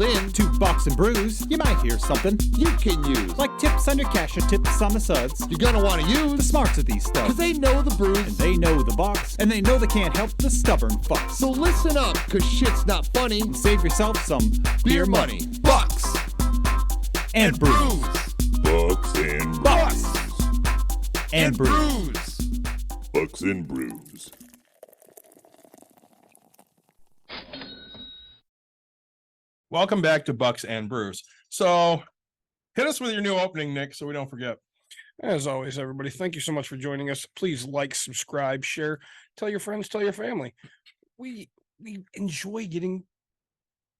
in to Bucks and Brews, you might hear something you can use. like tips on your cash or tips on the suds. You're gonna want to The use, smarts of these studs. because they know the brews. And they know the Bucks. And they know they can't help the stubborn fucks. So listen up, because shit's not funny. Save yourself some beer money. Bucks And brews. Bucks and Bucks and brews. brews. Bucks and Brews. Welcome back to Bucks and Brews. So hit us with your new opening, Nick, so we don't forget. As always, everybody, thank you so much for joining us. Please like, subscribe, share, tell your friends, tell your family. We enjoy getting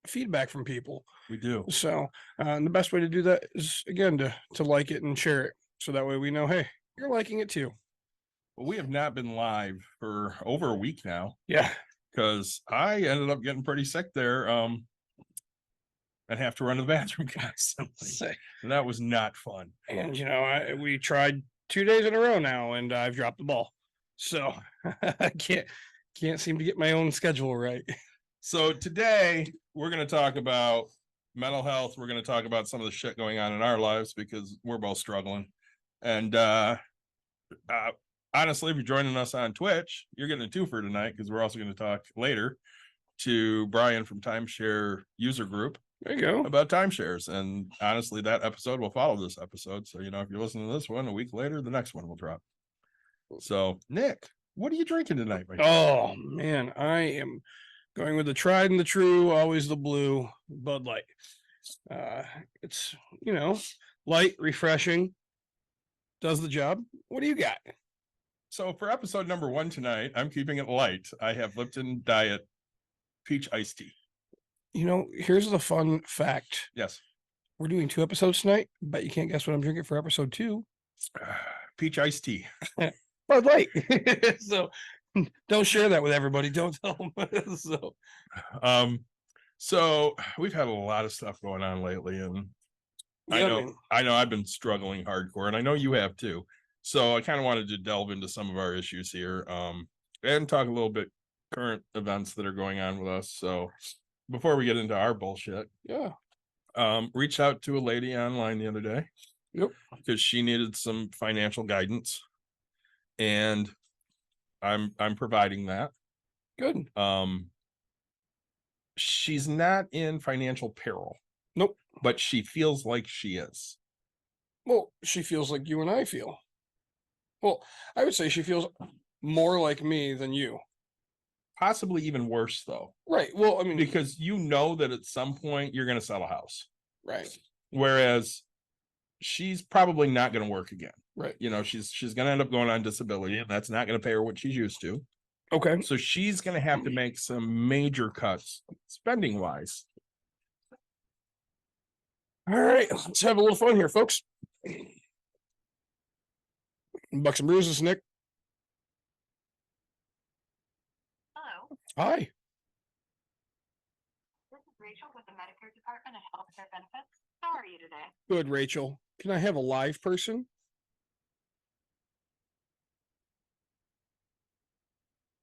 feedback from people. We do. So the best way to do that is, again, to like it and share it. So that way we know, hey, you're liking it too. Well, we have not been live for over a week now Yeah. because I ended up getting pretty sick there. And have to run to the bathroom constantly. And that was not fun. And, we tried 2 days in a row now, and I've dropped the ball. So I can't seem to get my own schedule right. So today we're going to talk about mental health. We're going to talk about some of the shit going on in our lives because we're both struggling. And honestly, if you're joining us on Twitch, you're getting a twofer tonight because we're also going to talk later to Brian from Timeshare User Group There you go. about timeshares. And honestly, that episode will follow this episode. So, if you're listening to this one a week later, the next one will drop. So, Nick, what are you drinking tonight? Oh, man, I am going with the tried and the true, always the blue Bud Light. It's, light, refreshing, does the job. What do you got? So for episode number 1 tonight, I'm keeping it light. I have Lipton Diet Peach Iced Tea. Here's the fun fact. Yes. We're doing 2 episodes tonight. Bet you can't guess what I'm drinking for episode 2. Peach Iced Tea. Bud Light. So don't share that with everybody. Don't tell them. So we've had a lot of stuff going on lately, and I know I've been struggling hardcore, and I know you have too. So I kind of wanted to delve into some of our issues here, and talk a little bit current events that are going on with us. So before we get into our bullshit, reached out to a lady online the other day. Yep. Because she needed some financial guidance, and I'm providing that. Good. She's not in financial peril. Nope. But she feels like she is. Well, she feels like you and I feel. Well, I would say she feels more like me than you. Possibly even worse, though. Right. Well, I mean, because that at some point you're going to sell a house. Right. Whereas she's probably not going to work again. Right. She's going to end up going on disability, and that's not going to pay her what she's used to. Okay. So she's going to have to make some major cuts spending wise. All right. Let's have a little fun here, folks. Bucks and Brews, this is Nick. Hello, Hi. this is Rachel with the Medicare Department of Healthcare Benefits. How are you today? Good, Rachel. Can I have a live person?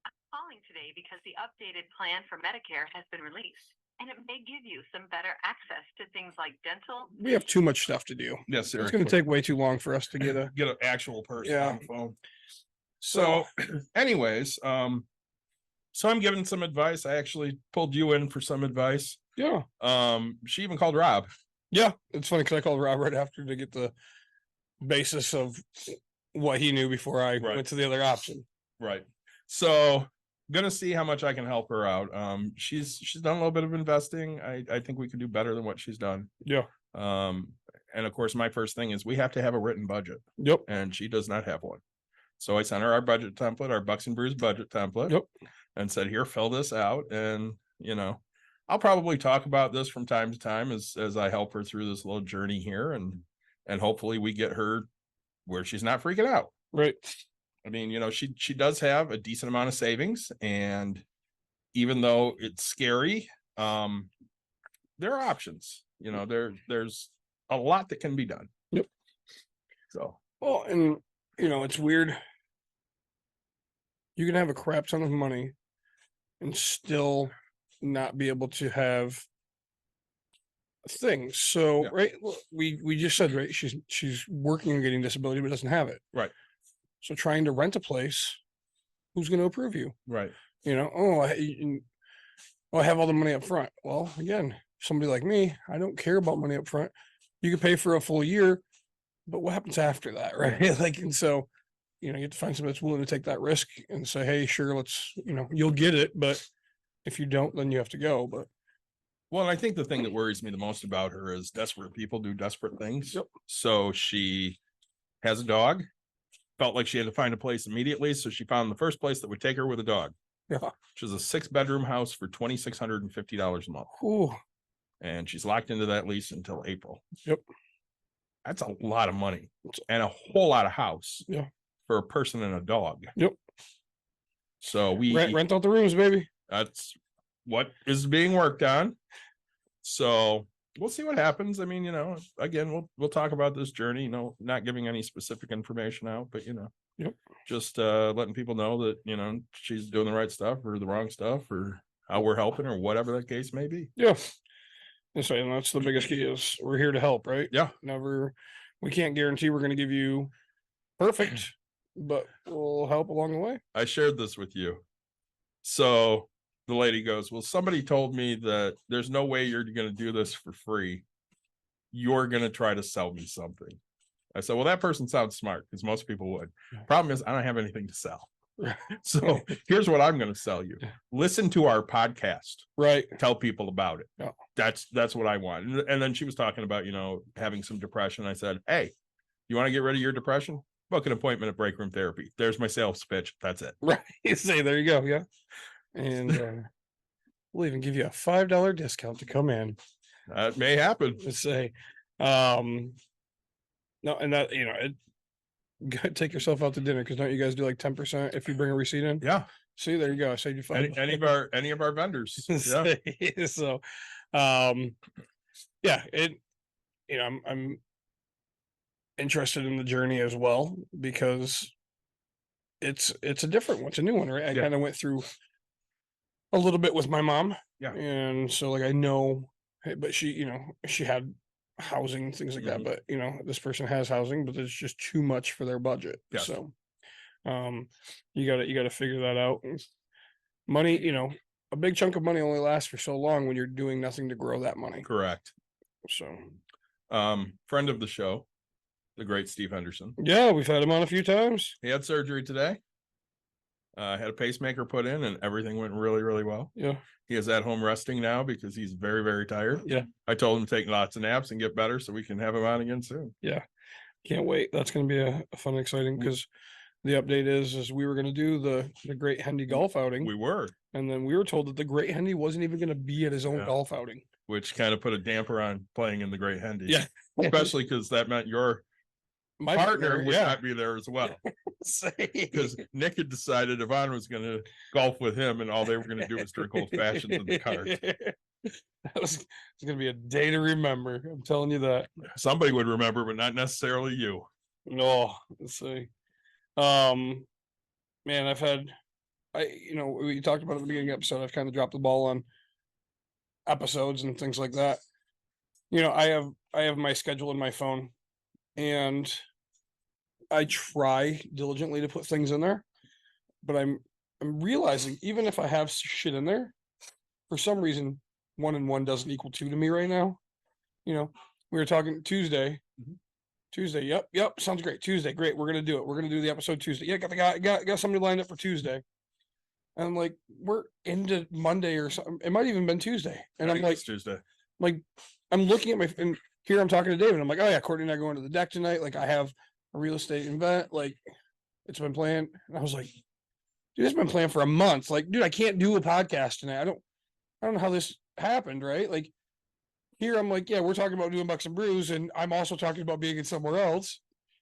I'm calling today because the updated plan for Medicare has been released, and it may give you some better access to things like dental. We have too much stuff to do. Yes, sir. It's going to take way too long for us to get an actual person Yeah. on the phone. So anyways, so I'm giving some advice. I actually pulled you in for some advice. Yeah. She even called Rob. Yeah. It's funny because I called Rob right after to get the basis of what he knew before I went to the other option. Right. So gonna see how much I can help her out. She's done a little bit of investing. I think we can do better than what she's done. Yeah. And of course, my first thing is we have to have a written budget. Yep. And she does not have one. So I sent her our budget template, our Bucks and Brews budget template. Yep. And said, here, fill this out. And, I'll probably talk about this from time to time as I help her through this little journey here. And hopefully we get her where she's not freaking out. Right. I mean, she does have a decent amount of savings. And even though it's scary, there are options. There's a lot that can be done. Yep. So. Well, and, it's weird. You can have a crap ton of money and still not be able to have thing. So, Yeah. right, we just said, right, she's working on getting disability, but doesn't have it. Right. So trying to rent a place, who's going to approve you? Right. You know, I have all the money up front. Well, again, somebody like me, I don't care about money up front. You can pay for a full year, but what happens after that, right? Like, and so, you have to find somebody that's willing to take that risk and say, hey, sure, let's, you'll get it, but if you don't, then you have to go. But Well, and I think the thing that worries me the most about her is desperate people do desperate things. Yep. So she has a dog, felt like she had to find a place immediately. So she found the first place that would take her with a dog. yeah, Which is a 6-bedroom house for $2,650 a month. ooh, And she's locked into that lease until April. Yep. That's a lot of money and a whole lot of house. Yeah. For a person and a dog. Yep. So we rent out the rooms, baby. that's what is being worked on. So we'll see what happens. I mean, again, we'll talk about this journey, not giving any specific information out, but Yep. just letting people know that, she's doing the right stuff or the wrong stuff or how we're helping or whatever that case may be. Yeah. And so, and that's the biggest key is we're here to help, right? Yeah. We can't guarantee we're going to give you perfect, but we'll help along the way. I shared this with you. So the lady goes, well, somebody told me that there's no way you're going to do this for free. You're going to try to sell me something. I said, well, that person sounds smart because most people would. Problem is, I don't have anything to sell. So here's what I'm going to sell you. Listen to our podcast. Right. Tell people about it. Yeah. That's what I want. And then she was talking about, having some depression. I said, hey, you want to get rid of your depression? Book an appointment at Break Room Therapy. There's my sales pitch. That's it. Right. Say, there you go. Yeah. And we'll even give you a $5 discount to come in. That may happen. Let's say, no, and that, take yourself out to dinner because don't you guys do like 10% if you bring a receipt in? Yeah. See, there you go. I saved you $5. Any of our vendors. Yeah. So, yeah, I'm interested in the journey as well because it's a different one. It's a new one, right? I kind of went through a little bit with my mom. Yeah. And so like I know, but she had housing, things like that. But this person has housing, but it's just too much for their budget. Yes. So you gotta figure that out. Money, a big chunk of money only lasts for so long when you're doing nothing to grow that money. Correct. So friend of the show, the great Steve Henderson. Yeah, we've had him on a few times. He had surgery today. Had a pacemaker put in and everything went really, really well. Yeah. He is at home resting now because he's very, very tired. Yeah. I told him to take lots of naps and get better so we can have him on again soon. Yeah. Can't wait. That's going to be a fun, exciting because the update is we were going to do the Great Hendy golf outing. We were. And then we were told that the Great Hendy wasn't even going to be at his own golf outing. Which kind of put a damper on playing in the Great Hendy. Yeah. Especially because that meant my partner would not be there as well. Because Nick had decided Yvonne was going to golf with him and all they were going to do was drink old fashions in the car. It's going to be a day to remember. I'm telling you that. Somebody would remember, but not necessarily you. No, let's see. Man, we talked about at the beginning of the episode, I've kind of dropped the ball on episodes and things like that. I have my schedule in my phone and I try diligently to put things in there, but I'm realizing even if I have shit in there, for some reason, 1 and 1 doesn't equal 2 to me right now. We were talking Tuesday. Tuesday. Yep. Sounds great. Tuesday. Great. We're going to do it. We're going to do the episode Tuesday. Yeah. Got somebody lined up for Tuesday. And I'm like, we're into Monday or something. It might even been Tuesday. And I'm like, Tuesday. Like, I'm looking at and here I'm talking to David. I'm like, oh yeah, Courtney and I going to the deck tonight. Like I have a real estate event. Like it's been planned. And I was like, dude, it's been planned for a month. Like, dude, I can't do a podcast tonight. I don't know how this happened. Right. Like here I'm like, yeah, we're talking about doing Bucks and Brews. And I'm also talking about being in somewhere else.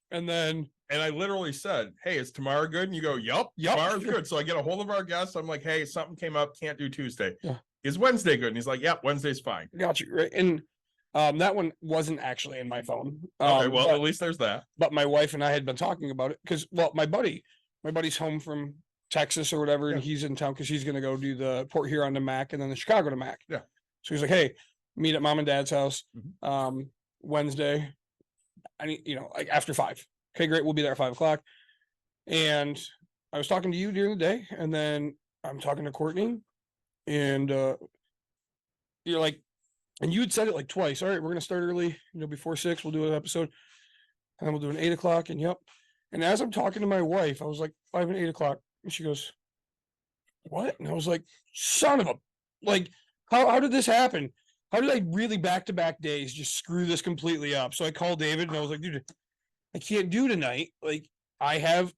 And I literally said, hey, is tomorrow good? And you go, yep. Tomorrow's good. So I get a hold of our guest. I'm like, hey, something came up. Can't do Tuesday. Yeah. Is Wednesday good? And he's like, yep, Wednesday's fine. Got you. Right. And that one wasn't actually in my phone. Okay, well, at least there's that. But my wife and I had been talking about it because, well, my buddy's home from Texas or whatever, and he's in town because he's going to go do the Port Huron to Mac and then the Chicago to Mac. Yeah. So he's like, hey, meet at mom and dad's house. Wednesday. I need, like after 5. Okay, great. We'll be there at 5 o'clock. And I was talking to you during the day, and then I'm talking to Courtney, and you're like, and you had said it like twice. All right, we're gonna start early, before 6, we'll do an episode, and then we'll do an 8 o'clock. And yep. And as I'm talking to my wife, I was like 5 and 8 o'clock, and she goes, "What?" And I was like, "Son of a, like, how did this happen? How did I really back-to-back days just screw this completely up?" So I called David, and I was like, "Dude, I can't do tonight. Like, I have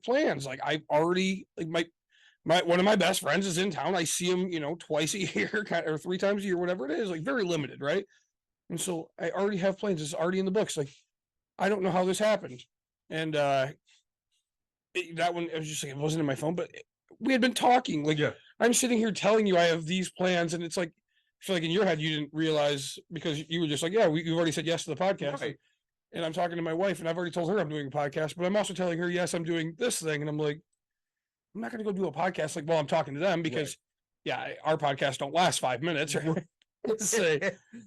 plans. Like, I've already, like, my one of my best friends is in town. I see him, twice a year or 3 times a year, whatever it is, like very limited, right? And so I already have plans. It's already in the books. Like, I don't know how this happened." And that one, I was just like, it wasn't in my phone, but we had been talking. Like, I'm sitting here telling you I have these plans, and it's like, I feel like in your head you didn't realize, because you were just like, yeah, you've already said yes to the podcast. Right. And I'm talking to my wife, and I've already told her I'm doing a podcast, but I'm also telling her, yes, I'm doing this thing. And I'm like, I'm not going to go do a podcast like while I'm talking to them, because our podcast don't last 5 minutes. Right? Let's say,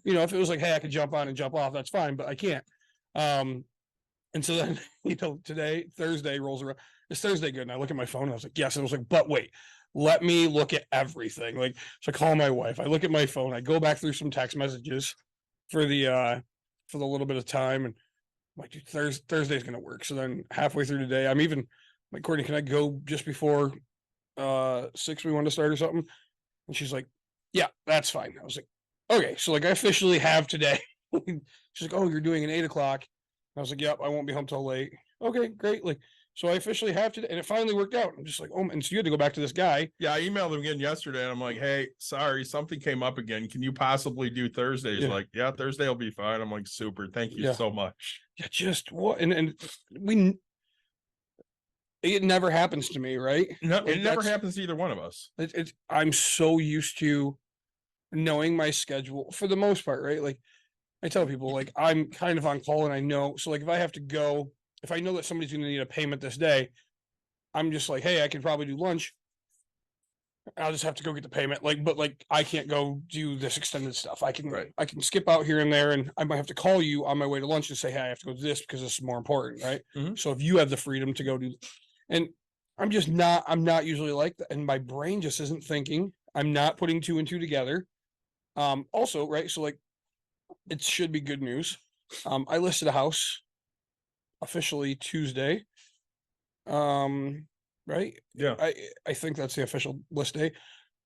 if it was like, hey, I could jump on and jump off, that's fine, but I can't. And so then, today, Thursday rolls around. Is Thursday good? And I look at my phone, and I was like, yes. And I was like, but wait, let me look at everything. Like, so I call my wife, I look at my phone, I go back through some text messages for the little bit of time. And I'm like, dude, Thursday's going to work. So then halfway through today, I'm even like, Courtney, can I go just before 6 we want to start or something? And she's like, yeah, that's fine. I was like, okay. So like, I officially have today. She's like, oh, you're doing an 8 o'clock. I was like, yep, I won't be home till late. Okay, great. Like, so I officially have to, and it finally worked out. I'm just like, oh, and so you had to go back to this guy. Yeah, I emailed him again yesterday, and I'm like, hey, sorry, something came up again. Can you possibly do Thursday? He's like, yeah, Thursday will be fine. I'm like, super, thank you so much. Yeah, just what? And it never happens to me, right? No, it never happens to either one of us. I'm so used to knowing my schedule for the most part, right? Like, I tell people, like, I'm kind of on call, and I know, so like, if I have to go, if I know that somebody's going to need a payment this day, I'm just like, hey, I could probably do lunch. I'll just have to go get the payment. Like, but like, I can't go do this extended stuff. I can skip out here and there, and I might have to call you on my way to lunch and say, hey, I have to go do this because this is more important, right? So if you have the freedom to go do, and I'm not usually like that, and my brain just isn't thinking. I'm not putting 2 and 2 together. Also, right, so like, it should be good news. I listed a house officially Tuesday. Right? Yeah. I think that's the official list day.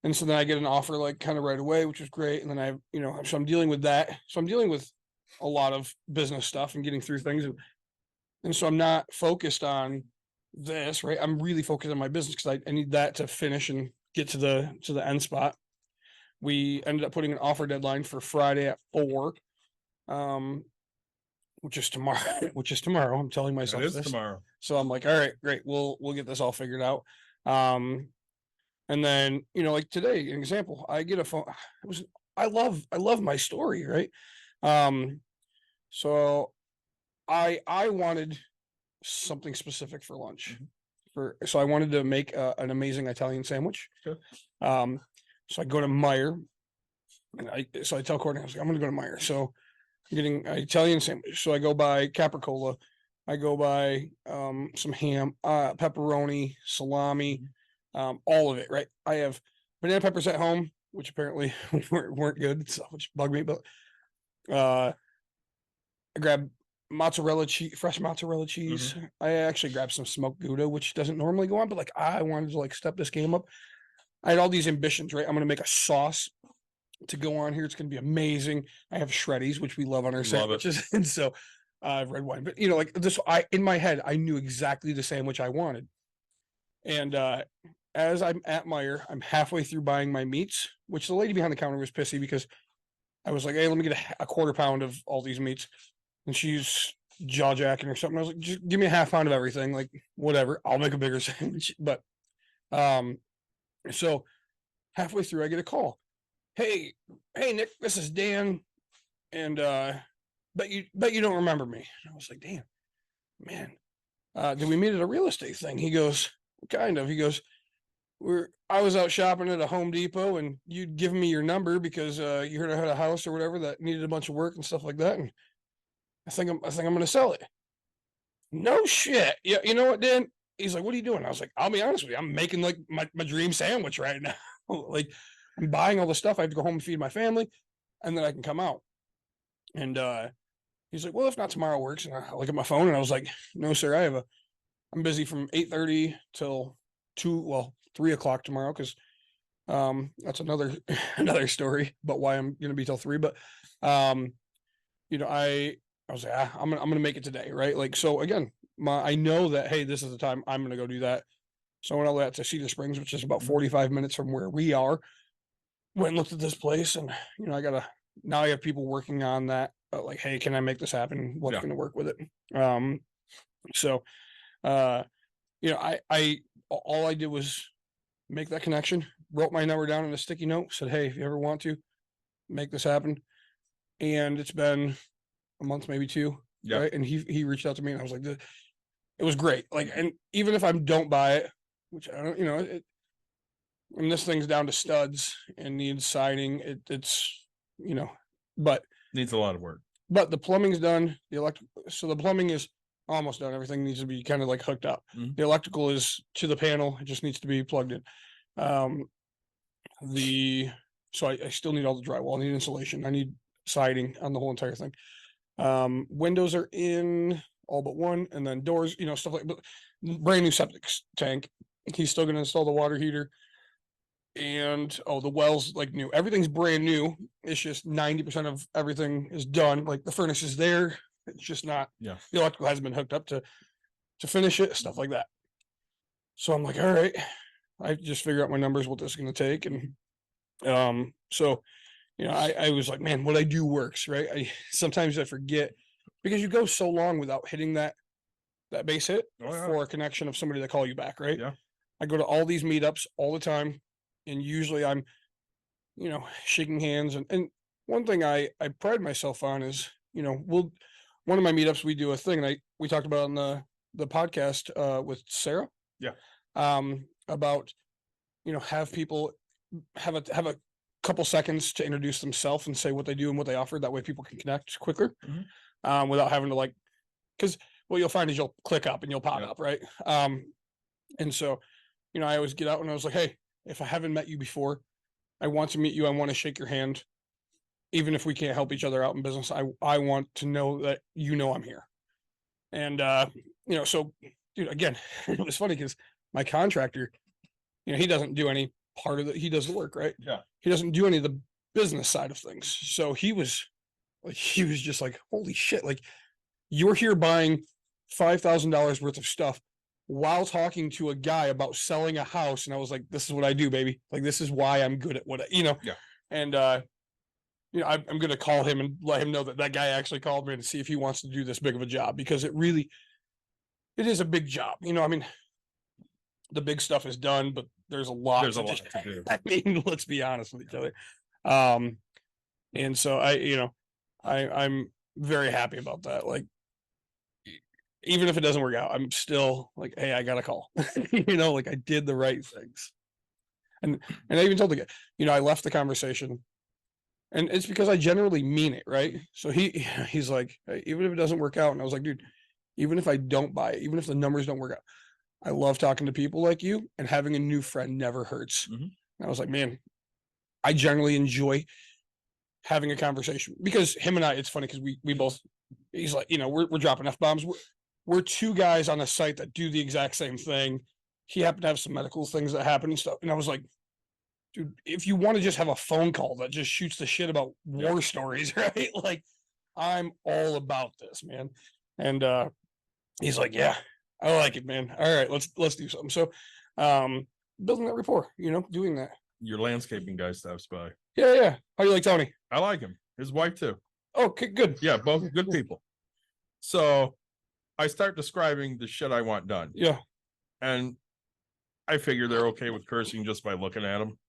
And so then I get an offer like kind of right away, which was great. And then so I'm dealing with that. So I'm dealing with a lot of business stuff and getting through things. And so I'm not focused on this, right? I'm really focused on my business because I need that to finish and get to the end spot. We ended up putting an offer deadline for Friday at 4, which is tomorrow. I'm telling myself it is this. Tomorrow. So I'm like, all right, great. We'll get this all figured out. And then, like today, an example, I get a phone. I love my story, right? So I wanted something specific for lunch. So I wanted to make an amazing Italian sandwich. Okay. So I go to Meijer, and I tell Courtney, I was like, I'm going to go to Meijer. So I'm getting an Italian sandwich. So I go buy capricola. I go buy some ham, pepperoni, salami, all of it, right? I have banana peppers at home, which apparently weren't good, so which bugged me. But I grabbed mozzarella cheese, fresh mozzarella cheese. I actually grabbed some smoked Gouda, which doesn't normally go on, but like I wanted to like step this game up. I had all these ambitions, right? I'm gonna make a sauce to go on here. It's gonna be amazing. I have shreddies, which we love on our sandwiches, and so red wine. But like this, in my head, I knew exactly the sandwich I wanted. And as I'm at Meijer, I'm halfway through buying my meats, which the lady behind the counter was pissy because I was like, hey, let me get a quarter pound of all these meats. And she's jaw jacking or something. I was like, just give me a half pound of everything. Like, whatever, I'll make a bigger sandwich. But so halfway through, I get a call. Hey, Nick, this is Dan. And bet you don't remember me. And I was like, damn, man. Did we meet at a real estate thing? He goes, kind of. He goes, I was out shopping at a Home Depot, and you'd given me your number because you heard I had a house or whatever that needed a bunch of work and stuff like that. And I think I'm going to sell it. No shit. Yeah. You know what, Dan? He's like, what are you doing? I was like, I'll be honest with you. I'm making like my dream sandwich right now. Like, I'm buying all the stuff. I have to go home and feed my family, and then I can come out. And he's like, well, if not, tomorrow works. And I look at my phone, and I was like, no, sir, I'm busy from 8:30 till 3 o'clock tomorrow. Cause that's another story about why I'm going to be till 3. But I was like, I'm gonna make it today. Right. Like, so again, I know that, hey, this is the time I'm going to go do that. So I went out to Cedar Springs, which is about 45 minutes from where we are. Went and looked at this place, and now I have people working on that. Like, hey, can I make this happen? What's going to work with it? So all I did was make that connection, wrote my number down on a sticky note, said, hey, if you ever want to make this happen. And it's been a month, maybe 2. Yeah. Right. And he reached out to me, and I was like, it was great. Like, and even if I don't buy it, which I don't, and this thing's down to studs and needs siding, it's, but Needs a lot of work. but the plumbing's done. So the plumbing is almost done. Everything needs to be kind of like hooked up. Mhm. The electrical is to the panel. It just needs to be plugged in. So I still need all the drywall. I need insulation. I need siding on the whole entire thing. Windows are in all but one, and then doors, stuff like, but brand new septic tank. He's still going to install the water heater. And the well's like new. Everything's brand new. It's just 90% of everything is done. Like, the furnace is there. It's just not. Yeah. The electrical hasn't been hooked up to finish it, stuff like that. So I'm like, all right, I just figure out my numbers, what this is going to take. And so I was like, man, what I do works, right? Sometimes I forget, because you go so long without hitting that base hit for a connection of somebody that call you back, right? Yeah. I go to all these meetups all the time, and usually I'm, shaking hands. And one thing I pride myself on is, one of my meetups, we do a thing, and we talked about on the podcast with Sarah. Yeah. About, have people have a couple seconds to introduce themselves and say what they do and what they offer. That way people can connect quicker, without having to because what you'll find is you'll click up and you'll pop up, right? And so, I always get out and I was like, hey, if I haven't met you before, I want to meet you. I want to shake your hand. Even if we can't help each other out in business, I want to know that I'm here. And so, dude, again, it was funny because my contractor, he doesn't do any part of it. He does the work, right? Yeah. He doesn't do any of the business side of things. So he was just like, holy shit, like, you're here buying $5,000 worth of stuff while talking to a guy about selling a house. And I was like, this is what I do, baby. Like, this is why I'm good at what Yeah. And I'm going to call him and let him know that guy actually called me to see if he wants to do this big of a job, because it is a big job. I mean, the big stuff is done, but there's a lot to do. I mean, let's be honest with each other. And so I'm very happy about that. Like, even if it doesn't work out, I'm still like, hey, I got a call, like, I did the right things. And I even told the guy, I left the conversation, and it's because I generally mean it. Right. So he's like, hey, even if it doesn't work out. And I was like, dude, even if I don't buy it, even if the numbers don't work out, I love talking to people like you, and having a new friend never hurts. And I was like, man, I generally enjoy having a conversation, because him and I, it's funny because we both, he's like, we're dropping F-bombs. We're two guys on a site that do the exact same thing. He happened to have some medical things that happen and stuff. And I was like, dude, if you want to just have a phone call that just shoots the shit about war stories, right? Like, I'm all about this, man. And he's like, yeah, I like it, man. All right, let's do something. So building that rapport, doing that. Your landscaping guy stops by. Yeah. How do you like Tony? I like him. His wife too. Okay, good. Yeah, both good people. So I start describing the shit I want done. Yeah. And I figure they're okay with cursing just by looking at them.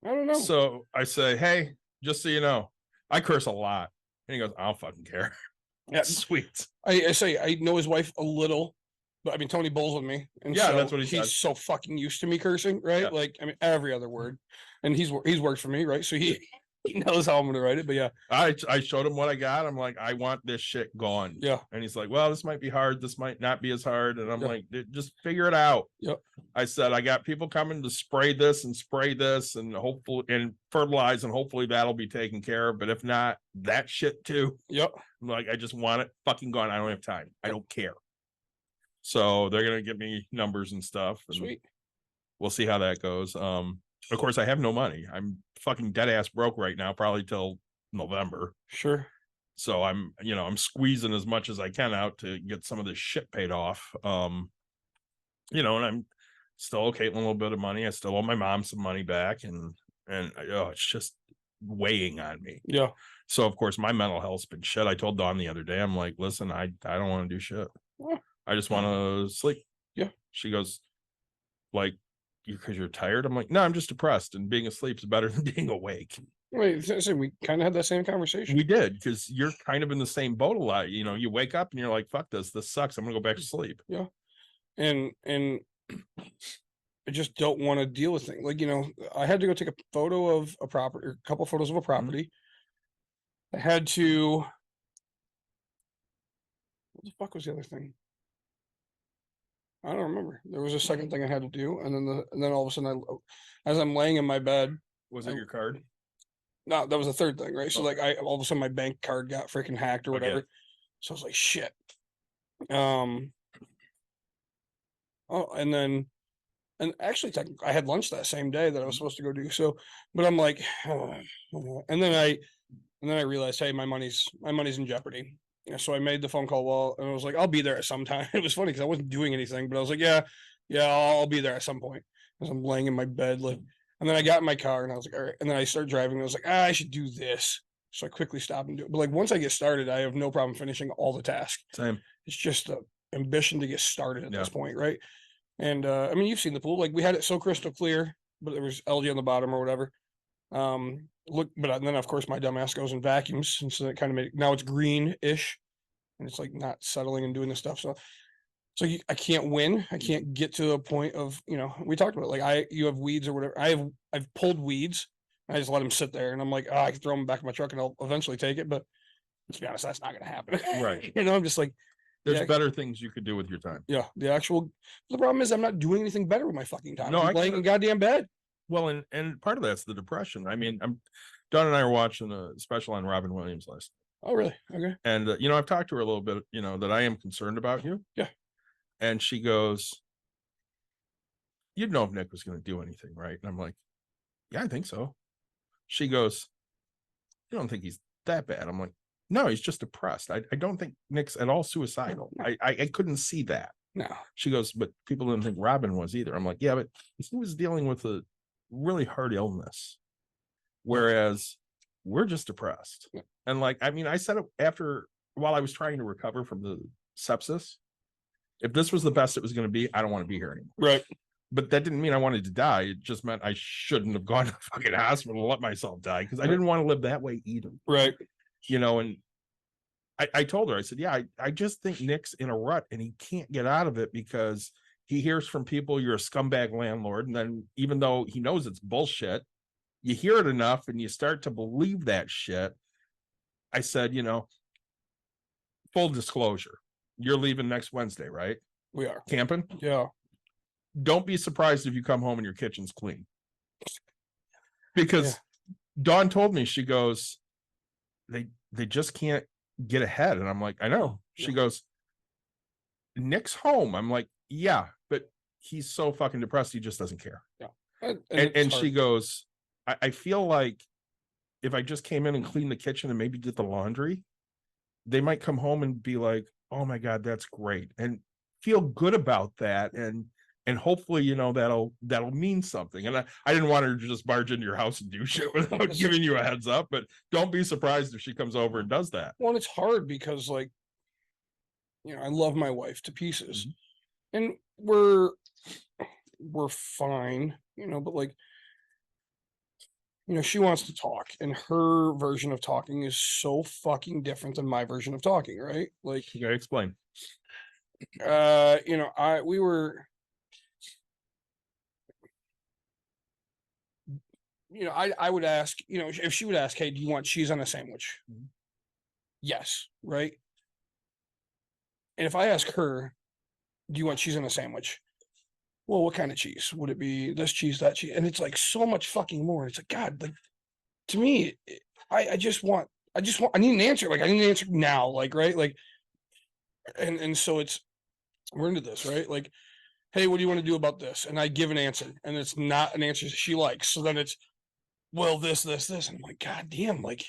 I don't know. So I say, hey, just so you know, I curse a lot. And he goes, I don't fucking care. Yeah. Sweet. I say I know his wife a little. But I mean, Tony bowls with me, and Yeah, so that's what he he's says. so fucking used to me cursing, right? Yeah. Like, I mean, every other word, and he's worked for me, right? So he knows how I'm gonna write it. But yeah, I showed him what I got. I'm like, I want this shit gone. yeah, And he's like, well, this might be hard. This might not be as hard. And I'm Yeah. like, just figure it out. Yep. I said, I got people coming to spray this and hopefully and fertilize, and hopefully that'll be taken care of. But if not, that shit too. yep. I'm like, I just want it fucking gone. I don't have time. I don't care. So they're gonna give me numbers and stuff. And Sweet. we'll see how that goes. Of course, I have no money. I'm fucking dead ass broke right now, probably till November. Sure. So I'm squeezing as much as I can out to get some of this shit paid off. And I'm still owe Caitlin a little bit of money. I still owe my mom some money back, and it's just weighing on me. Yeah. So of course my mental health's been shit. I told Dawn the other day, I'm like, listen, I don't want to do shit. Yeah. I just want to sleep. Yeah. She goes, like, because you're tired? I'm like, no, I'm just depressed, and being asleep is better than being awake. Wait, so we kind of had that same conversation. We did, because you're kind of in the same boat a lot. You wake up and you're like, fuck this sucks. I'm gonna go back to sleep. Yeah. And I just don't want to deal with things. Like, I had to go take a photo of a property, or a couple photos of a property. I had to, what the fuck was the other thing? I don't remember. There was a second thing I had to do, and then all of a sudden, as I'm laying in my bed, Was it your card? no, that was the third thing, right? So Oh. like, all of a sudden my bank card got freaking hacked or Okay. whatever. So I was like, shit. And actually, I had lunch that same day that I was supposed to go do. So, but I'm like, and then I realized, hey, my money's in jeopardy. Yeah, so I made the phone call, and I was like, I'll be there at some time. It was funny because I wasn't doing anything, but I was like, yeah, I'll be there at some point. As I'm laying in my bed, like, and then I got in my car and I was like, all right. And then I started driving and I was like, I should do this. So I quickly stopped and do it. But like, once I get started, I have no problem finishing all the tasks. Same. It's just the ambition to get started at this Yeah. point, right? And I mean, you've seen the pool. Like, we had it so crystal clear, but there was algae on the bottom or whatever. But then of course my dumbass goes and vacuums, and so that kind of now it's green-ish, and it's like not settling and doing this stuff. So I can't win. I can't get to a point of, we talked about it, like you have weeds or whatever. I've pulled weeds. I just let them sit there, and I'm like, I can throw them back in my truck and I'll eventually take it. But let's be honest, that's not going to happen. Right. I'm just like, There's yeah. better things you could do with your time. Yeah, the problem is I'm not doing anything better with my fucking time. No, I'm I laying get in it. goddamn bed. Well, and part of that's the depression. I mean, Dawn and I are watching a special on Robin Williams last Oh, really? Okay. night. And I've talked to her a little bit, that I am concerned about you. Yeah. And she goes, you'd know if Nick was going to do anything, right? And I'm like, yeah, I think so. She goes, you don't think he's that bad? I'm like, no, he's just depressed. I don't think Nick's at all suicidal. I couldn't see that. No. She goes, but people didn't think Robin was either. I'm like, yeah, but he was dealing with a really hard illness, whereas we're just depressed. Yeah. And like, I mean, I said it while I was trying to recover from the sepsis, if this was the best it was going to be, I don't want to be here anymore. Right. But that didn't mean I wanted to die. It just meant I shouldn't have gone to the fucking hospital and let myself die, because I didn't want to live that way either. Right. And I told her, I said, yeah, I just think Nick's in a rut and he can't get out of it because he hears from people you're a scumbag landlord. And then even though he knows it's bullshit, you hear it enough and you start to believe that shit. I said, full disclosure, you're leaving next Wednesday, right? We are. Camping? Yeah. Don't be surprised if you come home and your kitchen's clean. Because Dawn told me, she goes, they just can't get ahead. And I'm like, I know. She goes, Nick's home. I'm like, yeah, but he's so fucking depressed, he just doesn't care. Yeah. And she goes, I feel like if I just came in and cleaned the kitchen and maybe did the laundry, they might come home and be like, oh my God, that's great. And feel good about that. And hopefully, that'll mean something. And I didn't want her to just barge into your house and do shit without giving you a heads up, but don't be surprised if she comes over and does that. Well, it's hard because, like, I love my wife to pieces, and we're fine, but like, she wants to talk, and her version of talking is so fucking different than my version of talking, right? Like, You gotta explain. we were, I would ask, if she would ask, hey, do you want cheese on a sandwich? Yes, right. And if I ask her, do you want cheese on a sandwich? Well, what kind of cheese? Would it be this cheese, that cheese? And it's like so much fucking more. It's like, God, like to me, I I need an answer. Like I need an answer now. Like, right. Like, and so we're into this, right? Like, hey, what do you want to do about this? And I give an answer and it's not an answer she likes. So then it's, well, this. And I'm like, God damn, like,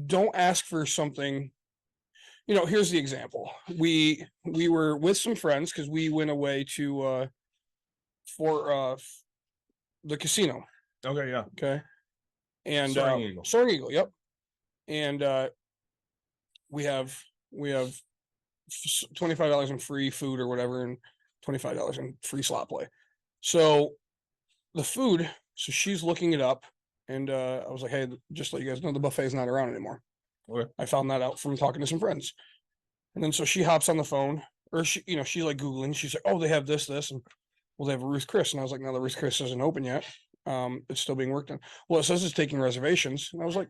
don't ask for something. Here's the example. We were with some friends because we went away to for the casino. Okay, yeah. Okay. And Soaring Eagle, yep. And we have $25 in free food or whatever, and $25 in free slot play. So the food, so she's looking it up, and I was like, hey, just let you guys know the buffet is not around anymore. Okay. I found that out from talking to some friends. And then so she hops on the phone, or she's like Googling, she's like, oh, they have this, and well, they have a Ruth Chris. And I was like, no, the Ruth Chris isn't open yet. It's still being worked on. Well, it says it's taking reservations. And I was like,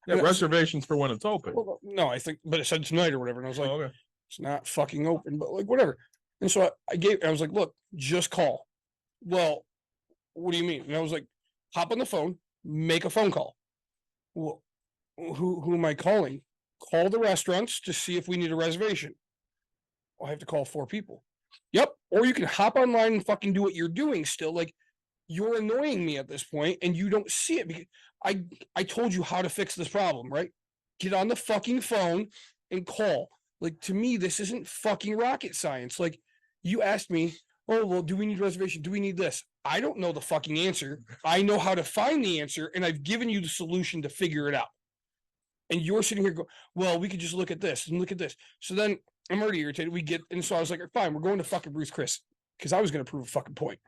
yeah, reservations for when it's open. well, no, I think, but it said tonight or whatever. And I was like, okay. It's not fucking open, but like whatever. And so I was like, look, just call. Well, what do you mean? And I was like, hop on the phone, make a phone call. Well, who am I calling? Call the restaurants to see if we need a reservation. I have to call 4 people. Yep. Or you can hop online and fucking do what you're doing still. Like, you're annoying me at this point and you don't see it because I told you how to fix this problem, right? Get on the fucking phone and call. Like, to me, this isn't fucking rocket science. Like, you asked me, oh, well, do we need reservation? Do we need this? I don't know the fucking answer. I know how to find the answer, and I've given you the solution to figure it out. And you're sitting here going, well, we could just look at this and look at this. So then I'm already irritated. And so I was like, fine, we're going to fucking Ruth Chris, because I was going to prove a fucking point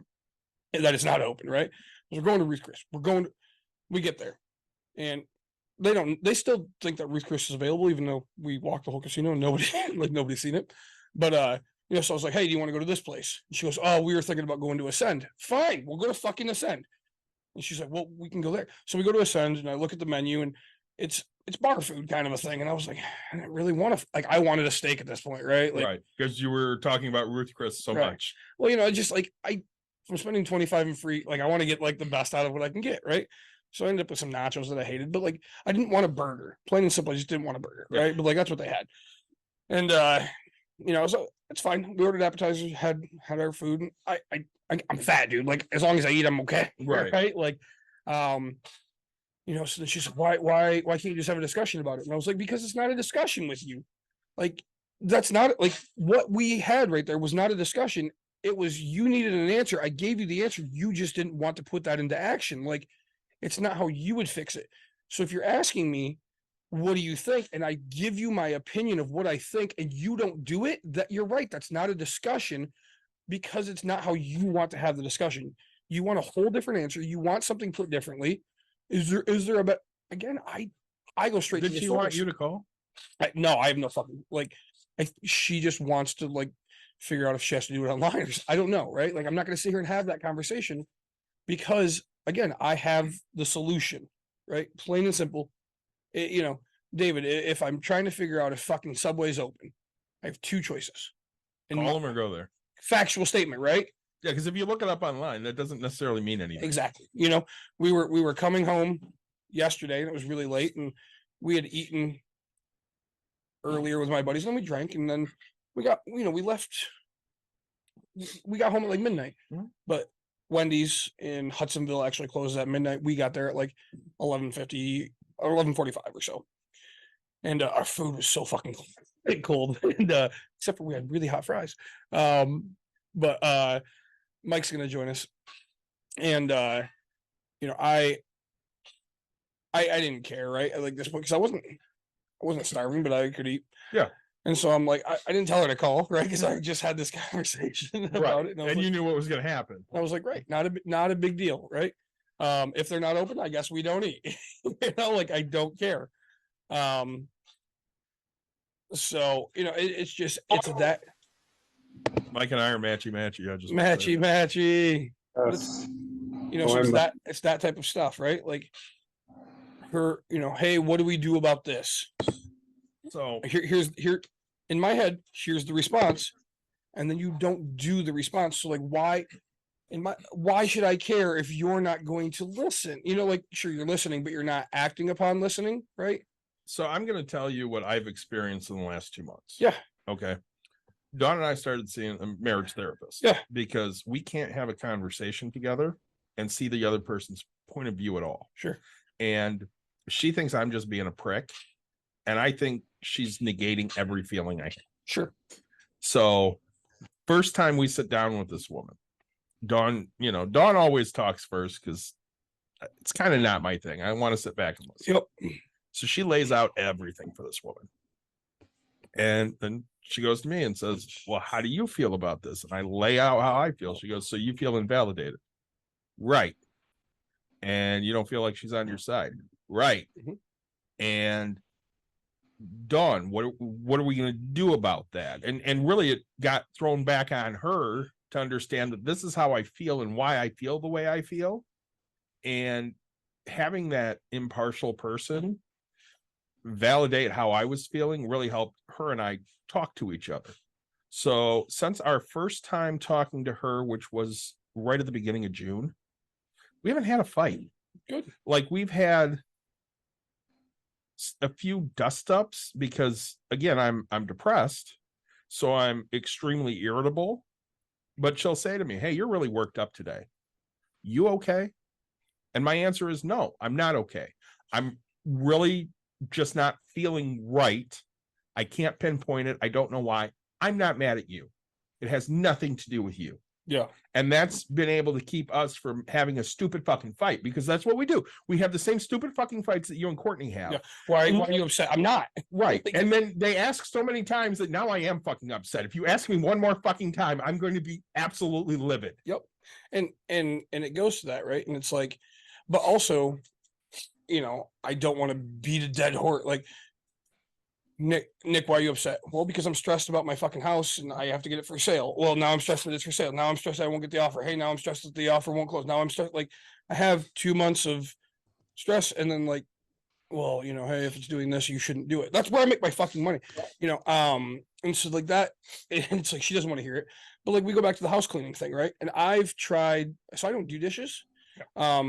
and that it's not open, right? We're going to Ruth Chris. We get there, and they still think that Ruth Chris is available, even though we walked the whole casino and nobody's seen it. But so I was like, hey, do you want to go to this place? And she goes, oh, we were thinking about going to Ascend. Fine, we'll go to fucking Ascend. And she's like, well, we can go there. So we go to Ascend, and I look at the menu, and it's bar food kind of a thing. And I was like, I didn't really want to, like, I wanted a steak at this point, right? Like, right, because you were talking about Ruth Chris so much. Well, just like I'm spending 25 and free, like I want to get like the best out of what I can get, right? So I ended up with some nachos that I hated, but like I didn't want a burger. Plain and simple, I just didn't want a burger, right? Yeah. But like that's what they had. And so it's fine. We ordered appetizers, had our food. And I'm fat, dude. Like as long as I eat, I'm okay. Right. Like so then she said, why can't you just have a discussion about it? And I was like, because it's not a discussion with you. Like, that's not like what we had right there was not a discussion. It was, you needed an answer. I gave you the answer. You just didn't want to put that into action. Like, it's not how you would fix it. So if you're asking me, what do you think? And I give you my opinion of what I think, and you don't do it, that you're right. That's not a discussion, because it's not how you want to have the discussion. You want a whole different answer. You want something put differently. Is there a bet? Again, I go straight. Did she want you to call? No, I have no fucking like. She just wants to like figure out if she has to do it online. I don't know, right? Like, I'm not going to sit here and have that conversation, because again, I have the solution, right? Plain and simple. David, if I'm trying to figure out if fucking Subway's open, I have 2 choices. Call them or go there. Factual statement, right? Yeah, because if you look it up online, that doesn't necessarily mean anything. Exactly. We were coming home yesterday, and it was really late, and we had eaten earlier with my buddies, and then we drank, and then we got, we left. We got home at like midnight, but Wendy's in Hudsonville actually closes at midnight. We got there at like 11:50 or 11:45 or so, and our food was so fucking cold, and except for we had really hot fries. But Mike's gonna join us, and I didn't care, right? Like this point, because I wasn't starving, but I could eat. Yeah. And so I'm like, I didn't tell her to call, right? Because I just had this conversation about it, and you knew what was going to happen. I was like, right, not a big deal, right? If they're not open, I guess we don't eat. Like I don't care. So it's that. Mike and I are matchy. I just matchy. Yes. You know, so it's that type of stuff, right? Like her, you know, hey, what do we do about this? So Here's in my head, here's the response, and then you don't do the response. So like, why should I care if you're not going to listen? You know, like sure you're listening, but you're not acting upon listening, right? So I'm going to tell you what I've experienced in the last 2 months. Yeah. Okay. Dawn and I started seeing a marriage therapist. Yeah. Because we can't have a conversation together and see the other person's point of view at all. Sure. And she thinks I'm just being a prick. And I think she's negating every feeling I have. Sure. So first time we sit down with this woman, Dawn always talks first because it's kind of not my thing. I want to sit back and listen. Yep. So she lays out everything for this woman. And then she goes to me and says, well, how do you feel about this? And I lay out how I feel. She goes, so you feel invalidated. Right. And you don't feel like she's on your side. Right. Mhm. And Dawn, what are we going to do about that? And really it got thrown back on her to understand that this is how I feel and why I feel the way I feel. And having that impartial person validate how I was feeling really helped her and I talk to each other. So since our first time talking to her, which was right at the beginning of June, we haven't had a fight. Good. Like we've had a few dust ups because again, I'm depressed. So I'm extremely irritable, but she'll say to me, hey, you're really worked up today. You okay? And my answer is no, I'm not okay. I'm really just not feeling right. I can't pinpoint it. I don't know why. I'm not mad at you. It has nothing to do with you. Yeah. And that's been able to keep us from having a stupid fucking fight because that's what we do. We have the same stupid fucking fights that you and Courtney have. Yeah. Why are you upset? I'm not. Right. And then they ask so many times that now I am fucking upset. If you ask me one more fucking time, I'm going to be absolutely livid. Yep. And it goes to that, right? And it's like, but also, you know, I don't want to beat a dead horse. Like, Nick, why are you upset? Well, because I'm stressed about my fucking house and I have to get it for sale. Well, now I'm stressed that it's for sale. Now I'm stressed I won't get the offer. Hey, now I'm stressed that the offer won't close. Now I'm stressed. Like, I have 2 months of stress, and then like, well, you know, hey, if it's doing this, you shouldn't do it. That's where I make my fucking money, you know. And so like that, it's like she doesn't want to hear it. But like we go back to the house cleaning thing, right? And I've tried, so I don't do dishes. Yeah.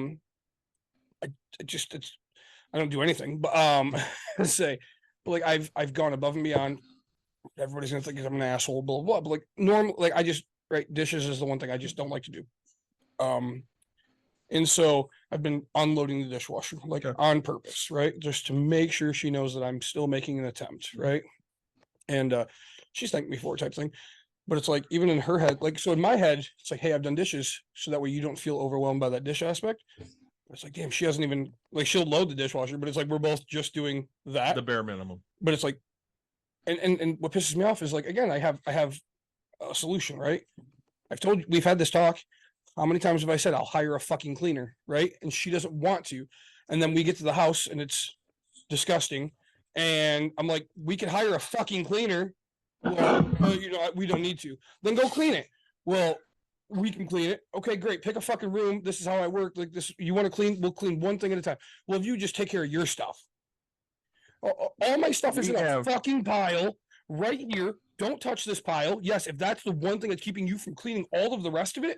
I don't do anything, but say, but like I've gone above and beyond. Everybody's gonna think I'm an asshole, blah blah. But like normal, like I just dishes is the one thing I just don't like to do. And so I've been unloading the dishwasher like on purpose, right? Just to make sure she knows that I'm still making an attempt, right? And she's thanked me for it type thing. But it's like even in her head, like so in my head, it's like, hey, I've done dishes, so that way you don't feel overwhelmed by that dish aspect. It's like, damn, she hasn't even like she'll load the dishwasher, but it's like we're both just doing that. The bare minimum. But it's like, and what pisses me off is like again, I have a solution, right? I've told you we've had this talk. How many times have I said I'll hire a fucking cleaner, right? And she doesn't want to. And then we get to the house and it's disgusting. And I'm like, we could hire a fucking cleaner. Well, you know, we don't need to. Then go clean it. Well, we can clean it. Okay, great. Pick a fucking room. This is how I work. Like this, you want to clean? We'll clean one thing at a time. Well, if you just take care of your stuff, all my stuff is in a fucking pile right here. Don't touch this pile. Yes, if that's the one thing that's keeping you from cleaning all of the rest of it,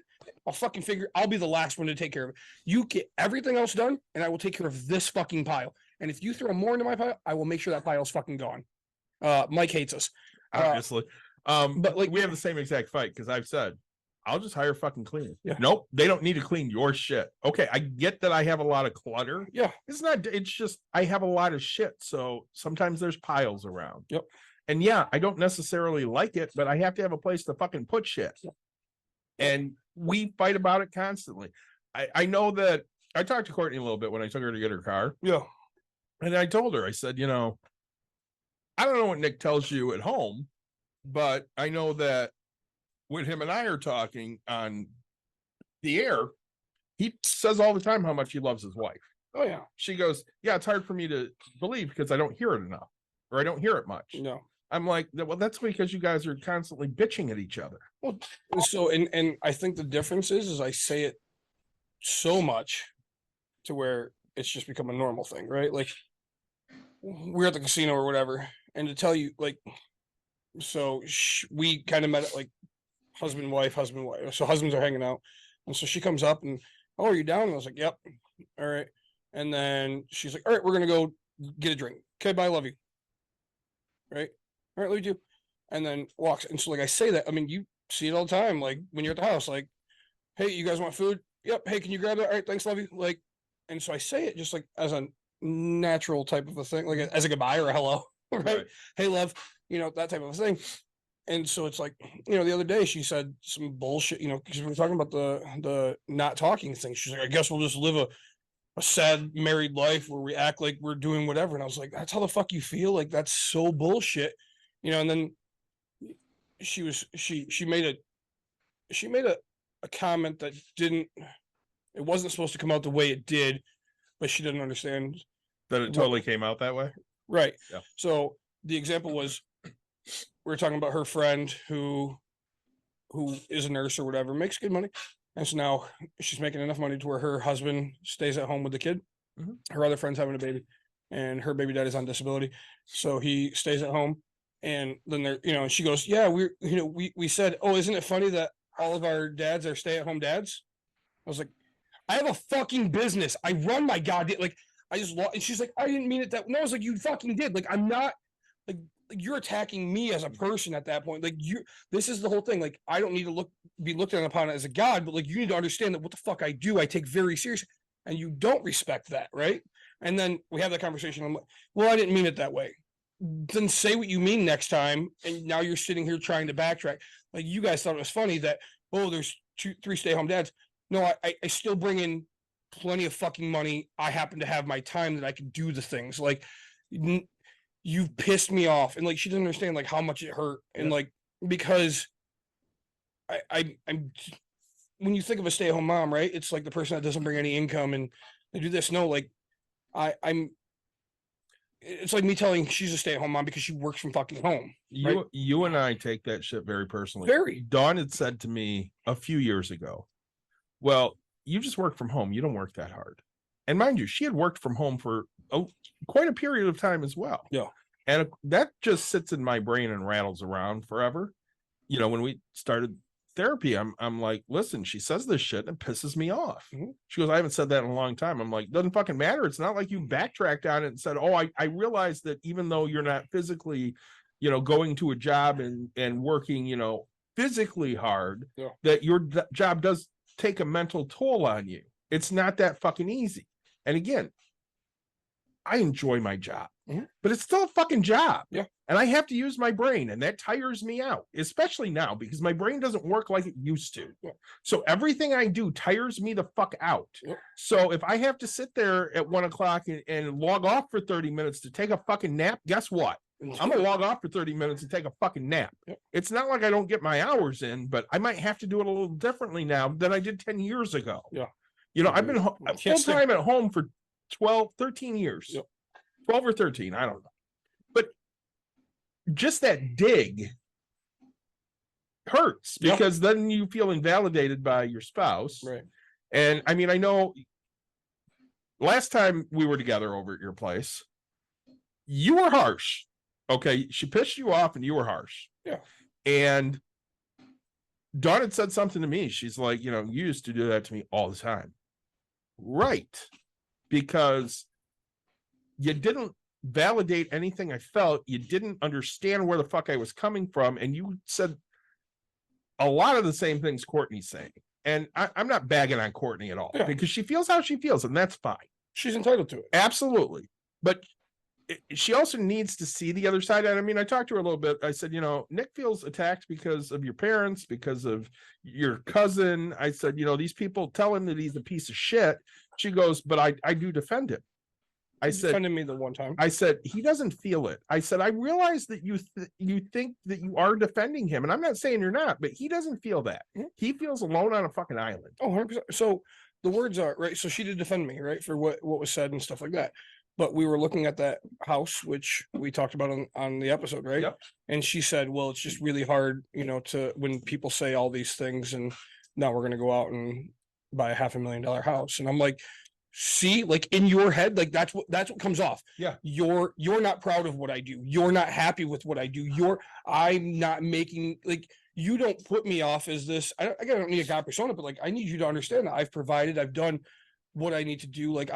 I'll be the last one to take care of it. You get everything else done, and I will take care of this fucking pile. And if you throw more into my pile, I will make sure that pile's fucking gone. Mike hates us. Obviously. But like we have the same exact fight because I've said, I'll just hire fucking cleaners. Yeah. Nope, they don't need to clean your shit. Okay, I get that I have a lot of clutter. Yeah. It's just I have a lot of shit. So sometimes there's piles around. Yep. And yeah, I don't necessarily like it, but I have to have a place to fucking put shit. Yep. And we fight about it constantly. I know that I talked to Courtney a little bit when I took her to get her car. Yeah. And I told her, I said, you know, I don't know what Nick tells you at home, but I know that when him and I are talking on the air, he says all the time how much he loves his wife. Oh yeah. She goes, yeah, it's hard for me to believe because I don't hear it enough or I don't hear it much. No. I'm like, well, that's because you guys are constantly bitching at each other. Well, so and I think the difference is I say it so much to where it's just become a normal thing, right? Like we're at the casino or whatever, and to tell you, like, so we kind of met at like husband wife. So husbands are hanging out, and so she comes up and, oh, are you down? And I was like, yep, all right. And then she's like, all right, we're gonna go get a drink. Okay, bye, love you. Right, all right, love you too. And then walks. And so like I say that, I mean, you see it all the time, like when you're at the house, like, hey, you guys want food? Yep. Hey, can you grab that? All right, thanks, love you. Like, and so I say it just like as a natural type of a thing, like as a goodbye or a hello, right? Hey, love, that type of a thing. And so it's like, the other day she said some bullshit, because we were talking about the not talking thing. She's like, I guess we'll just live a sad married life where we act like we're doing whatever. And I was like, that's how the fuck you feel? Like, that's so bullshit, and then she made a comment that it wasn't supposed to come out the way it did, but she didn't understand that it totally came out that way. Right. Yeah. So the example was, we were talking about her friend who is a nurse or whatever, makes good money. And so now she's making enough money to where her husband stays at home with the kid. Mhm. Her other friend's having a baby, and her baby dad is on disability. So he stays at home. And then and she goes, yeah, we said, oh, isn't it funny that all of our dads are stay-at-home dads? I was like, I have a fucking business. I run my goddamn, like, I just lost. And she's like, I didn't mean it that. No, I was like, you fucking did. Like, I'm not, like you're attacking me as a person at that point. Like, this is the whole thing. Like, I don't need to be looked upon as a god, but like, you need to understand that what the fuck I do, I take very seriously, and you don't respect that, right? And then we have that conversation. I'm like, well, I didn't mean it that way. Then say what you mean next time. And now you're sitting here trying to backtrack. Like, you guys thought it was funny that, oh, there's 3 stay-home dads. No, I still bring in plenty of fucking money. I happen to have my time that I can do the things. Like, you've pissed me off. And like, she doesn't understand like how much it hurt. And like, because I'm when you think of a stay-at-home mom, right? It's like the person that doesn't bring any income and they do this. No, like it's like me telling she's a stay-at-home mom because she works from fucking home. Right? You and I take that shit very personally. Very. Dawn had said to me a few years ago, well, you just work from home. You don't work that hard. And mind you, she had worked from home for quite a period of time as well. Yeah. And that just sits in my brain and rattles around forever. When we started therapy, I'm like, listen, she says this shit and it pisses me off. Mm-hmm. She goes, I haven't said that in a long time. I'm like, doesn't fucking matter. It's not like you backtracked on it and said, oh, I realize that even though you're not physically, going to a job and working, physically hard, yeah, that your job does take a mental toll on you. It's not that fucking easy. And again, I enjoy my job, mm-hmm, but it's still a fucking job. Yeah. And I have to use my brain, and that tires me out, especially now because my brain doesn't work like it used to. Yeah. So everything I do tires me the fuck out. Yeah. So if I have to sit there at 1 o'clock and log off for 30 minutes to take a fucking nap, guess what? I'm gonna log off for 30 minutes and take a fucking nap. Yeah. It's not like I don't get my hours in, but I might have to do it a little differently now than I did 10 years ago. Yeah. I've been full time at home for 13 years. Yep. 12 or 13, I don't know. But just that dig hurts because then you feel invalidated by your spouse. Right. And I mean, I know last time we were together over at your place, you were harsh. Okay. She pissed you off and you were harsh. Yeah. And Dawn had said something to me. She's like, you used to do that to me all the time. Right. Because you didn't validate anything I felt. You didn't understand where the fuck I was coming from. And you said a lot of the same things Courtney's saying. And I'm not bagging on Courtney at all because she feels how she feels, and that's fine. She's entitled to it. Absolutely. But she also needs to see the other side. And I mean, I talked to her a little bit. I said, Nick feels attacked because of your parents, because of your cousin. I said, these people tell him that he's a piece of shit. She goes, but I do defend him. I said, defended me the one time. I said, he doesn't feel it. I said, I realize that you think that you are defending him. And I'm not saying you're not, but he doesn't feel that. Mm-hmm. He feels alone on a fucking island. Oh, 100%. So the words are right. So she did defend me, right, for what was said and stuff like that. but we were looking at that house, which we talked about on the episode, right? Yep. And she said, well, it's just really hard, to when people say all these things and now we're going to go out and buy a $500,000 house. And I'm like, see, like in your head, like that's what comes off. Yeah. You're not proud of what I do. You're not happy with what I do. I'm not making, like, you don't put me off as this. I don't need a God persona, but like, I need you to understand that I've done what I need to do. Like,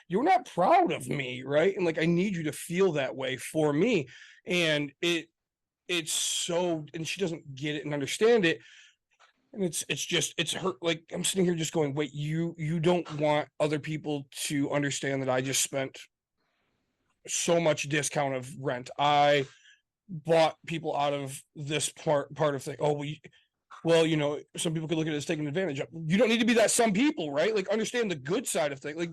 you're not proud of me, right? And like, I need you to feel that way for me. And it's so, and she doesn't get it and understand it. And it's hurt. Like, I'm sitting here just going, wait, you don't want other people to understand that I just spent so much discount of rent. I bought people out of this part of thing. Oh, well, some people could look at it as taking advantage of. You don't need to be that some people, right? Like, understand the good side of things. Like,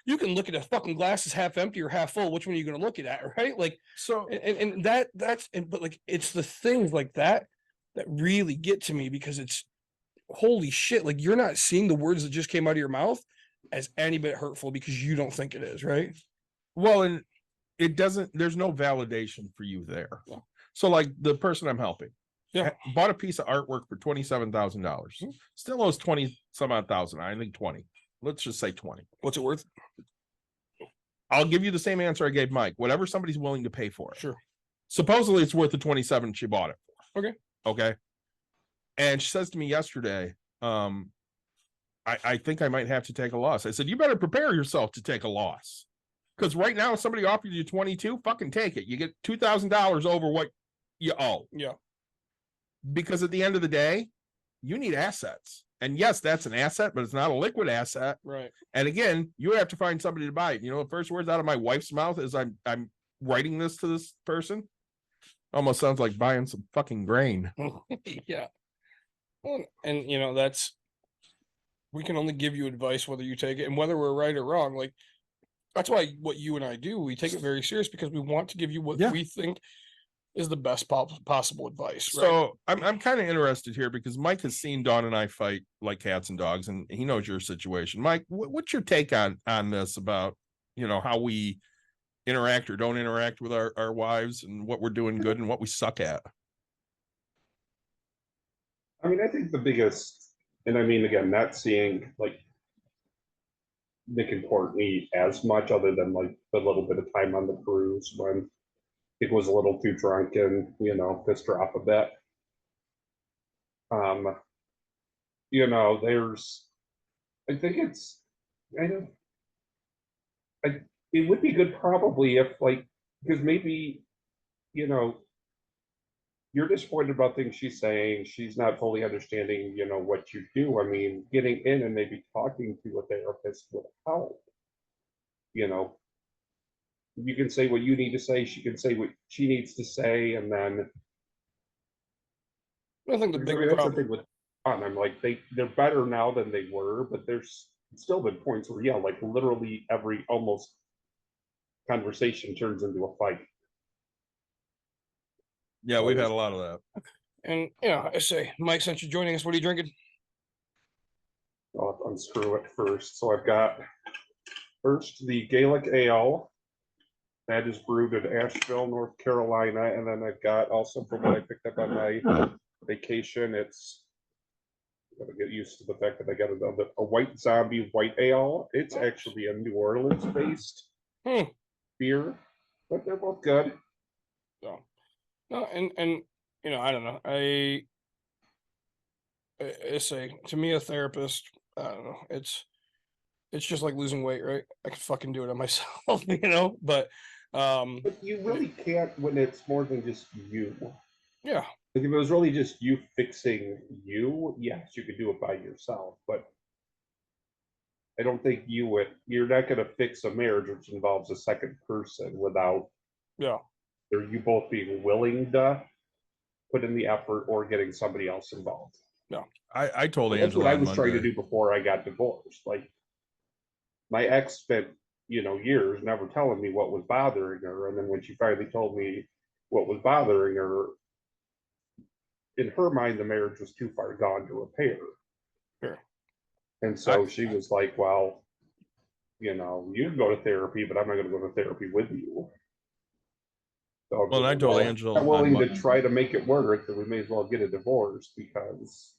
you can look at a fucking glass as half empty or half full. Which one are you going to look at, right? Like, So, and but like, it's the things like that really get to me, because it's holy shit. Like, you're not seeing the words that just came out of your mouth as any bit hurtful because you don't think it is, right? well, and it doesn't, there's no validation for you there. Yeah. So like the person I'm helping, Yeah. bought a piece of artwork for $27,000, still owes 20 some odd thousand. I think 20. Let's just say 20. What's it worth? I'll give you the same answer I gave Mike. Whatever somebody's willing to pay for it. Sure. Supposedly it's worth the 27 she bought it for. Okay. Okay. And she says to me yesterday, I think I might have to take a loss. I said, you better prepare yourself to take a loss. Because right now, if somebody offered you 22, fucking take it. You get $2,000 over what you owe. Yeah. Because at the end of the day, you need assets. And yes, that's an asset, but it's not a liquid asset. Right. And again, you have to find somebody to buy it. The first words out of my wife's mouth is I'm writing this to this person. Almost sounds like buying some fucking grain. Yeah. Well, and we can only give you advice whether you take it and whether we're right or wrong. Like, that's why what you and I do, we take it very serious because we want to give you what we think is the best possible advice. Right? So I'm kind of interested here because Mike has seen Dawn and I fight like cats and dogs, and he knows your situation. Mike, what's your take on this about, how we interact or don't interact with our wives and what we're doing good and what we suck at? I mean, I think the biggest, and I mean, again, not seeing like Nick and Courtney as much other than like the little bit of time on the cruise when it was a little too drunk and, pissed her off a bit. I think it's, it would be good probably if like, because maybe, you're disappointed about things she's saying. She's not fully understanding, what you do. I mean, getting in and maybe talking to a therapist would help. You can say what you need to say. She can say what she needs to say, and then I think the bigger that's the problem thing with I'm like they're better now than they were, but there's still been points where like literally every almost conversation turns into a fight. Yeah, we've had a lot of that. And I say, Mike, since you're joining us, what are you drinking? I'll unscrew it first. So I've got first the Gaelic Ale. That is brewed in Asheville, North Carolina. And then I've got also from what I picked up on my vacation, it's gotta get used to the fact that I got a White Zombie White Ale. It's actually a New Orleans based beer, but they're both good. So no, and I don't know. I say to me, a therapist, I don't know, it's just like losing weight, right? I could fucking do it on myself, but you really can't when it's more than just you. Yeah. Like if it was really just you fixing you, yes, you could do it by yourself, but I don't think you're not going to fix a marriage which involves a second person without you both being willing to put in the effort or getting somebody else involved. No, I told Angela that's what I was Monday. trying to do before I got divorced. Like my ex spent years never telling me what was bothering her, and then when she finally told me what was bothering her, in her mind the marriage was too far gone to repair. Sure. And so she was like, well, you know, you can go to therapy, but I'm not going to go to therapy with you. So, Well, I told well, Angela I'm willing on to try to make it work, then we may as well get a divorce because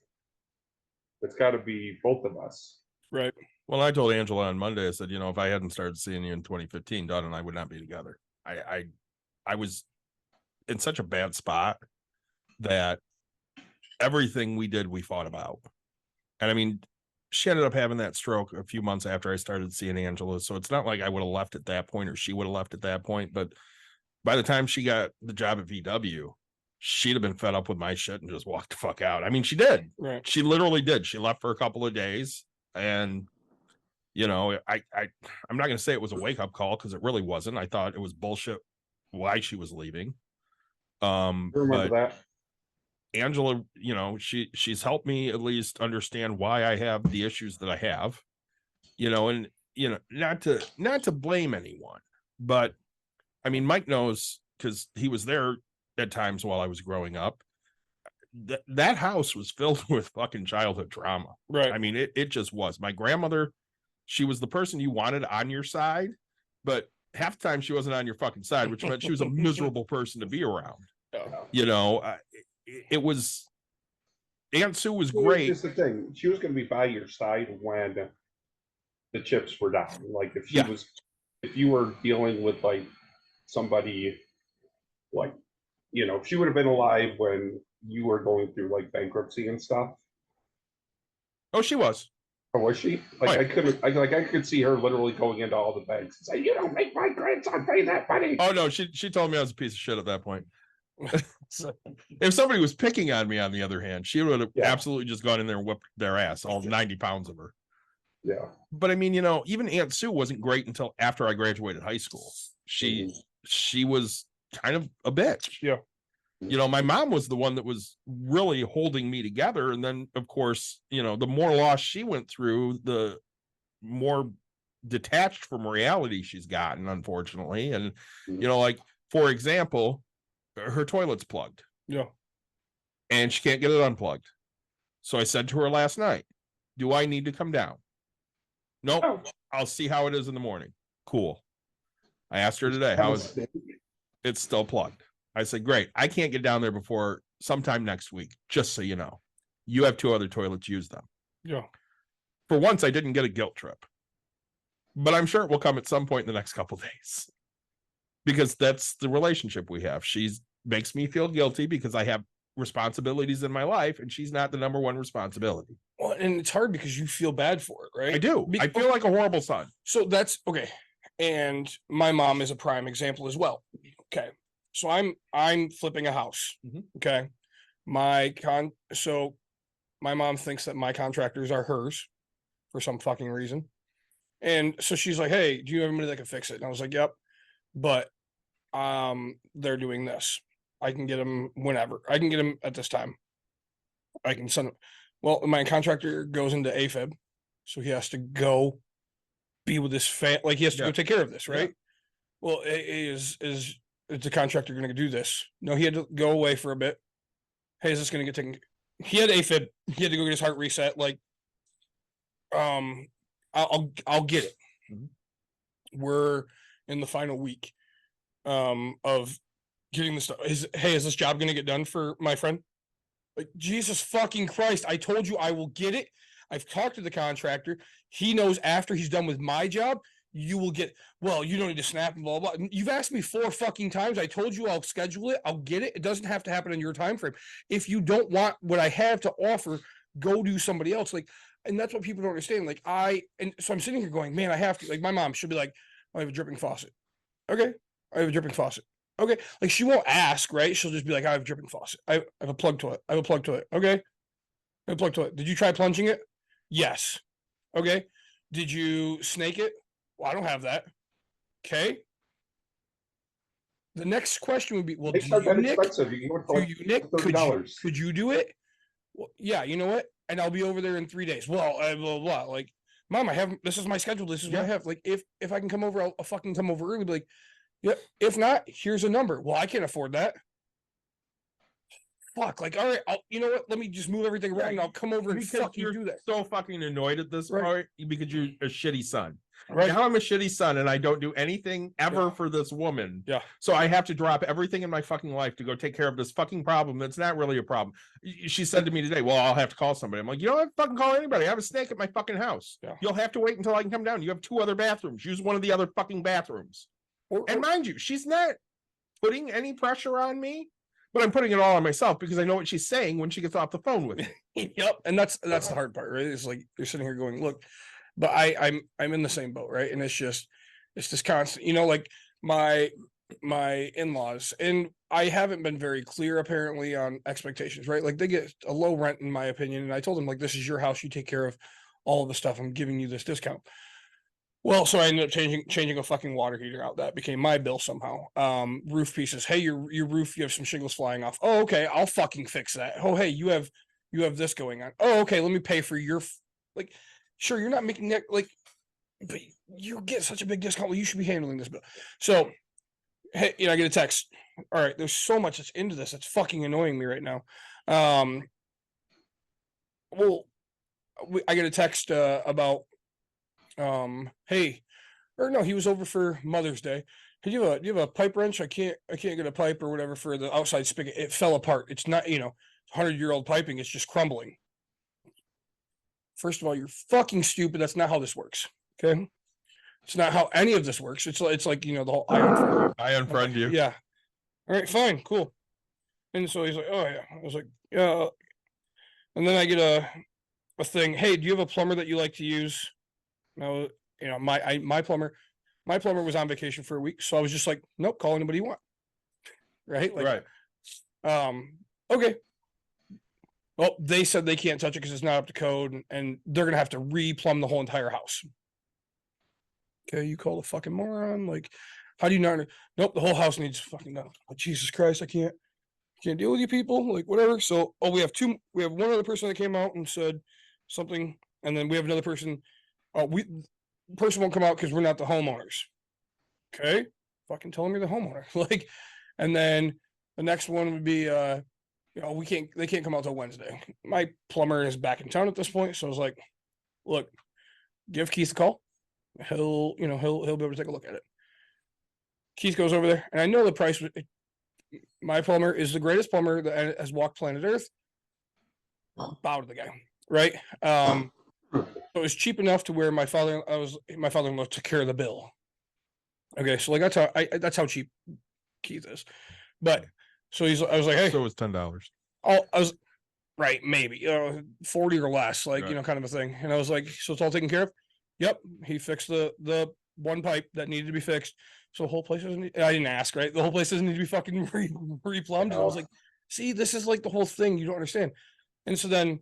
it's got to be both of us. Right. Well, I told Angela on Monday, I said, you know, if I hadn't started seeing you in 2015, Dawn and I would not be together. I was in such a bad spot that everything we did, we fought about. And I mean, she ended up having that stroke a few months after I started seeing Angela. So it's not like I would have left at that point or she would have left at that point. But by the time she got the job at VW, she'd have been fed up with my shit and just walked the fuck out. I mean, she did. Right. She literally did. She left for a couple of days. And, you know, I'm not going to say it was a wake up call because it really wasn't. I thought it was bullshit why she was leaving. Remember But that? Angela, you know, she's helped me at least understand why I have the issues that I have, you know, and, you know, not to blame anyone, but I mean, Mike knows because he was there at times while I was growing up. That house was filled with fucking childhood trauma. Right. I mean, it just was. My grandmother, she was the person you wanted on your side, but half the time she wasn't on your fucking side, which meant she was a miserable person to be around. You know, it was, Aunt Sue was great. Here's the thing. She was going to be by your side when the chips were down. Like if she Yeah. was, if you were dealing with like somebody like, you know, if she would have been alive when you were going through like bankruptcy and stuff. Oh, she was. Or was she? Like Right. I could see her literally going into all the banks and say, "You don't make my grandson pay that money." Oh no, she told me I was a piece of shit at that point. If somebody was picking on me, on the other hand, she would have absolutely just gone in there and whipped their ass, all 90 pounds of her. Yeah. But I mean, you know, even Aunt Sue wasn't great until after I graduated high school. She was kind of a bitch. Yeah. You know, my mom was the one that was really holding me together. And then, of course, you know, the more loss she went through, the more detached from reality she's gotten, unfortunately. And, you know, like, for example, her toilet's plugged. Yeah. And she can't get it unplugged. So I said to her last night, do I need to come down? Nope. Oh. I'll see how it is in the morning. Cool. I asked her today, how is it? It's still plugged. I said, great. I can't get down there before sometime next week, just so you know. You have 2 other toilets, use them. Yeah. For once, I didn't get a guilt trip. But I'm sure it will come at some point in the next couple days. Because that's the relationship we have. She makes me feel guilty because I have responsibilities in my life, and she's not the number one responsibility. Well, and it's hard because you feel bad for it, right? I do. I feel like a horrible son. So that's okay. And my mom is a prime example as well. Okay. So I'm flipping a house. Okay. So my mom thinks that my contractors are hers for some fucking reason. And so she's like, hey, do you have anybody that can fix it? And I was like, yep. But they're doing this. I can get them whenever. I can get them at this time. I can send them. Well, my contractor goes into AFib, so he has to go be with his like he has to go take care of this, right? Well, is the contractor going to do this? No, he had to go away for a bit. Hey, is this going to get taken? He had AFib. He had to go get his heart reset. Like, I'll get it. We're in the final week of getting this stuff. Is this job going to get done for my friend? Like, Jesus fucking Christ, I told you I will get it. I've talked to the contractor. He knows after he's done with my job, you will get, well, you don't need to snap and blah, blah. You've asked me 4 fucking times. I told you I'll schedule it. I'll get it. It doesn't have to happen in your time frame. If you don't want what I have to offer, go do somebody else. Like, and that's what people don't understand. Like and so I'm sitting here going, man, I have to, like, my mom should be like, I have a dripping faucet. Okay. I have a dripping faucet. Okay. Like, she won't ask, right? She'll just be like, I have a dripping faucet. I have a plug toilet. I have a plug toilet. Okay. I have a plug toilet. Did you try plunging it? Yes. Okay. Did you snake it? Well, I don't have that. Okay. The next question would be, well, It's not that expensive. You can go Nick, $30. could you do it? Well, yeah, you know what? And I'll be over there in 3 days. Well, blah, blah, blah. Like, Mom, this is my schedule. This is what I have. Like, if I can come over, I'll fucking come over early. Be like, yeah. If not, here's a number. Well, I can't afford that. fuck. Like, all right, you know what? Let me just move everything around and I'll come over and Because fucking you're do that. so fucking annoyed at this Right. point because you're a shitty son. Right. Now I'm a shitty son and I don't do anything ever Yeah. for this woman. Yeah. So I have to drop everything in my fucking life to go take care of this fucking problem that's not really a problem. She said to me today, well, I'll have to call somebody. I'm like, you don't have to fucking call anybody. I have a snake at my fucking house. Yeah. You'll have to wait until I can come down. You have 2 other bathrooms. Use one of the other fucking bathrooms. And mind you, she's not putting any pressure on me, but I'm putting it all on myself because I know what she's saying when she gets off the phone with me. Yep. And that's the hard part, right? It's like you're sitting here going, look, but I'm in the same boat, right? And it's this constant, like my in-laws, and I haven't been very clear apparently on expectations, right? Like they get a low rent in my opinion. And I told them, like, this is your house, you take care of all of the stuff. I'm giving you this discount. Well, so I ended up changing a fucking water heater out. That became my bill somehow. Roof pieces. Hey, your roof, you have some shingles flying off. Oh, okay, I'll fucking fix that. Oh, hey, you have this going on. Oh, okay, let me pay for your like. Sure, you're not making that like, but you get such a big discount. Well, you should be handling this bill. So, hey, I get a text. All right, there's so much that's into this. It's fucking annoying me right now. Well, I get a text about hey, or no, he was over for Mother's Day. Hey, you have a pipe wrench? I can't get a pipe or whatever for the outside spigot. It fell apart. It's not, 100-year-old piping. It's just crumbling. First of all, you're fucking stupid. That's not how this works. Okay. It's not how any of this works. It's like, the whole I unfriend you. Yeah. All right, fine, cool. And so he's like, oh yeah. I was like, yeah. And then I get a thing. Hey, do you have a plumber that you like to use? No, my plumber was on vacation for a week, so I was just like, nope, call anybody you want. Right? Like, right. Okay. Well, they said they can't touch it because it's not up to code, and they're gonna have to re-plumb the whole entire house. Okay, you call the fucking moron. Like, how do you not? Nope, the whole house needs fucking done. Oh, Jesus Christ, I can't deal with you people. Like, whatever. So, we have one other person that came out and said something, and then we have another person. Person won't come out because we're not the homeowners. Okay, fucking telling me the homeowner. Like, and then the next one would be they can't come out till Wednesday. My plumber is back in town at this point, so I was like, look, give Keith a call. He'll be able to take a look at it. Keith goes over there, and I know the price. My plumber is the greatest plumber that has walked planet Earth. Bow to the guy, right? It was cheap enough to where my father-in-law took care of the bill. Okay, so like that's how cheap Keith is. But so I was like, hey, so it was $10. I was right, maybe 40 or less, like right. Kind of a thing. And I was like, so it's all taken care of. Yep, he fixed the one pipe that needed to be fixed. So the whole place doesn't. I didn't ask, right? The whole place doesn't need to be fucking replumbed. I was like, see, this is like the whole thing. You don't understand. And so then.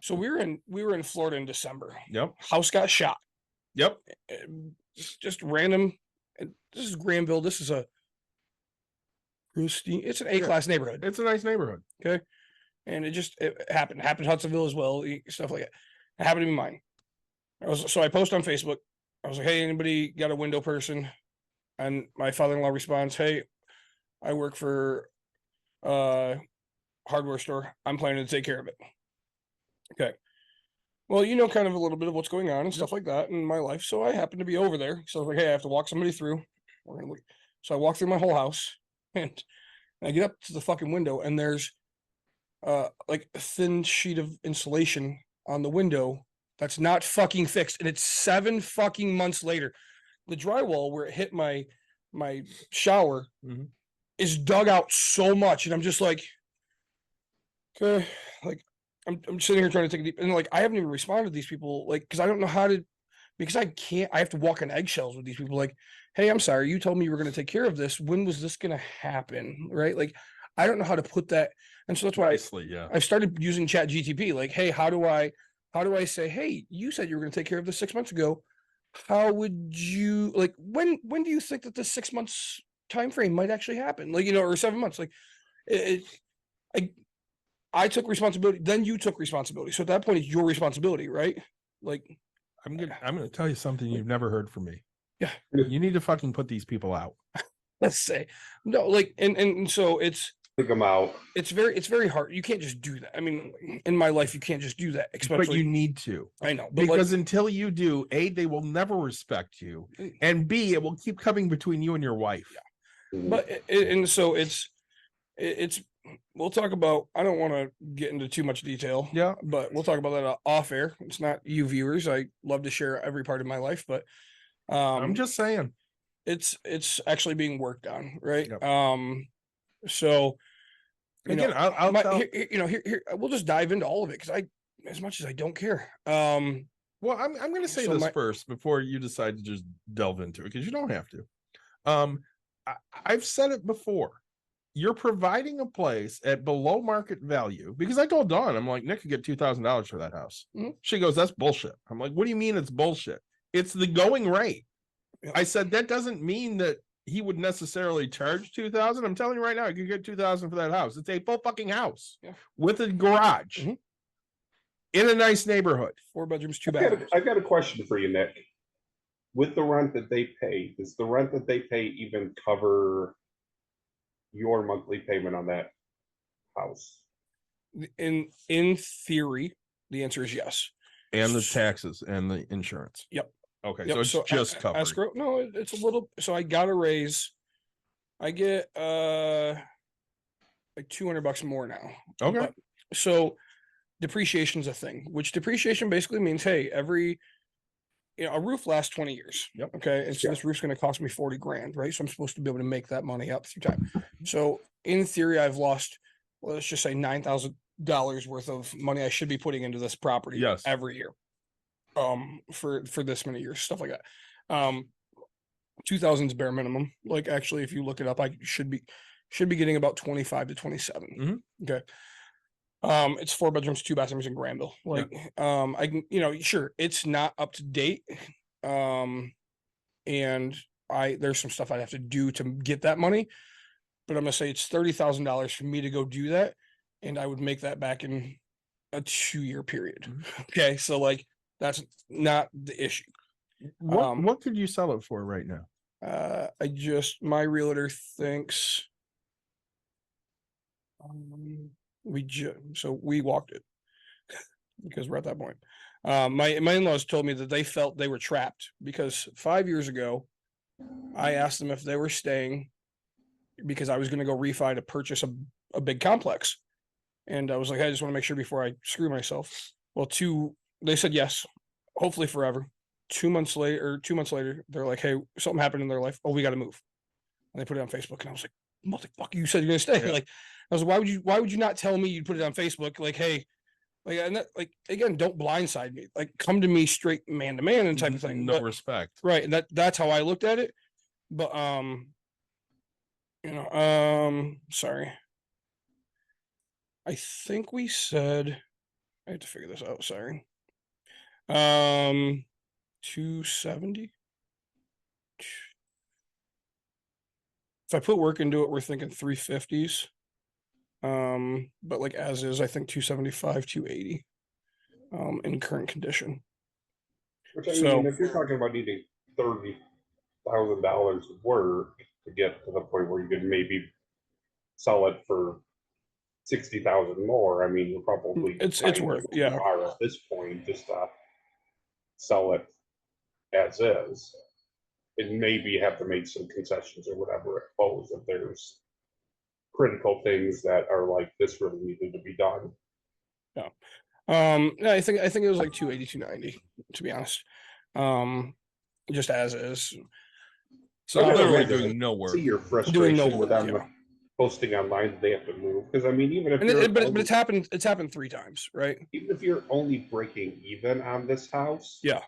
So we were in Florida in December. Yep. House got shot. Yep. Just random. This is Granville. This is it's an A-class neighborhood. It's a nice neighborhood. Okay. And it happened. It happened in Hudsonville as well. Stuff like that. It happened to be mine. So I post on Facebook. I was like, hey, anybody got a window person? And my father-in-law responds, hey, I work for a hardware store. I'm planning to take care of it. Okay. Well, kind of a little bit of what's going on and stuff like that in my life. So I happen to be over there. So I was like, hey, I have to walk somebody through. So I walk through my whole house and I get up to the fucking window and there's like a thin sheet of insulation on the window that's not fucking fixed. And it's 7 fucking months later. The drywall where it hit my shower is dug out so much. And I'm just like, okay, like, I'm sitting here trying to take a deep, and like I haven't even responded to these people, like, because I don't know how to, because I have to walk on eggshells with these people. Like, hey, I'm sorry, you told me you were going to take care of this. When was this going to happen? Right? Like, I don't know how to put that, and so that's why I started using Chat GTP. Like, hey, how do I say, hey, you said you were going to take care of this 6 months ago. How would you like when do you think that this 6 months time frame might actually happen? Like, or 7 months? Like, I took responsibility, then you took responsibility. So at that point, it's your responsibility, right? Like, I'm gonna tell you something you've never heard from me. Yeah. You need to fucking put these people out. Let's say. No, like, and so it's Pick them out. it's very hard. You can't just do that. I mean, in my life, you can't just do that. Especially, But you need to. I know, but Because until you do, A, they will never respect you. And B, it will keep coming between you and your wife. but and so it's we'll talk about, I don't want to get into too much detail. Yeah. But we'll talk about that off air. It's not you viewers. I love to share every part of my life, but I'm just saying. it's actually being worked on, right? Yep. So Again, I'll tell. Here we'll just dive into all of it because as much as I don't care. Well, I'm going to say So this first before you decide to just delve into it, because you don't have to. I've said it before. You're providing a place at below market value, because I told Dawn, I'm like, Nick could get $2,000 for that house. Mhm. She goes, that's bullshit. I'm like, what do you mean it's bullshit? It's the going rate. Yeah. I said, that doesn't mean that he would necessarily charge 2,000. I'm telling you right now, you could get 2,000 for that house. It's a full fucking house with a garage Mhm. in a nice neighborhood. 4 bedrooms, 2 bathrooms. I've got a question for you, Nick. With the rent that they pay, does the rent that they pay even cover your monthly payment on that house? In theory, the answer is yes. And the taxes and the insurance. Yep. Okay, Yep, so it's just covered. escrow. No, it's a little. So I got a raise. I get like $200 more now. Okay. But, so depreciation's a thing, which depreciation basically means, hey, a roof lasts 20 years. Yep. Okay. And so this roof's going to cost me 40 grand, right? So I'm supposed to be able to make that money up through time. So in theory, I've lost, well, let's just say $9,000 worth of money I should be putting into this property Yes. every year. For this many years, stuff like that. 2,000 is bare minimum. Like, actually, if you look it up, I should be getting about 25 to 27. Mhm. Okay. It's 4 bedrooms, 2 bathrooms in Granville. Like, I can, sure, it's not up to date. And there's some stuff I'd have to do to get that money, but I'm gonna say it's $30,000 for me to go do that, and I would make that back in a 2-year period. Okay, so like that's not the issue. What could you sell it for right now? My realtor thinks we walked it because we're at that point. My in-laws told me that they felt they were trapped because 5 years ago, I asked them if they were staying because I was going to go refi to purchase a big complex. And I was like, hey, I just want to make sure before I screw myself. Well, they said yes, hopefully forever. 2 months later, they're like, hey, something happened in their life. Oh, we got to move. And they put it on Facebook. And I was like, motherfucker, you said you're going to stay. Yeah. Like, I was like, why would you not tell me you'd put it on Facebook? Like, hey, like, and that, like, again, don't blindside me. Like, come to me straight man to man and type of thing. No But- respect. Right. And that's how I looked at it. But, sorry. I think we said, I have to figure this out. Sorry. 270. If I put work into it, we're thinking 350s. But like as is, I think 275, 280. In current condition. Which I So- mean, if you're talking about needing $30,000 of work to get to the point where you could maybe sell it for 60,000 more, I mean, you're probably It's trying worth, to yeah. acquire at this point just to sell it as is. And maybe have to make some concessions or whatever, I suppose, if there's critical things that are like this really needed to be done. Yeah, I think it was like 280, 290, to be honest. Just as is. So I literally imagine doing no work. See your Doing frustration no with work, them yeah. posting online that they have to move, because I mean, even if And you're but only- it's happened 3 times, right? even if you're only breaking even on this house, Yeah.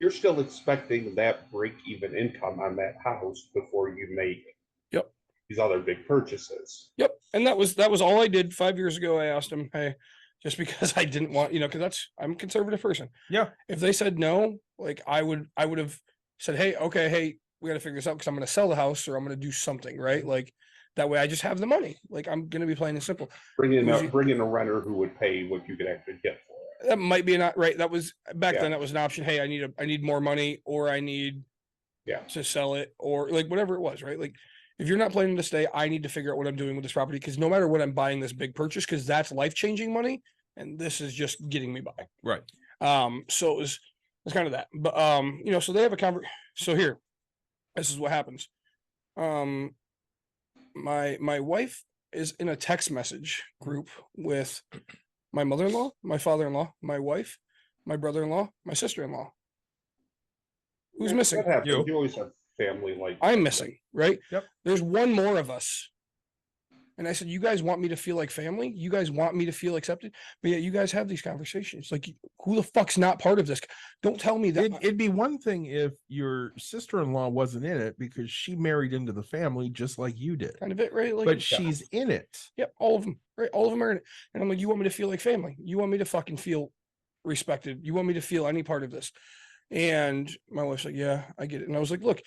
you're still expecting that break even income on that house before you make Yep. these other big purchases. Yep. And that was all I did 5 years ago. I asked him, hey, just because I didn't want, because I'm a conservative person. Yeah. If they said no, like I would have said, hey, okay, hey, we got to figure this out because I'm going to sell the house or I'm going to do something, right? Like that way I just have the money. Like I'm going to be plain and simple. Bring in Usually- a renter who would pay what you could actually get for it. That might be not right. That was back Yeah. then. That was an option. Hey, I need more money, or I need Yeah. to sell it, or like whatever it was, right? Like if you're not planning to stay, I need to figure out what I'm doing with this property, because no matter what, I'm buying this big purchase, because that's life-changing money, and this is just getting me by. Right. So it's kind of that. But so they have a so here, this is what happens. My wife is in a text message group with my mother-in-law, my father-in-law, my wife, my brother-in-law, my sister-in-law. Who's missing? That happens. You. You always have family like I'm missing, right? Yep. There's one more of us. And I said, you guys want me to feel like family? You guys want me to feel accepted? But yeah, you guys have these conversations. Like, who the fuck's not part of this? Don't tell me that. It'd be one thing if your sister-in-law wasn't in it because she married into the family just like you did. Kind of it, right? Like, But she's in it. Yep, all of them, right? All of them are in it. And I'm like, you want me to feel like family? You want me to fucking feel respected? You want me to feel any part of this? And my wife's like, yeah, I get it. And I was like, look,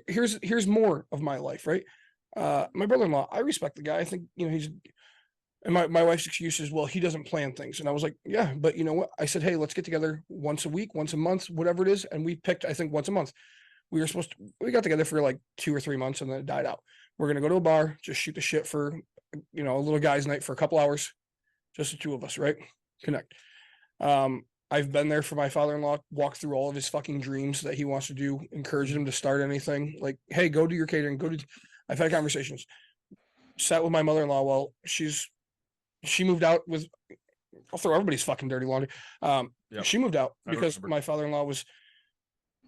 here's more of my life, right? My brother-in-law, I respect the guy. I think, he's, and my wife's excuse is, well, he doesn't plan things. And I was like, yeah, but you know what? I said, hey, let's get together once a week, once a month, whatever it is. And we picked, I think, once a month. We got together for like 2 or 3 months, and then it died out. We're going to go to a bar, just shoot the shit for, a little guy's night for a couple hours, just the two of us, right? Connect. I've been there for my father-in-law, walked through all of his fucking dreams that he wants to do, encouraged him to start anything, like, hey, go do your catering, I've had conversations, sat with my mother-in-law while she moved out with, I'll throw everybody's fucking dirty laundry. Yep. She moved out I because remember. my father-in-law was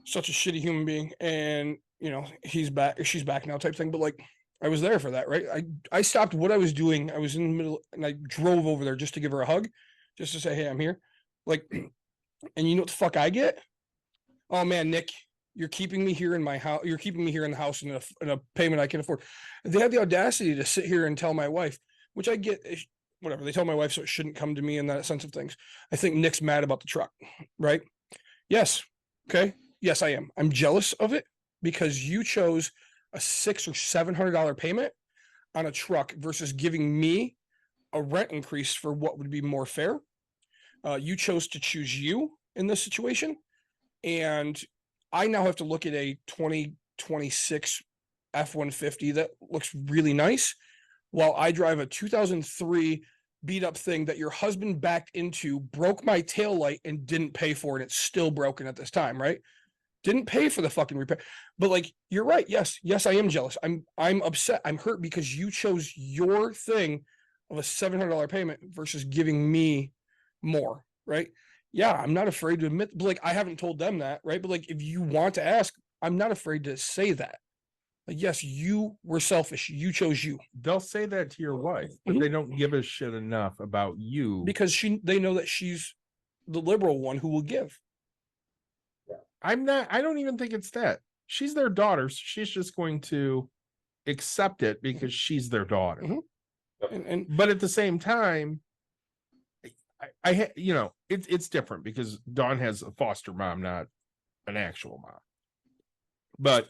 such a shitty human being, and he's back, or she's back now type thing. But like, I was there for that, right? I stopped what I was doing. I was in the middle, and I drove over there just to give her a hug, just to say, hey, I'm here. Like, and you know what the fuck I get? Oh man, Nick, you're keeping me here in my house. You're keeping me here in the house in a payment I can afford. They have the audacity to sit here and tell my wife, which I get, whatever. They tell my wife, so it shouldn't come to me in that sense of things. I think Nick's mad about the truck, right? Yes. Okay. Yes, I am. I'm jealous of it because you chose a $600 or $700 payment on a truck versus giving me a rent increase for what would be more fair. You chose to choose you in this situation. And I now have to look at a 2026 F-150 that looks really nice while I drive a 2003 beat up thing that your husband backed into, broke my taillight and didn't pay for it. It's still broken at this time, right? Didn't pay for the fucking repair. But like, you're right. Yes, I am jealous. I'm upset. I'm hurt because you chose your thing of a $700 payment versus giving me more, right? Yeah, I'm not afraid to admit, but like, I haven't told them that, right? But like, if you want to ask, I'm not afraid to say that. Like, yes, you were selfish. You chose you. They'll say that to your wife, but they don't give a shit enough about you Because they know that she's the liberal one who will give. I don't even think it's that. She's their daughter. So she's just going to accept it because she's their daughter. And But at the same time, it's different because Dawn has a foster mom, not an actual mom. But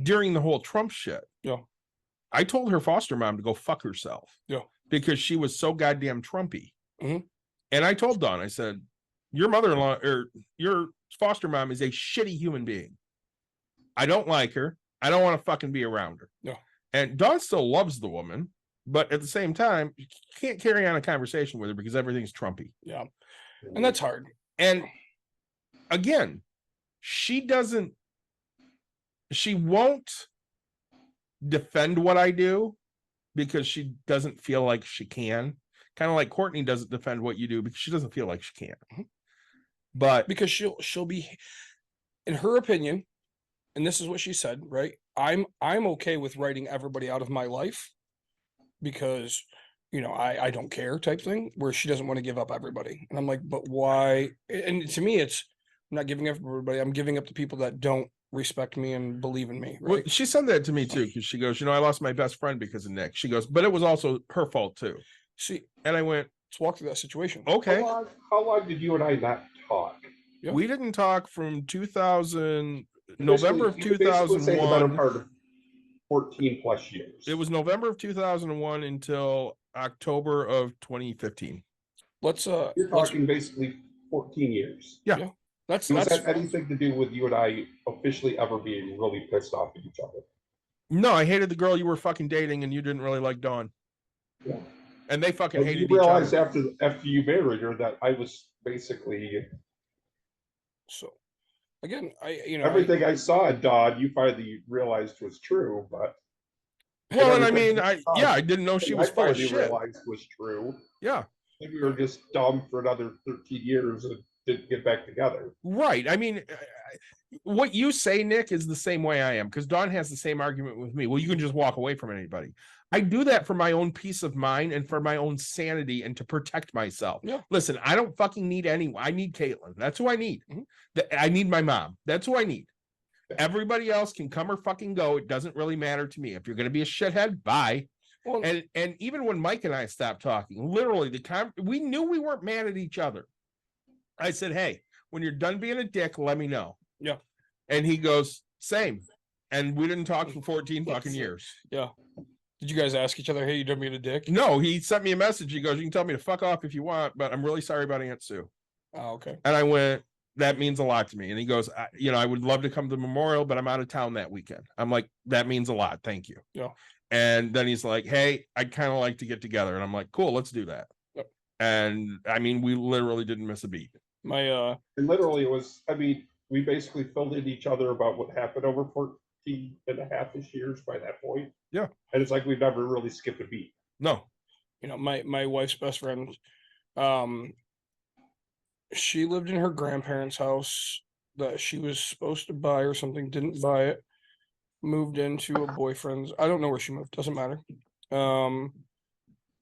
during the whole Trump shit, I told her foster mom to go fuck herself. Because she was so goddamn Trumpy. And I told Dawn, I said, your mother-in-law or your foster mom is a shitty human being. I don't like her. I don't want to fucking be around her. And Dawn still loves the woman, but at the same time, you can't carry on a conversation with her because everything's Trumpy. And that's hard. And again, she won't defend what I do because she doesn't feel like she can. Kind of like Courtney doesn't defend what you do because she doesn't feel like she can. But because she'll be, in her opinion, and this is what she said, right? I'm okay with writing everybody out of my life because I don't care type thing, where she doesn't want to give up everybody. And I'm like, but why? And to me, it's, I'm not giving up everybody. I'm giving up the people that don't respect me and believe in me. Right? Well, she said that to me too, because she goes, I lost my best friend because of Nick. She goes, but it was also her fault too. See, and I went, let's walk through that situation. Okay. How long did you and I not talk? We didn't talk from November of You could basically say the better 2001. part of 14 plus years. It was November of 2001 until October of 2015. You're talking basically 14 years. Yeah. That's that anything to do with you and I officially ever being really pissed off at each other? No, I hated the girl you were fucking dating, and you didn't really like Dawn. Yeah. And they fucking And hated you each realized other. after you married her that I was basically So again, everything I saw in Dodd, you finally realized was true, but Well, and I everything mean, you saw, I didn't know she was I full of finally shit. realized was true. Yeah. Maybe we were just dumb for another 13 years and didn't get back together. Right. I mean, what you say, Nick, is the same way I am, because Dawn has the same argument with me. Well, you can just walk away from anybody. I do that for my own peace of mind and for my own sanity and to protect myself. Yeah. Listen, I don't fucking need anyone. I need Caitlin. That's who I need. I need my mom. That's who I need. Everybody else can come or fucking go. It doesn't really matter to me. If you're going to be a shithead, bye. Well, And even when Mike and I stopped talking, literally we knew we weren't mad at each other. I said, hey, when you're done being a dick, let me know. Yeah. And he goes, same. And we didn't talk for 14 fucking years. yeah. Did you guys ask each other, hey, you done being a dick? No, he sent me a message. He goes, you can tell me to fuck off if you want, but I'm really sorry about Aunt Sue. Oh, okay. And I went, that means a lot to me. And he goes, I would love to come to the memorial, but I'm out of town that weekend. I'm like, that means a lot. Thank you. Yeah. And then he's like, hey, I'd kind of like to get together. And I'm like, cool, let's do that. Yep. And I mean, we literally didn't miss a beat. My And literally it was, I mean, we basically filled in each other about what happened over 14 and a half-ish years by that point. Yeah. And it's like we've never really skipped a beat. No. my wife's best friend, she lived in her grandparents' house that she was supposed to buy or something, didn't buy it, moved into a boyfriend's. I don't know where she moved, doesn't matter.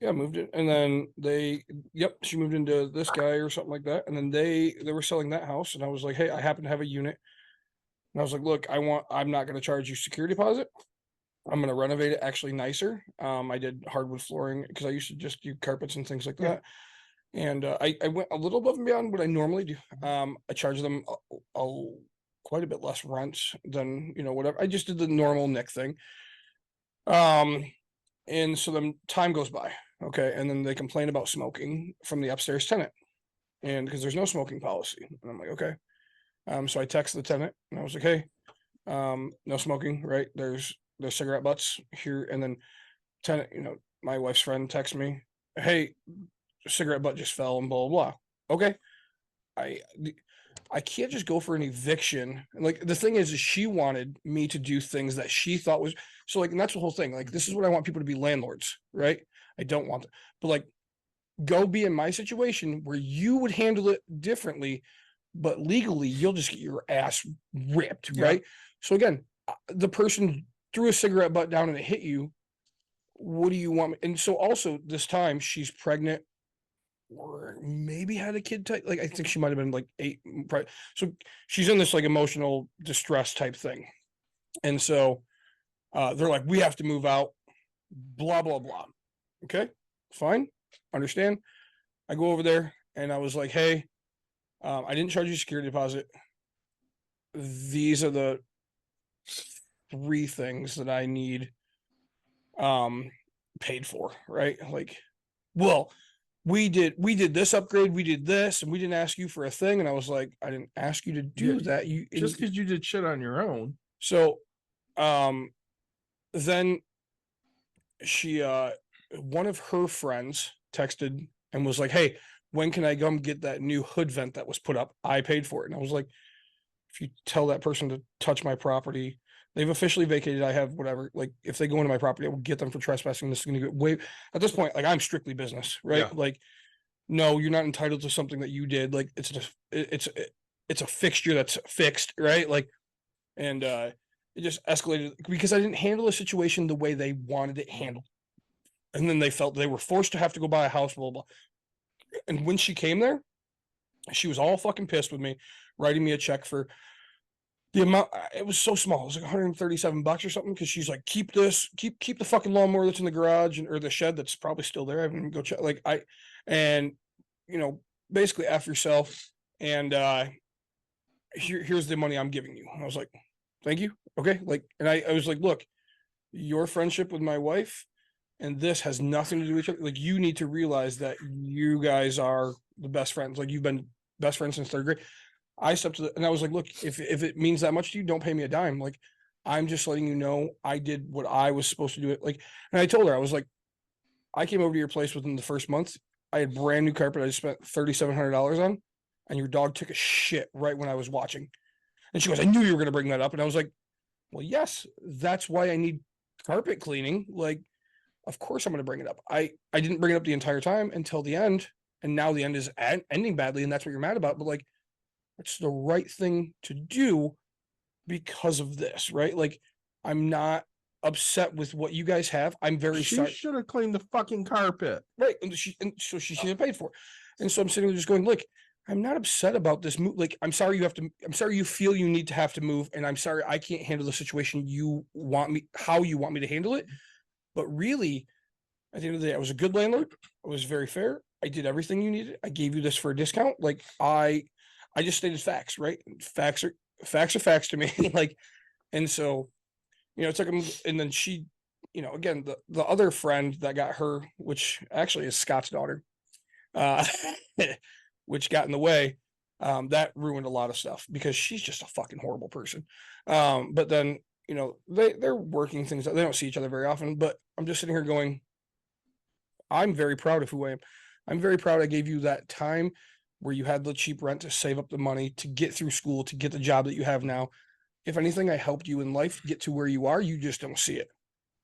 Yeah, moved it. And then she moved into this guy or something like that. And then they were selling that house. And I was like, hey, I happen to have a unit. And I was like, look, I'm not going to charge you security deposit. I'm going to renovate it actually nicer. I did hardwood flooring because I used to just do carpets and things like that. And I went a little above and beyond what I normally do. I charge them quite a bit less rent than, whatever. I just did the normal Nick thing. And so then time goes by. Okay. And then they complain about smoking from the upstairs tenant. And because there's no smoking policy. And I'm like, okay. So I text the tenant and I was like, hey, no smoking, right? There's cigarette butts here. And then tenant, my wife's friend texts me, hey, cigarette butt just fell and blah, blah, blah. Okay. I can't just go for an eviction. And like, the thing is she wanted me to do things that she thought was, so like, and that's the whole thing. Like, this is what I want people to be landlords, right? I don't want them, but like, go be in my situation where you would handle it differently, but legally you'll just get your ass ripped, right? So again, the person threw a cigarette butt down and it hit you. What do you want? And so also this time she's pregnant or maybe had a kid type. Like, I think she might've been like 8. So she's in this like emotional distress type thing. And so they're like, we have to move out, blah, blah, blah. Okay, fine. Understand. I go over there and I was like, hey, I didn't charge you security deposit. These are the 3 things that I need paid for, right? Like, well, we did this upgrade, we did this, and we didn't ask you for a thing. And I was like, I didn't ask you to do that. You just because you did shit on your own. So then she one of her friends texted and was like, hey, when can I come get that new hood vent that was put up? I paid for it. And I was like, if you tell that person to touch my property, they've officially vacated. I have whatever, like if they go into my property, I will get them for trespassing. This is going to get way at this point. Like, I'm strictly business, right? Yeah. Like, no, you're not entitled to something that you did. Like, it's a fixture that's fixed, right? Like, and it just escalated because I didn't handle the situation the way they wanted it handled. And then they felt they were forced to have to go buy a house, blah, blah. And when she came there, she was all fucking pissed with me, writing me a check for the amount. It was so small. It was like $137 or something. Cause she's like, keep this, keep the fucking lawnmower that's in the garage or the shed that's probably still there. I haven't even go check. Like basically F yourself. And here's the money I'm giving you. And I was like, thank you. Okay. Like, and I was like, look, your friendship with my wife and this has nothing to do with each other. Like, you need to realize that you guys are the best friends. Like, you've been best friends since 3rd grade. I stepped to and I was like, look, if it means that much to you, don't pay me a dime. Like, I'm just letting you know I did what I was supposed to do it. Like, and I told her, I was like, I came over to your place within the first month. I had brand new carpet. I just spent $3,700 on, and your dog took a shit right when I was watching. And she goes, I knew you were going to bring that up. And I was like, well, yes, that's why I need carpet cleaning. Like, of course I'm going to bring it up. I didn't bring it up the entire time until the end. And now the end is ending badly. And that's what you're mad about. But like, it's the right thing to do because of this, right? Like, I'm not upset with what you guys have. I'm very She sorry. should have cleaned the fucking carpet. Right. And so she should have paid for it. And so I'm sitting there just going, look, I'm not upset about this move. Like, I'm sorry you feel you need to have to move. And I'm sorry I can't handle the situation how you want me to handle it. But really, at the end of the day, I was a good landlord. I was very fair. I did everything you needed. I gave you this for a discount. Like, I just stated facts, right? Facts are facts to me. Like, and so, it took him, and then she, again, the other friend that got her, which actually is Scott's daughter, which got in the way, that ruined a lot of stuff because she's just a fucking horrible person. But then, they're working things out. They don't see each other very often, but I'm just sitting here going, I'm very proud of who I am. I'm very proud I gave you that time where you had the cheap rent to save up the money to get through school, to get the job that you have now. If anything, I helped you in life get to where you are. You just don't see it,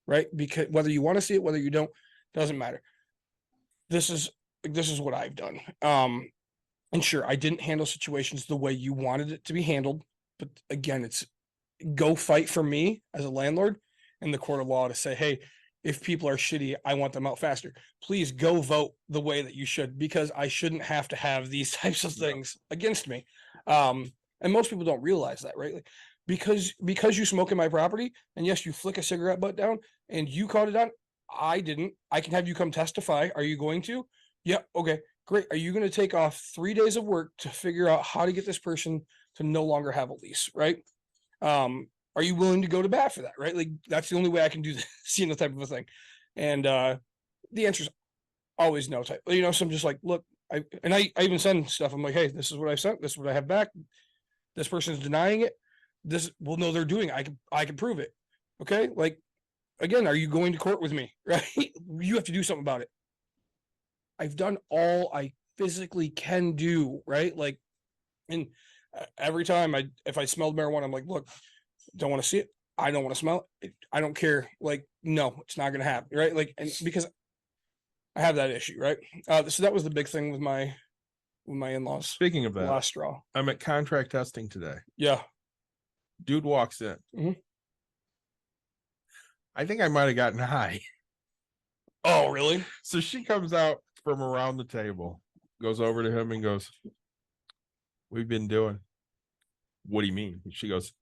right? Because whether you want to see it, whether you don't, doesn't matter. This is what I've done. And sure, I didn't handle situations the way you wanted it to be handled. But again, it's go fight for me as a landlord in the court of law to say, hey, if people are shitty, I want them out faster. Please go vote the way that you should, because I shouldn't have to have these types of things against me. And most people don't realize that, right? Like, because you smoke in my property, and yes, you flick a cigarette butt down and you caught it on, I didn't. I can have you come testify. Are you going to? Yeah. Okay, great. Are you going to take off 3 days of work to figure out how to get this person to no longer have a lease, right? Are you willing to go to bat for that, right? Like, that's the only way I can do this, type of a thing. And the answer is always no type. So I'm just like, look, I even send stuff. I'm like, hey, this is what I sent. This is what I have back. This person's denying it. No, they're doing it. I can prove it. Okay. Like, again, are you going to court with me? Right? You have to do something about it. I've done all I physically can do. Right. Like, and every time if I smelled marijuana, I'm like, look, don't want to see it. I don't want to smell it. I don't care. Like, no, it's not going to happen. Right. Like, and because I have that issue. Right. So that was the big thing with my in-laws. Speaking of that, last straw. I'm at contract testing today. Yeah. Dude walks in. Mhm. I think I might have gotten high. Oh, really? So she comes out from around the table, goes over to him and goes, we've been doing. What do you mean? She goes,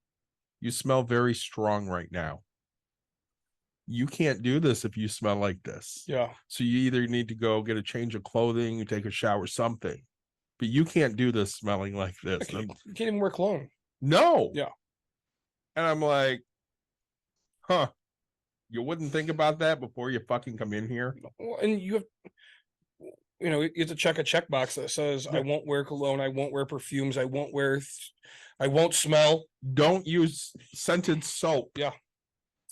you smell very strong right now. You can't do this if you smell like this. Yeah. So you either need to go get a change of clothing, you take a shower, something. But you can't do this smelling like this. You can't even wear cologne. No. Yeah. And I'm like, huh. You wouldn't think about that before you fucking come in here? Well, and you have, you have to check a checkbox that says, I won't wear cologne, I won't wear perfumes, I won't smell. Don't use scented soap. Yeah.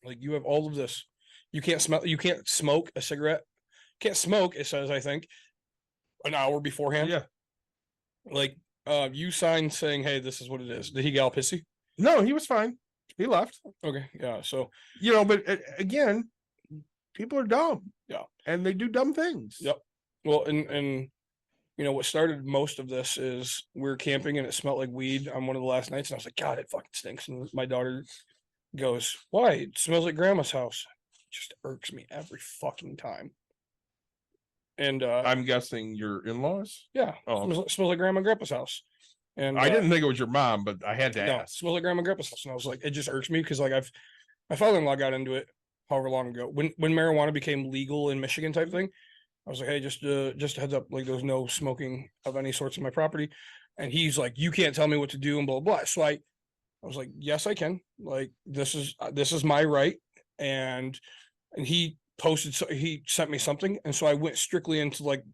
Like, you have all of this. You can't smoke a cigarette. Can't smoke, it says, I think, an hour beforehand. Yeah. Like, you signed saying, hey, this is what it is. Did he get all pissy? No, he was fine. He left. Okay. Yeah. So, but again, people are dumb. Yeah. And they do dumb things. Yep. Well, and what started most of this is we were camping and it smelled like weed on one of the last nights. And I was like, God, it fucking stinks. And my daughter goes, why? It smells like grandma's house. It just irks me every fucking time. And I'm guessing your in-laws? Yeah. Oh. Smells like grandma and grandpa's house. And I didn't think it was your mom, but I had to no, ask. smells like grandma and grandpa's house. And I was like, it just irks me because like my father-in-law got into it however long ago. When marijuana became legal in Michigan type thing, I was like, hey, just a heads up, like there's no smoking of any sorts in my property. And he's like, you can't tell me what to do and blah, blah, blah. So I was like, yes, I can. Like, this is my right. And he posted, so he sent me something. And so I went strictly into like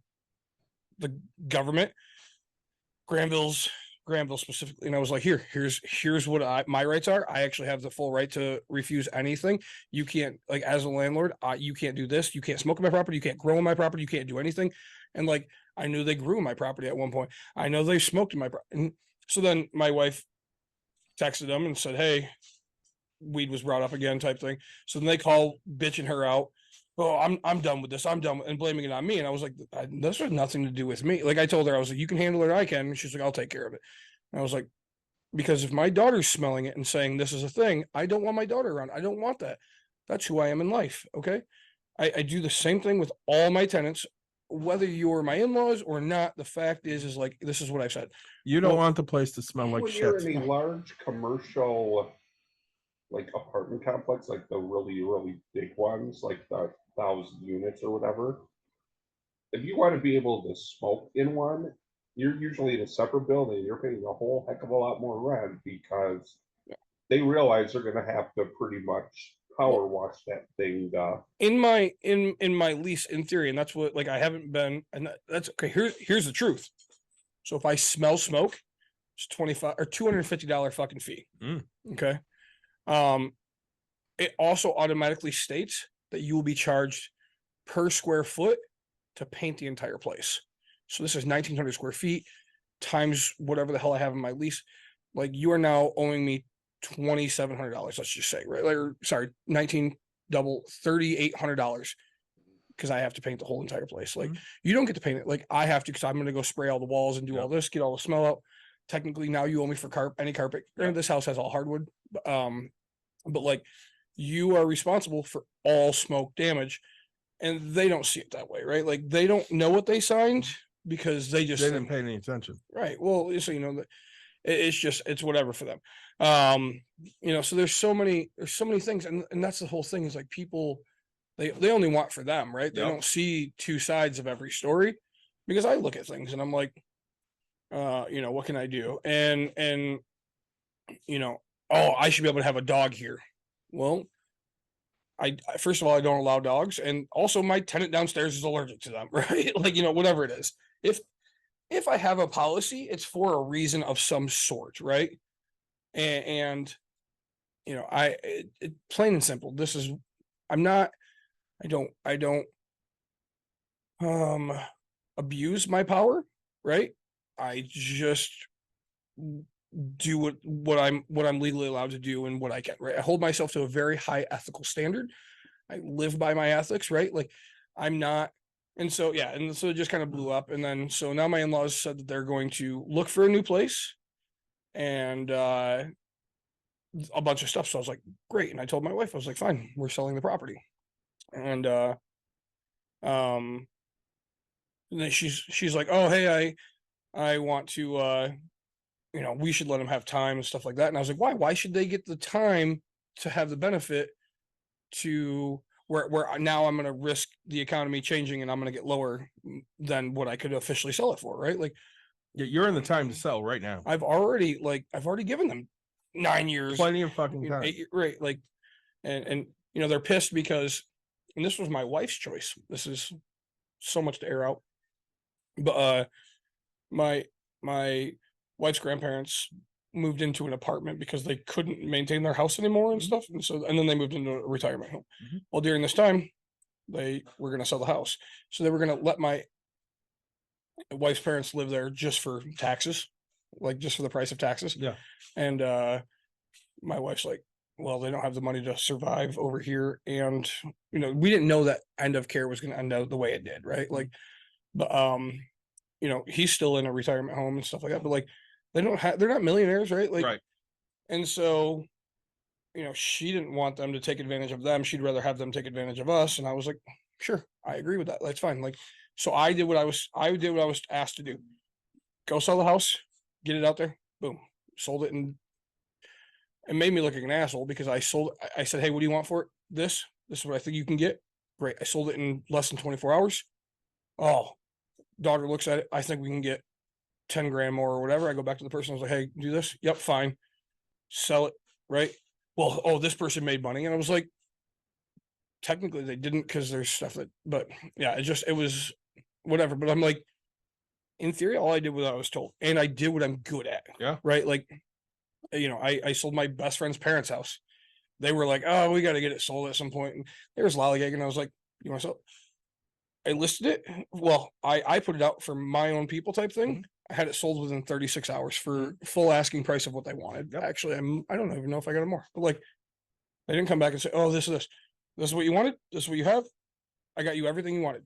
the government, Granville's Granville specifically, and I was like, here's what my rights are. I actually have the full right to refuse anything. You can't, like, as a landlord, you can't do this. You can't smoke on my property. You can't grow on my property. You can't do anything. And like, I knew they grew on my property at one point. I know they smoked in my property. And so then my wife texted them and said, hey, weed was brought up again, type thing. So then they call bitching her out. Oh, I'm done with this. I'm done, and blaming it on me. And I was like, this has nothing to do with me. Like I told her, I was like, you can handle it, I can. And she's like, I'll take care of it. And I was like, because if my daughter's smelling it and saying this is a thing, I don't want my daughter around. I don't want that. That's who I am in life. Okay. I do the same thing with all my tenants, whether you're my in-laws or not. The fact is like, this is what I've said. You don't want the place to smell like When you're shit. in a large commercial, like apartment complex, like the really, really big ones, like the 1,000 units or whatever, if you want to be able to smoke in one, you're usually in a separate building. You're paying a whole heck of a lot more rent because they realize they're going to have to pretty much power wash that thing. In my lease, in theory, and that's what, like, I haven't been, and that's okay. Here's the truth. So if I smell smoke, it's $25 or $250 fucking fee. Okay. It also automatically states that you will be charged per square foot to paint the entire place. So this is 1,900 square feet times whatever the hell I have in my lease. Like, you are now owing me $2,700. Let's just say, right? Like, sorry, $3,800 because I have to paint the whole entire place. Like, you don't get to paint it. Like, I have to, because I'm going to go spray all the walls and do all this, get all the smell out. Technically, now you owe me for any carpet. Granted, this house has all hardwood. But like, you are responsible for all smoke damage, and they don't see it that way, right? Like, they don't know what they signed because they didn't pay any attention. Right. Well, so you know, it's whatever for them. You know, so there's so many things, and that's the whole thing, is like, people, they only want for them, right? They don't see two sides of every story, because I look at things and I'm like, you know, what can I do? And you know, oh, I should be able to have a dog here. Well, I first of all, I don't allow dogs, and also my tenant downstairs is allergic to them, right? Like, you know, whatever it is. If I have a policy, it's for a reason of some sort, right? And you know, plain and simple. This is, I don't abuse my power, right? I just do what I'm legally allowed to do and what I can, right? I hold myself to a very high ethical standard. I live by my ethics, right? Like, I'm not, and so yeah, and so it just kind of blew up. And then so now my in-laws said that they're going to look for a new place and a bunch of stuff. So I was like, great. And I told my wife, I was like, fine, we're selling the property. And then she's like, oh, hey, I want to you know, we should let them have time and stuff like that. And I was like, why should they get the time to have the benefit to where now I'm going to risk the economy changing and I'm going to get lower than what I could officially sell it for, right? Like, you're in the time to sell right now. I've already given them 9 years, Plenty of fucking time, right? Like, and you know, they're pissed because, and this was my wife's choice. This is so much to air out, but my wife's grandparents moved into an apartment because they couldn't maintain their house anymore and stuff. And so, and then they moved into a retirement home. Well, during this time, they were going to sell the house. So they were going to let my wife's parents live there just for taxes, like just for the price of taxes. Yeah. And my wife's like, well, they don't have the money to survive over here. And, you know, we didn't know that end of care was going to end out the way it did. Right. Like, but, you know, he's still in a retirement home and stuff like that, but like, they're not millionaires, right? Like, right. And so, you know, she didn't want them to take advantage of them. She'd rather have them take advantage of us. And I was like, sure, I agree with that. That's fine. Like, so I did what I was asked to do. Go sell the house, get it out there, boom, sold it, and it made me look like an asshole because I said, hey, what do you want for it? This is what I think you can get. Great. I sold it in less than 24 hours. Oh, daughter looks at it. I think we can get 10 grand more or whatever. I go back to the person. I was like, hey, do this. Yep. Fine. Sell it. Right. Well, oh, this person made money. And I was like, technically they didn't, because there's stuff that, but yeah, it was whatever. But I'm like, in theory, all I did was what I was told, and I did what I'm good at. Yeah. Right. Like, I sold my best friend's parents' house. They were like, "Oh, we got to get it sold at some point." And there was lollygagging. I was like, "You want to sell?" I listed it. Well, I put it out for my own people type thing. I had it sold within 36 hours for full asking price of what they wanted. Yep. Actually, I don't even know if I got it more, but like, they didn't come back and say, "Oh, this is what you wanted. This is what you have. I got you everything you wanted."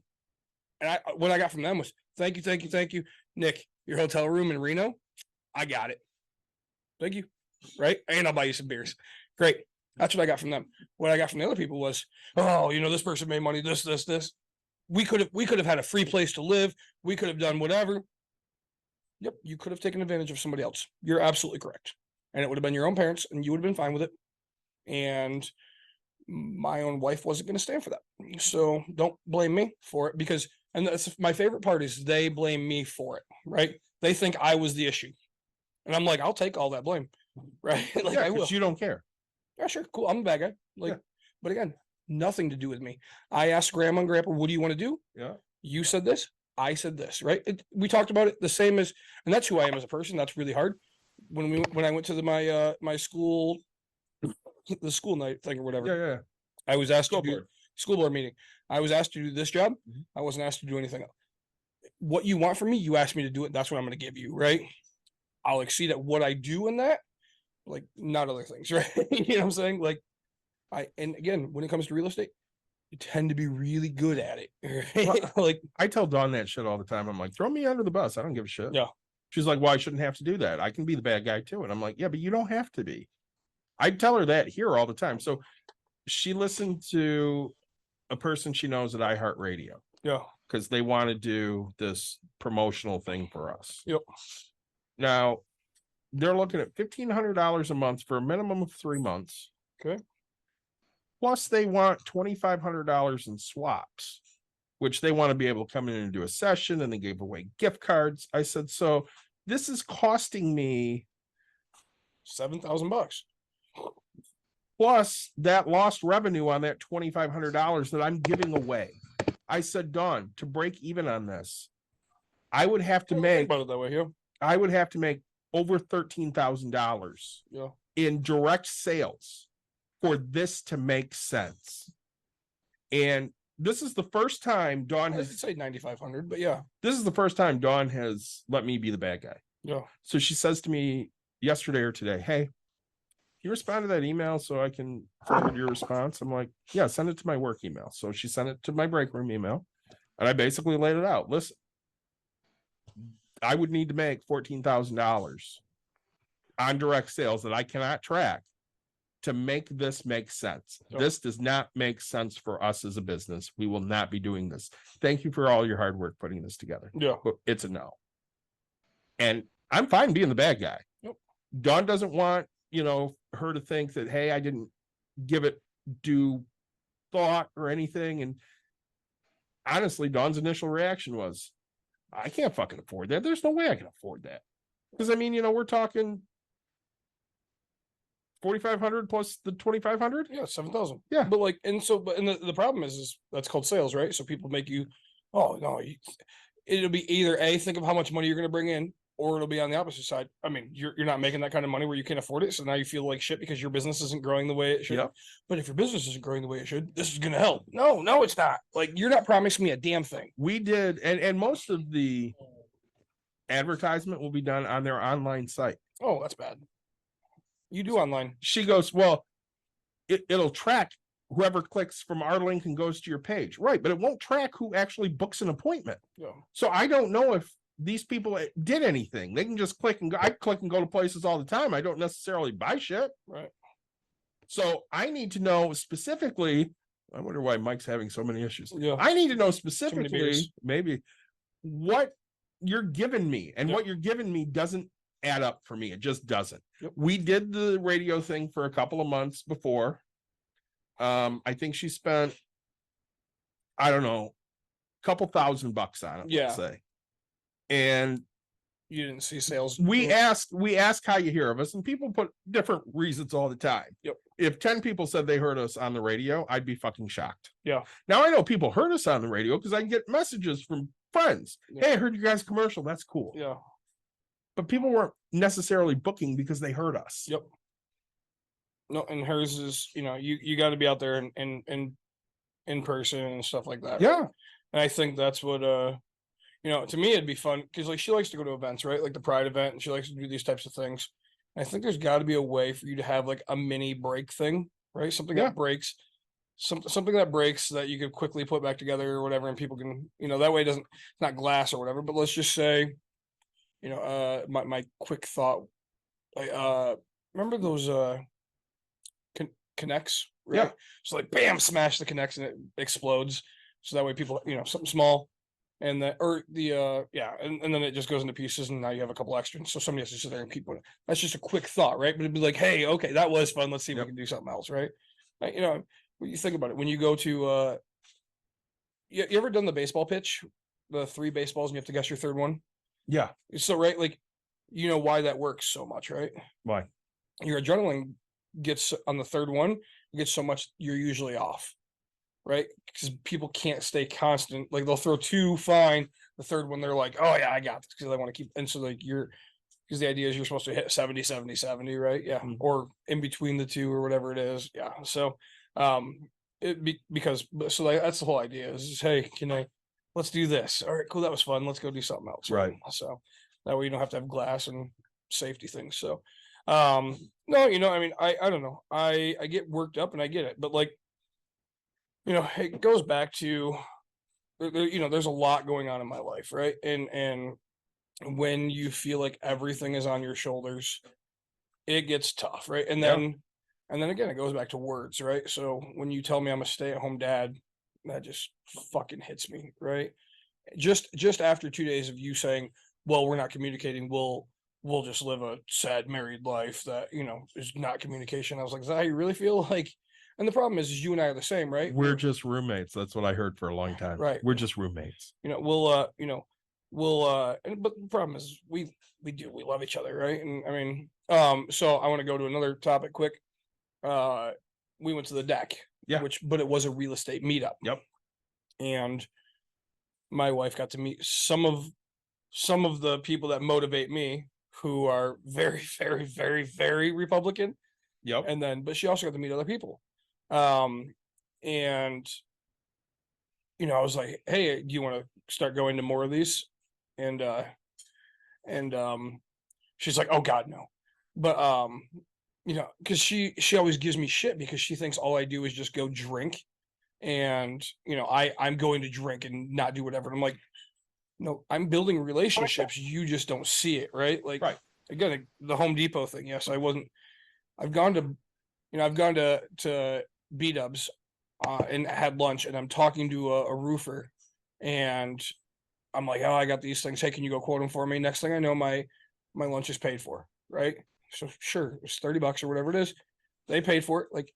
And what I got from them was, "Thank you, Nick. Your hotel room in Reno, I got it. Thank you." Right, and I'll buy you some beers. Great. That's what I got from them. What I got from the other people was, "Oh, this person made money. This. We could have had a free place to live. We could have done whatever." Yep, you could have taken advantage of somebody else. You're absolutely correct. And it would have been your own parents, and you would have been fine with it. And my own wife wasn't going to stand for that. So don't blame me for it, because, and that's my favorite part, is they blame me for it, right? They think I was the issue. And I'm like, I'll take all that blame, right? Like, Yeah, I will. 'cause you don't care. Yeah, sure, cool. I'm a bad guy. Like, Yeah. But again, nothing to do with me. I asked grandma and grandpa, "What do you want to do?" Yeah. You said this, I said this, right? We talked about it the same as, and that's who I am as a person. That's really hard. When I went to my school, the school night thing or whatever, Yeah. I was asked School to do board. school board meeting. I was asked to do this job. Mhm. I wasn't asked to do anything else. What you want from me, you asked me to do it. That's what I'm going to give you, right? I'll exceed at what I do in that, like, not other things, right? You know what I'm saying? Like, and again, when it comes to real estate, you tend to be really good at it. Right? Like, I tell Dawn that shit all the time. I'm like, throw me under the bus. I don't give a shit. Yeah. She's like, well, I shouldn't have to do that. I can be the bad guy too. And I'm like, yeah, but you don't have to be. I tell her that here all the time. So she listened to a person she knows at iHeartRadio. yeah, Because they want to do this promotional thing for us. Yep. Now, they're looking at $1,500 a month for a minimum of 3 months. Okay. Plus, they want $2,500 in swaps, which they want to be able to come in and do a session, and they gave away gift cards. I said, so this is costing me $7,000. plus that lost revenue on that $2,500 that I'm giving away. I said, Dawn, to break even on this, I would have to make about it that way, yeah. I would have to make over $13,000 Yeah. in direct sales for this to make sense. And this is the first time Dawn I has could say 9,500, but yeah. this is the first time Dawn has let me be the bad guy. Yeah. So she says to me yesterday or today, hey, you respond to that email so I can forward your response? I'm like, yeah, send it to my work email. So she sent it to my break room email, and I basically laid it out. Listen, I would need to make $14,000 on direct sales that I cannot track to make this make sense. Yep. This does not make sense for us as a business. We will not be doing this. Thank you for all your hard work putting this together. Yeah. But it's a no. And I'm fine being the bad guy. Yep. Dawn doesn't want, her to think that, hey, I didn't give it due thought or anything. And honestly, Dawn's initial reaction was, I can't fucking afford that. There's no way I can afford that. Because we're talking 4,500 plus the 2,500. Yeah, 7,000. Yeah. But like, and the problem is that's called sales, right? So people make you, oh no, it'll be either A, think of how much money you're going to bring in, or it'll be on the opposite side. I mean, you're not making that kind of money where you can't afford it. So now you feel like shit because your business isn't growing the way it should. Yep. But if your business isn't growing the way it should, this is going to help. No, it's not. Like, you're not promising me a damn thing. We did, and most of the advertisement will be done on their online site. Oh, that's bad. You do online. She goes, well, it'll track whoever clicks from our link and goes to your page. Right. But it won't track who actually books an appointment. Yeah. So I don't know if these people did anything. They can just click and go. I click and go to places all the time. I don't necessarily buy shit. Right. So I need to know specifically. I wonder why Mike's having so many issues. Yeah. I need to know many specifically, beers. maybe, what you're giving me, and Yep. what you're giving me doesn't add up for me. It just doesn't. Yep. We did the radio thing for a couple of months before. I think she spent, I don't know, a couple $1,000 on it. Yeah. Let's say. And You didn't see sales. we ask how you hear of us, and people put different reasons all the time. Yep. If 10 people said they heard us on the radio, I'd be fucking shocked. Yeah. Now I know people heard us on the radio because I get messages from friends. Yeah. Hey, I heard you guys commercial. That's cool. Yeah. But people weren't necessarily booking because they heard us. Yep. No, and hers is, you got to be out there and in person and stuff like that. Right? Yeah. And I think that's what, to me, it'd be fun because like she likes to go to events, right? Like the Pride event, and she likes to do these types of things. And I think there's got to be a way for you to have like a mini break thing, right? Something Yeah. that breaks, something that breaks that you could quickly put back together or whatever, and people can, that way it's not glass or whatever. But let's just say, my quick thought, remember those connects, right? Yeah. So like, bam, smash the connects and it explodes. So that way people, something small. And then, and then it just goes into pieces, and now you have a couple extras. So somebody has to sit there and keep putting. That's just a quick thought, right? But it'd be like, hey, okay, that was fun. Let's see if we can do something else, right? When you think about it, when you go to, you ever done the baseball pitch, the 3 baseballs, and you have to guess your third one? Yeah. So right, like, why that works so much, right? Why? Your adrenaline gets on the third one, gets so much you're usually off. Right, because people can't stay constant. Like they'll throw 2 fine, the third one they're like, oh yeah, I got this, because they want to keep. And so like because the idea is you're supposed to hit 70 70 70, right? Yeah. Or in between the 2 or whatever it is. Yeah. So that's the whole idea is hey, let's do this. All right, cool, that was fun, let's go do something else. Right. So that way you don't have to have glass and safety things. So no, I don't know, I get worked up and I get it, but like, it goes back to, there's a lot going on in my life, right? And when you feel like everything is on your shoulders, it gets tough, right? And then again, it goes back to words, right? So when you tell me I'm a stay-at-home dad, that just fucking hits me, right? Just after 2 days of you saying, well, we're not communicating, we'll just live a sad married life that, is not communication. I was like, is that how you really feel? Like, and the problem is you and I are the same, right? We're just roommates. That's what I heard for a long time. Right. We're just roommates. But the problem is we love each other, right? And I mean, so I want to go to another topic quick. We went to the deck, Yeah. but it was a real estate meetup. Yep. And my wife got to meet some of the people that motivate me, who are very, very, very, very Republican. Yep. But she also got to meet other people. And I was like, hey, do you want to start going to more of these? And she's like, oh God, no. But because she always gives me shit because she thinks all I do is just go drink, and I'm going to drink and not do whatever. And I'm like, no, I'm building relationships. You just don't see it, right? Like, right. Again, the Home Depot thing. Yes, I've gone to B-dubs and had lunch, and I'm talking to a roofer, and I'm like, oh, I got these things. Hey, can you go quote them for me? Next thing I know, my lunch is paid for, right? So sure, it's $30 or whatever it is. They paid for it. Like,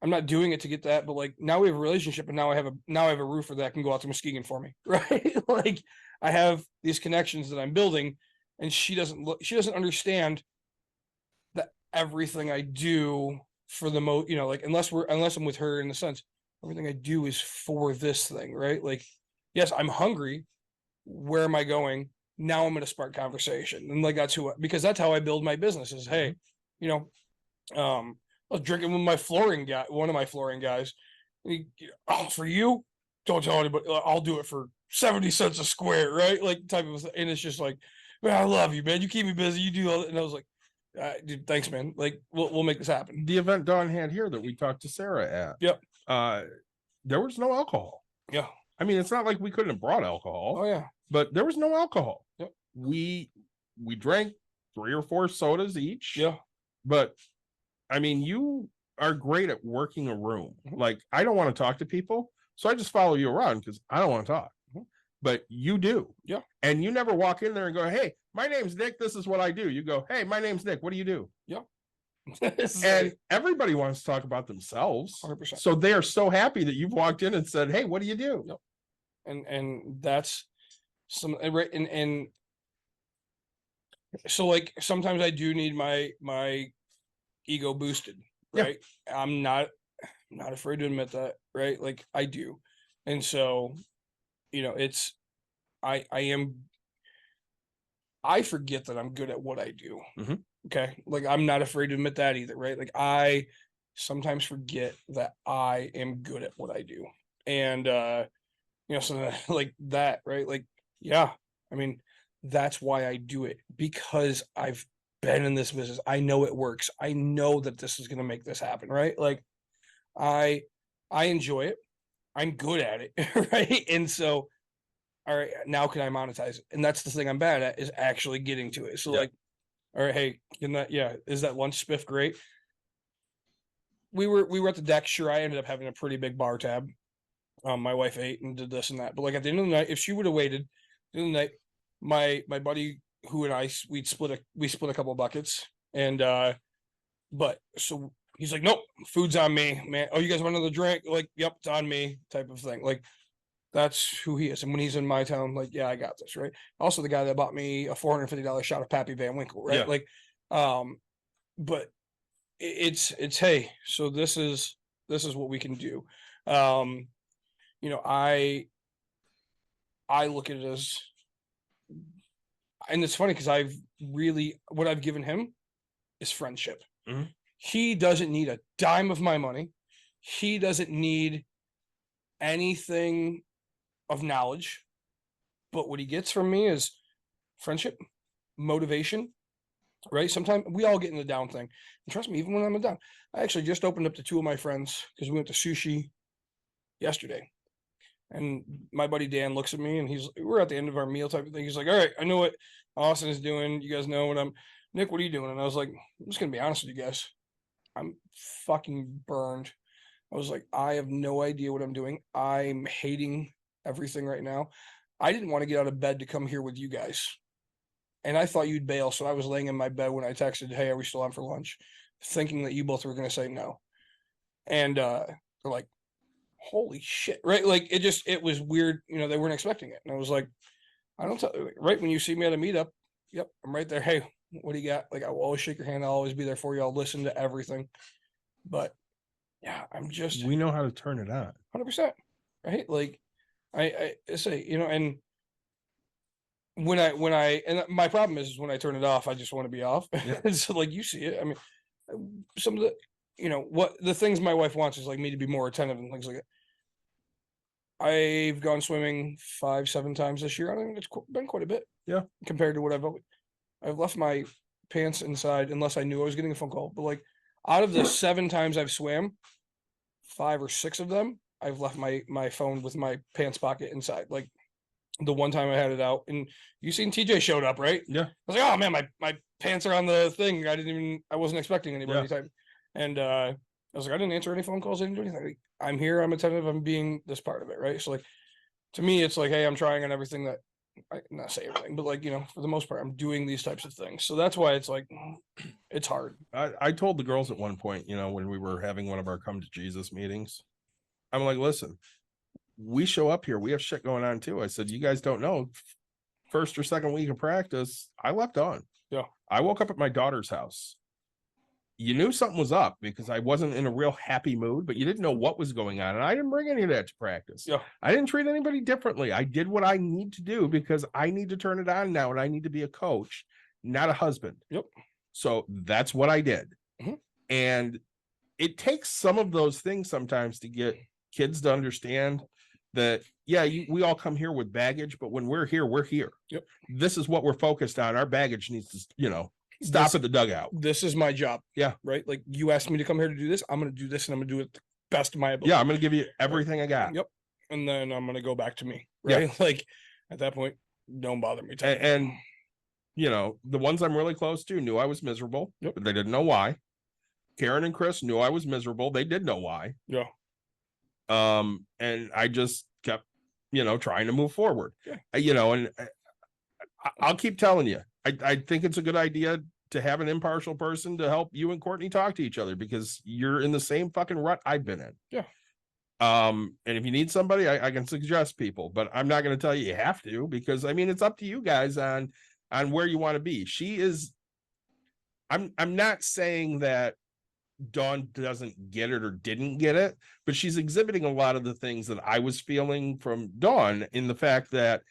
I'm not doing it to get that, but like now we have a relationship, and now I have a roofer that can go out to Muskegon for me, right? Like, I have these connections that I'm building, and she doesn't understand that everything I do for the most, like, unless I'm with her, in the sense, everything I do is for this thing, right? Like, yes, I'm hungry. Where am I going? Now I'm going to spark conversation. And like, because that's how I build my business is, hey, I was drinking with one of my flooring guys. Oh, for you, don't tell anybody. I'll do it for 70 cents a square, right? Like, type of, and it's just like, man, I love you, man. You keep me busy. You do all that. And I was like, dude, thanks, man. Like, we'll make this happen. The event Dawn had here that we talked to Sarah at. Yep. There was no alcohol. Yeah. I mean, it's not like we couldn't have brought alcohol. Oh yeah. But there was no alcohol. Yep. We drank 3 or 4 sodas each. Yeah. But I mean, you are great at working a room. Mm-hmm. Like, I don't want to talk to people, so I just follow you around because I don't want to talk. Mm-hmm. But you do. Yeah. And you never walk in there and go, hey, my name's Nick. This is what I do. You go, hey, my name's Nick. What do you do? Yeah. And everybody wants to talk about themselves. 100%. So they are so happy that you've walked in and said, hey, what do you do? Yep. And that's and so, like, sometimes I do need my ego boosted, right? Yeah. I'm not afraid to admit that, right? Like, I do. And so, it's I forget that I'm good at what I do. Mhm. Okay. Like I'm not afraid to admit that either, right? Like I sometimes forget that I am good at what I do. And so like that, right? Like, yeah, I mean, that's why I do it because I've been in this business. I know it works. I know that this is gonna make this happen, right? Like I I enjoy it. I'm good at it, right? And so all right, now can I monetize it? And that's the thing I'm bad at is actually getting to it. So Yeah. like, all right, hey, is that lunch spiff great? We were at the deck. Sure, I ended up having a pretty big bar tab. My wife ate and did this and that. But like at the end of the night, if she would have waited, at the end of the night, my buddy who and I we split a couple of buckets. And but so he's like, nope, food's on me, man. Oh, you guys want another drink? Like, yep, it's on me, type of thing. Like that's who he is. And when he's in my town, like, yeah, I got this, right? Also the guy that bought me a $450 shot of Pappy Van Winkle, right? Yeah. Like, but it's hey, so this is what we can do. I look at it as, and it's funny because what I've given him is friendship. Mhm. He doesn't need a dime of my money. He doesn't need anything of knowledge, but what he gets from me is friendship, motivation, right? Sometimes we all get in the down thing. And trust me, even when I'm down, I actually just opened up to two of my friends because we went to sushi yesterday. And my buddy Dan looks at me and we're at the end of our meal type of thing. He's like, all right, I know what Austin is doing. You guys know what Nick, what are you doing? And I was like, I'm just going to be honest with you guys. I'm fucking burned. I was like, I have no idea what I'm doing. I'm hating everything right now. I didn't want to get out of bed to come here with you guys. And I thought you'd bail. So I was laying in my bed when I texted, hey, are we still on for lunch? Thinking that you both were going to say no. And they're like, holy shit, right? Like it was weird. They weren't expecting it. And I was like, right when you see me at a meetup, yep, I'm right there. Hey, what do you got? Like, I will always shake your hand. I'll always be there for you. I'll listen to everything. But yeah, We know how to turn it on. 100%. Right. Like I say, and and my problem is when I turn it off, I just want to be off. Yeah. So like you see it. I mean, some of the, what the things my wife wants is like me to be more attentive and things like that. I've gone swimming 5-7 times this year. I think it's been quite a bit. Yeah. Compared to what I've left my pants inside unless I knew I was getting a phone call. But like out of the 7 times I've swam, 5 or 6 of them, I've left my phone with my pants pocket inside. Like the one time I had it out, and you seen TJ showed up, right? Yeah. I was like, oh man, my pants are on the thing. I wasn't expecting anybody type. And I was like, I didn't answer any phone calls. I didn't do anything. Like, I'm here. I'm attentive. I'm being this part of it, right? So like, to me, it's like, hey, I'm trying on everything that I not say everything, but like, for the most part, I'm doing these types of things. So that's why it's like, it's hard. I told the girls at one point, when we were having one of our come to Jesus meetings, I'm like, listen, we show up here, we have shit going on too. I said, you guys don't know, first or second week of practice, I left on. Yeah. I woke up at my daughter's house. You knew something was up because I wasn't in a real happy mood, but you didn't know what was going on. And I didn't bring any of that to practice. Yeah. I didn't treat anybody differently. I did what I need to do because I need to turn it on now and I need to be a coach, not a husband. Yep. So that's what I did. Mm-hmm. And it takes some of those things sometimes to get kids to understand that, we all come here with baggage, but when we're here, we're here. Yep. This is what we're focused on. Our baggage needs to, stop at the dugout. This is my job. Yeah. Right. Like you asked me to come here to do this. I'm going to do this and I'm going to do it the best of my ability. Yeah. I'm going to give you everything I got. Yep. And then I'm going to go back to me. Right. Yeah. Like at that point, don't bother me. And the ones I'm really close to knew I was miserable, Yep. but they didn't know why. Karen and Chris knew I was miserable. They did know why. Yeah. And I just kept, trying to move forward. Yeah. And I'll keep telling you, I think it's a good idea to have an impartial person to help you and Courtney talk to each other because you're in the same fucking rut I've been in. Yeah. And if you need somebody, I can suggest people, but I'm not going to tell you have to because it's up to you guys on where you want to be. I'm not saying that Dawn doesn't get it or didn't get it, but she's exhibiting a lot of the things that I was feeling from Dawn in the fact that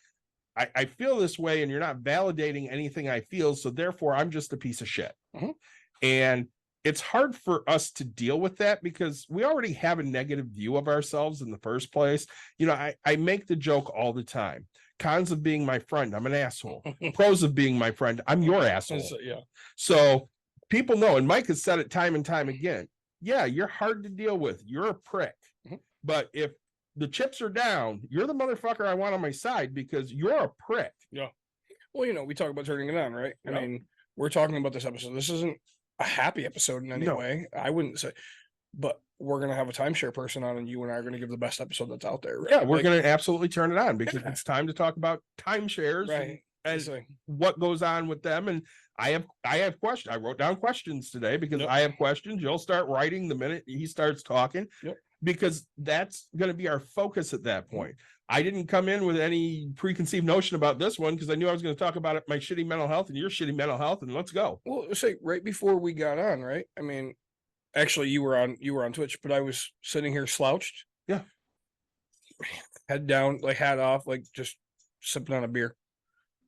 I feel this way and you're not validating anything I feel. So therefore I'm just a piece of shit. Mhm. And it's hard for us to deal with that because we already have a negative view of ourselves in the first place. You know, I make the joke all the time. Cons of being my friend, I'm an asshole. Pros of being my friend, I'm your asshole. Yeah. So people know, and Mike has said it time and time again. Yeah, you're hard to deal with. You're a prick. Mhm. But if the chips are down, you're the motherfucker I want on my side because you're a prick. Yeah. Well, you know, we talk about turning it on, right? Yep. I mean, we're talking about this episode. This isn't a happy episode in any No. way. I wouldn't say, but we're gonna have a timeshare person on, and you and I are gonna give the best episode that's out there. Right? Yeah, we're Like, going to absolutely turn it on because Yeah. it's time to talk about timeshares right. and It's like, what goes on with them. And I have questions. I wrote down questions today because Yep. I have questions. You'll start writing the minute he starts talking. Yep. Because that's going to be our focus at that point. I didn't come in with any preconceived notion about this one because I knew I was going to talk about my shitty mental health and your shitty mental health, and let's go. well, say right before we got on, right? I mean, actually, you were on Twitch, but I was sitting here slouched. Yeah. Head down, like hat off, like just sipping on a beer.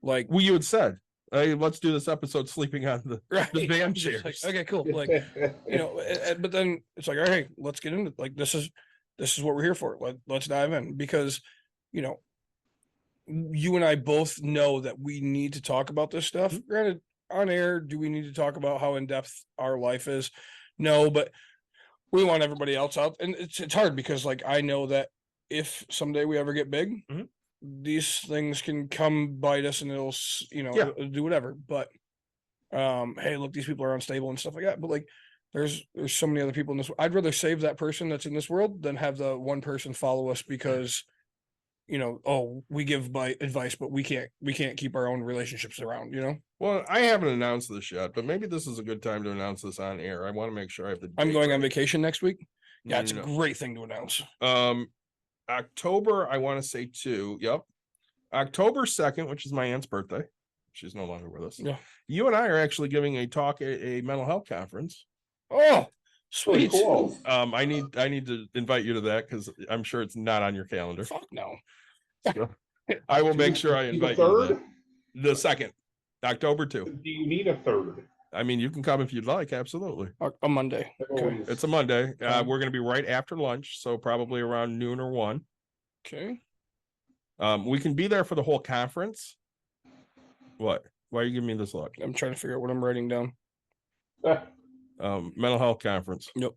Like, Well, you had said, hey, let's do this episode sleeping on the right. van Just like, chairs. okay, cool. Like, you know, but then it's like, all right, let's get into like this is what we're here for. Let's dive in because, you know, you and I both know that we need to talk about this stuff. Mm-hmm. Granted, on air, do we need to talk about how in depth our life is? No, but we want everybody else out, and it's hard because like I know that if someday we ever get big, Mhm. these things can come bite us, and it'll you know Yeah. it'll do whatever. But hey, look, these people are unstable and stuff like that. But like, there's so many other people in this. I'd rather save that person that's in this world than have the one person follow us because, you know, oh, we give advice, but we can't keep our own relationships around. You know, Well, I haven't announced this yet, but maybe this is a good time to announce this on air. I want to make sure I have the. I'm date going on right. vacation next week. Yeah, No, it's no, a no. great thing to announce. October, I want to say 2. Yep. October 2nd, which is my aunt's birthday. She's no longer with us. Yeah. You and I are actually giving a talk at a mental health conference. Oh, sweet. Cool. I need to invite you to that because I'm sure it's not on your calendar. Fuck no. So I will make sure I The invite you to third? that. The 2nd, October 2. Do you need a third? I mean, you can come if you'd like. Absolutely. A Monday. Okay. It's a Monday. Um, We're going to be right after lunch. So probably around noon or 1. Okay. We can be there for the whole conference. What? Why are you giving me this look? I'm trying to figure out what I'm writing down. Mental health conference. Yep.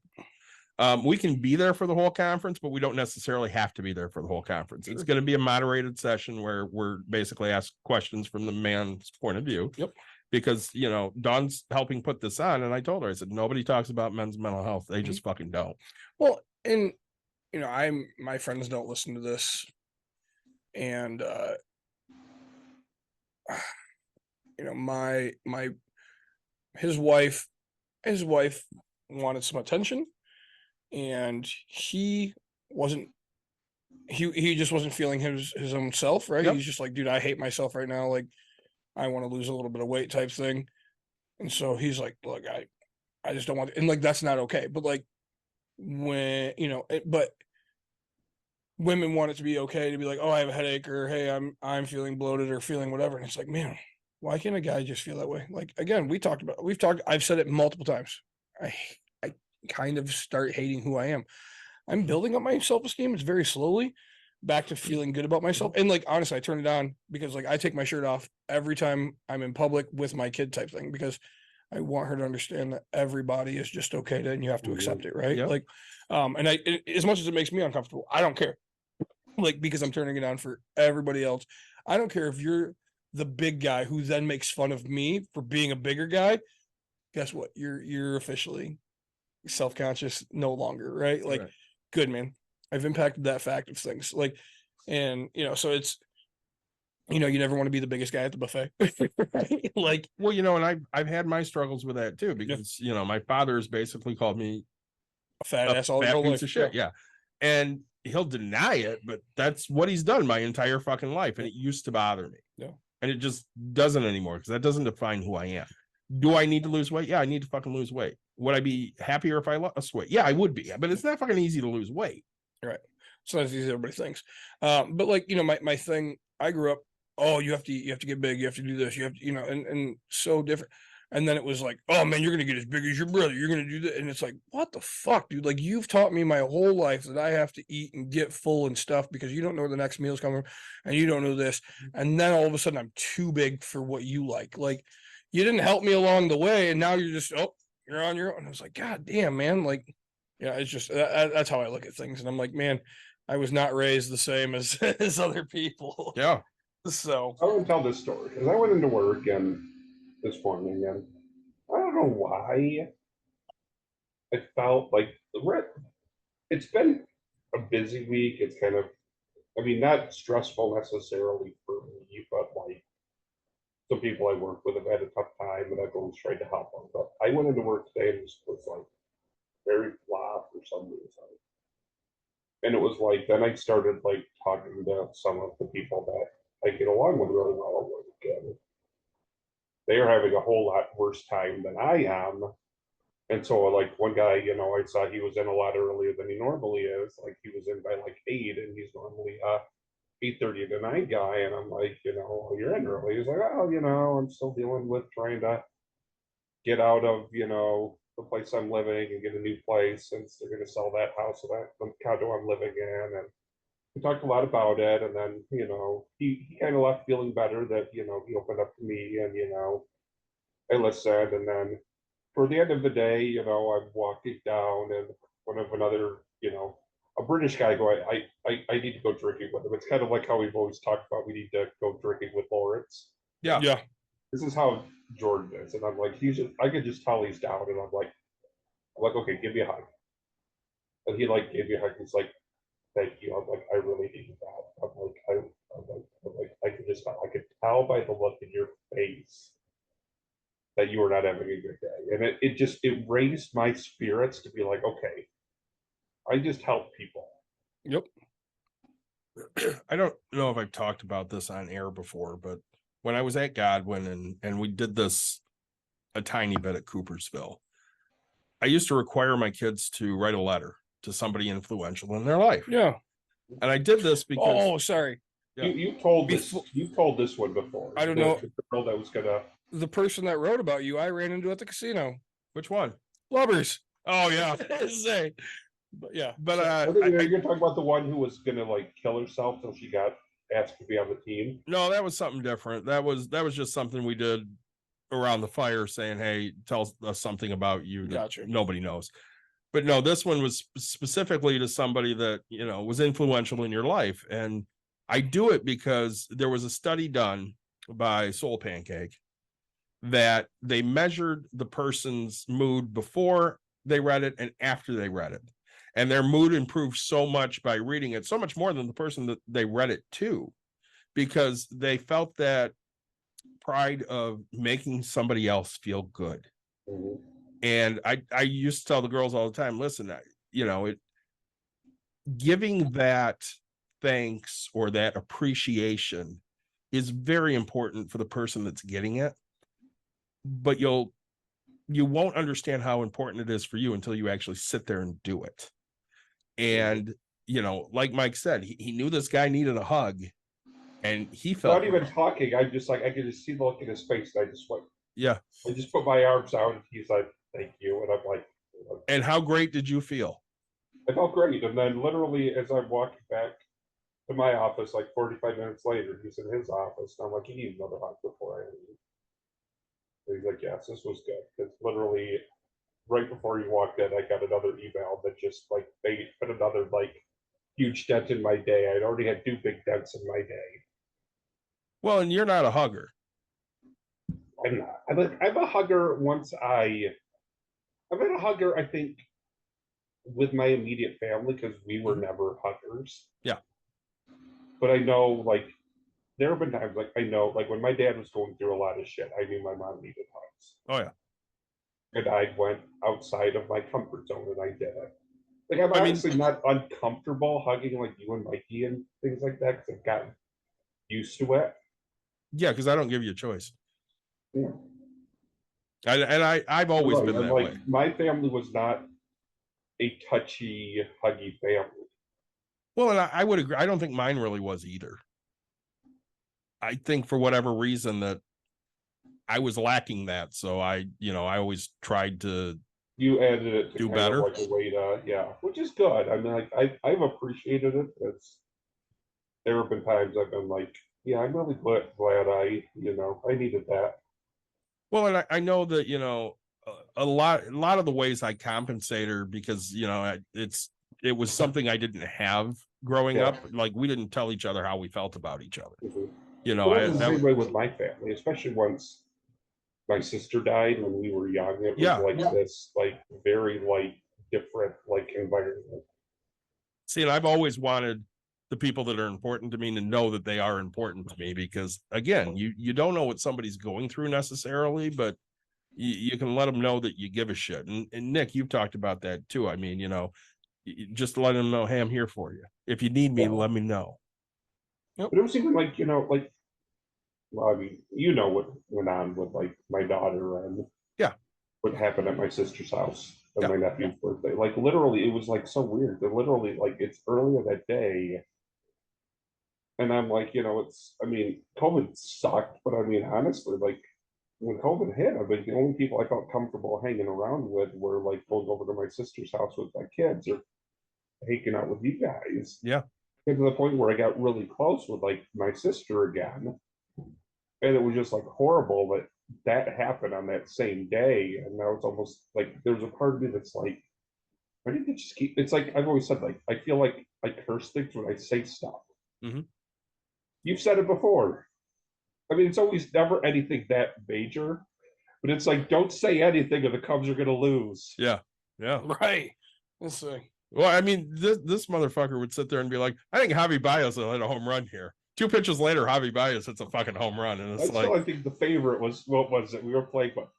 We can be there for the whole conference, but we don't necessarily have to be there for the whole conference. It's Sure. going to be a moderated session where we're basically asked questions from the man's point of view. Yep. Because, you know, Dawn's helping put this on, and I told her, I said, nobody talks about men's mental health. They just fucking don't. Well, and you know, my friends don't listen to this, and you know, his wife wanted some attention, and he just wasn't feeling his own self, right? Yep. He's just like, dude, I hate myself right now. Like, I want to lose a little bit of weight type thing. And so he's like, look, I just don't want to, and like, that's not okay. But like, when, you know, but women want it to be okay to be like, oh, I have a headache, or hey, I'm feeling bloated or feeling whatever. And it's like, man, why can't a guy just feel that way? Like, again, I've said it multiple times. I kind of start hating who I am. I'm building up my self-esteem. It's very slowly back to feeling good about myself. And like, honestly, I turn it on because like I take my shirt off every time I'm in public with my kid type thing, because I want her to understand that everybody is just okay to, and you have to accept it. Right. Yep. Like, and as much as it makes me uncomfortable, I don't care. Like, because I'm turning it on for everybody else. I don't care if you're the big guy who then makes fun of me for being a bigger guy. Guess what? You're officially self-conscious no longer. Right. Like, Right. Good, man. I've impacted that fact of things. Like, and you know, so it's, you know, you never want to be the biggest guy at the buffet. Right? Like, Well, you know, and I've had my struggles with that too, because you know, my father has basically called me a fat a ass all fat your piece life. of shit. Yeah. And he'll deny it, but that's what he's done my entire fucking life. And it used to bother me. Yeah. And it just doesn't anymore, because that doesn't define who I am. Do I need to lose weight? Yeah, I need to fucking lose weight. Would I be happier if I lost weight? Yeah, I would be, but it's not fucking easy to lose weight. Right. It's not as easy as everybody thinks. But like, you know, my thing, I grew up oh, you have to get big, you have to do this, you have to, and so different. And then it was like, oh man, you're gonna get as big as your brother, you're gonna do that. And it's like, what the fuck, dude? Like, you've taught me my whole life that I have to eat and get full and stuff because you don't know where the next meal's coming from, and you don't know this. And then all of a sudden I'm too big for what you like. Like, you didn't help me along the way, and now you're just, oh, you're on your own. And I was like, God damn, man. Like, yeah, it's just that's how I look at things. And I'm like, man, I was not raised the same as as other people. Yeah. So I want to tell this story because I went into work and this morning and I don't know why I felt like it's been a busy week. It's kind of, I mean, not stressful necessarily for me, but like some people I work with have had a tough time and I've always tried to help them. But I went into work today and it was like very flat for some reason. And it was like, then I started like talking to some of the people that I get along with really well at work. And they are having a whole lot worse time than I am. And so like one guy, I saw he was in a lot earlier than he normally is. Like he was in by like 8 and he's normally 8:30 to 9 guy. And I'm like, oh, you're in early. He's like, oh, I'm still dealing with trying to get out of, the place I'm living and get a new place since they're going to sell that house, that the condo I'm living in. And we talked a lot about it. And then, he kind of left feeling better that, he opened up to me and, I listened. And then for the end of the day, I'm walking down and one of another, a British guy go, I need to go drinking with him. It's kind of like how we've always talked about we need to go drinking with Lawrence. Yeah. yeah. This is how Jordan is. And I'm like, I could just tell he's down. And I'm like, okay, give me a hug. And he like gave me a hug. He's like, thank you. I'm like, I really needed that. I'm like, I could tell by the look in your face that you were not having a good day. And it raised my spirits to be like, okay, I just help people. Yep. I don't know if I've talked about this on air before, but when I was at Godwin and we did this a tiny bit at Coopersville, I used to require my kids to write a letter to somebody influential in their life. Yeah. And I did this because Oh, sorry. Yeah. You told this one before. I don't know. The girl that was gonna. The person that wrote about you, I ran into at the casino. Which one? Lubbers. Oh yeah. Say. But yeah. But I think you're talking about the one who was gonna like kill herself till she got asked to be on the team. No, that was something different. That was just something we did around the fire saying, hey, tell us something about you that Gotcha. nobody knows. But no, this one was specifically to somebody that, was influential in your life. And I do it because there was a study done by Soul Pancake that they measured the person's mood before they read it and after they read it. And their mood improved so much by reading it, so much more than the person that they read it to, because they felt that pride of making somebody else feel good. Mm-hmm. And I used to tell the girls all the time, listen, giving that thanks or that appreciation is very important for the person that's getting it. But you won't understand how important it is for you until you actually sit there and do it. And, like Mike said, he knew this guy needed a hug and he felt not even talking. I just like, I could just see the look in his face. And I just went, yeah. I just put my arms out and he's like, thank you. And I'm like, and how great did you feel? I felt great. And then literally as I'm walking back to my office, like 45 minutes later, he's in his office. And I'm like, you need another hug before I leave. And he's like, yes, this was good. Because literally right before he walked in, I got another email that just like, they put another like huge dent in my day. I'd already had 2 big dents in my day. Well, and you're not a hugger. I'm not. I'm a hugger I've been a hugger, I think, with my immediate family because we were never huggers. Yeah. But I know, like, there have been times, like, I know, like, when my dad was going through a lot of shit, I knew my mom needed hugs. Oh, yeah. And I went outside of my comfort zone and I did it. Like, I'm honestly not uncomfortable hugging, like, you and Mikey and things like that because I've gotten used to it. Yeah, because I don't give you a choice. Yeah. I've always been that way. My family was not a touchy, huggy family. Well, and I would agree. I don't think mine really was either. I think for whatever reason that I was lacking that. So I always tried to You added it to do kind better. of like a way to, yeah, which is good. I mean, like I've appreciated it. There have been times I've been like, yeah, I'm really glad I needed that. Well, and I know that, a lot of the ways I compensate her because, it was something I didn't have growing Yeah. up. Like we didn't tell each other how we felt about each other. Mhm. You know, But I, it was the that, same way with my family, especially once my sister died when we were young. It was Yeah. like this, like very like different like environment. see, and I've always wanted the people that are important to me to know that they are important to me because again, you don't know what somebody's going through necessarily, but you can let them know that you give a shit. And Nick, you've talked about that too. I mean, just let them know, hey, I'm here for you. If you need me, Yeah. let me know. But it was even like, like, well, I mean, what went on with like my daughter and Yeah. what happened at my sister's house on Yeah. my nephew's birthday. Like literally, it was like so weird. They're literally like it's earlier that day. And I'm like, I mean, COVID sucked, but I mean, honestly, like when COVID hit, I mean, the only people I felt comfortable hanging around with were like going over to my sister's house with my kids or hanging out with you guys. Yeah. And to the point where I got really close with like my sister again. And it was just like horrible that happened on that same day. And now it's almost like there's a part of me that's like, why didn't you just keep? It's like I've always said, like, I feel like I curse things when I say stuff. Mhm. You've said it before. I mean, it's always never anything that major, but it's like, don't say anything or the Cubs are going to lose. Yeah. Yeah. Right. Let's see. Well, I mean, this motherfucker would sit there and be like, I think Javi Baez will hit a home run here. 2 pitches later, Javi Baez hits a fucking home run. And it's I think the favorite was, what was it? We were playing, but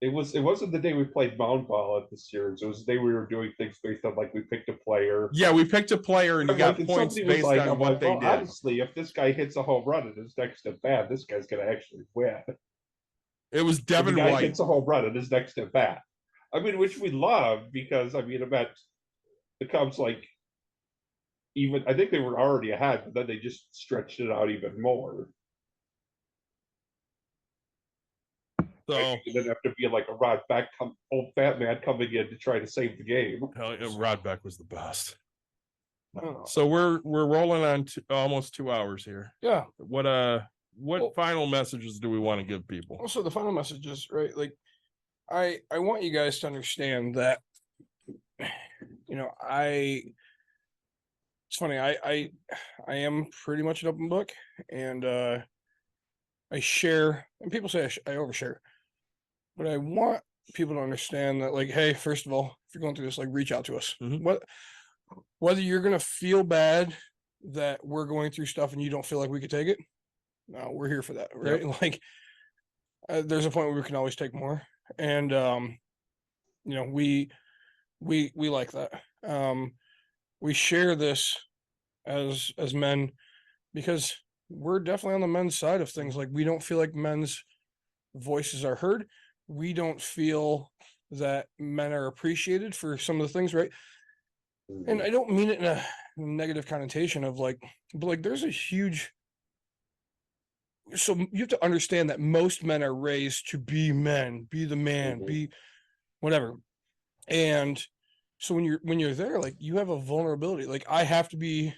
it wasn't the day we played mound ball at the series. It was the day we were doing things based on like we picked a player. yeah, we picked a player and you got points based on what they did. Honestly, if this guy hits a home run in his next at bat, this guy's going to actually win. It was Devin the guy White. hits a home run in his next at bat. I mean, which we love because I mean, I bet the Cubs I think they were already ahead, but then they just stretched it out even more. So you didn't have to be like a Rod Beck, old fat man coming in to try to save the game. Rod Beck was the best. Oh. So we're rolling on almost 2 hours here. Yeah. What final messages do we want to give people? Also, the final message is right. Like, I want you guys to understand that, it's funny. I am pretty much an open book, and I share. And people say I overshare, but I want people to understand that, like, hey, first of all, if you're going through this, like, reach out to us. Mhm. Whether you're gonna feel bad that we're going through stuff and you don't feel like we could take it, no, we're here for that, right? Yep. Like, there's a point where we can always take more, and we like that. We share this as men because we're definitely on the men's side of things. Like, we don't feel like men's voices are heard. We don't feel that men are appreciated for some of the things, right? And I don't mean it in a negative connotation of like, but like there's a huge. So you have to understand that most men are raised to be men, be the man, be whatever. And so when you're there, like, you have a vulnerability. Like, I have to be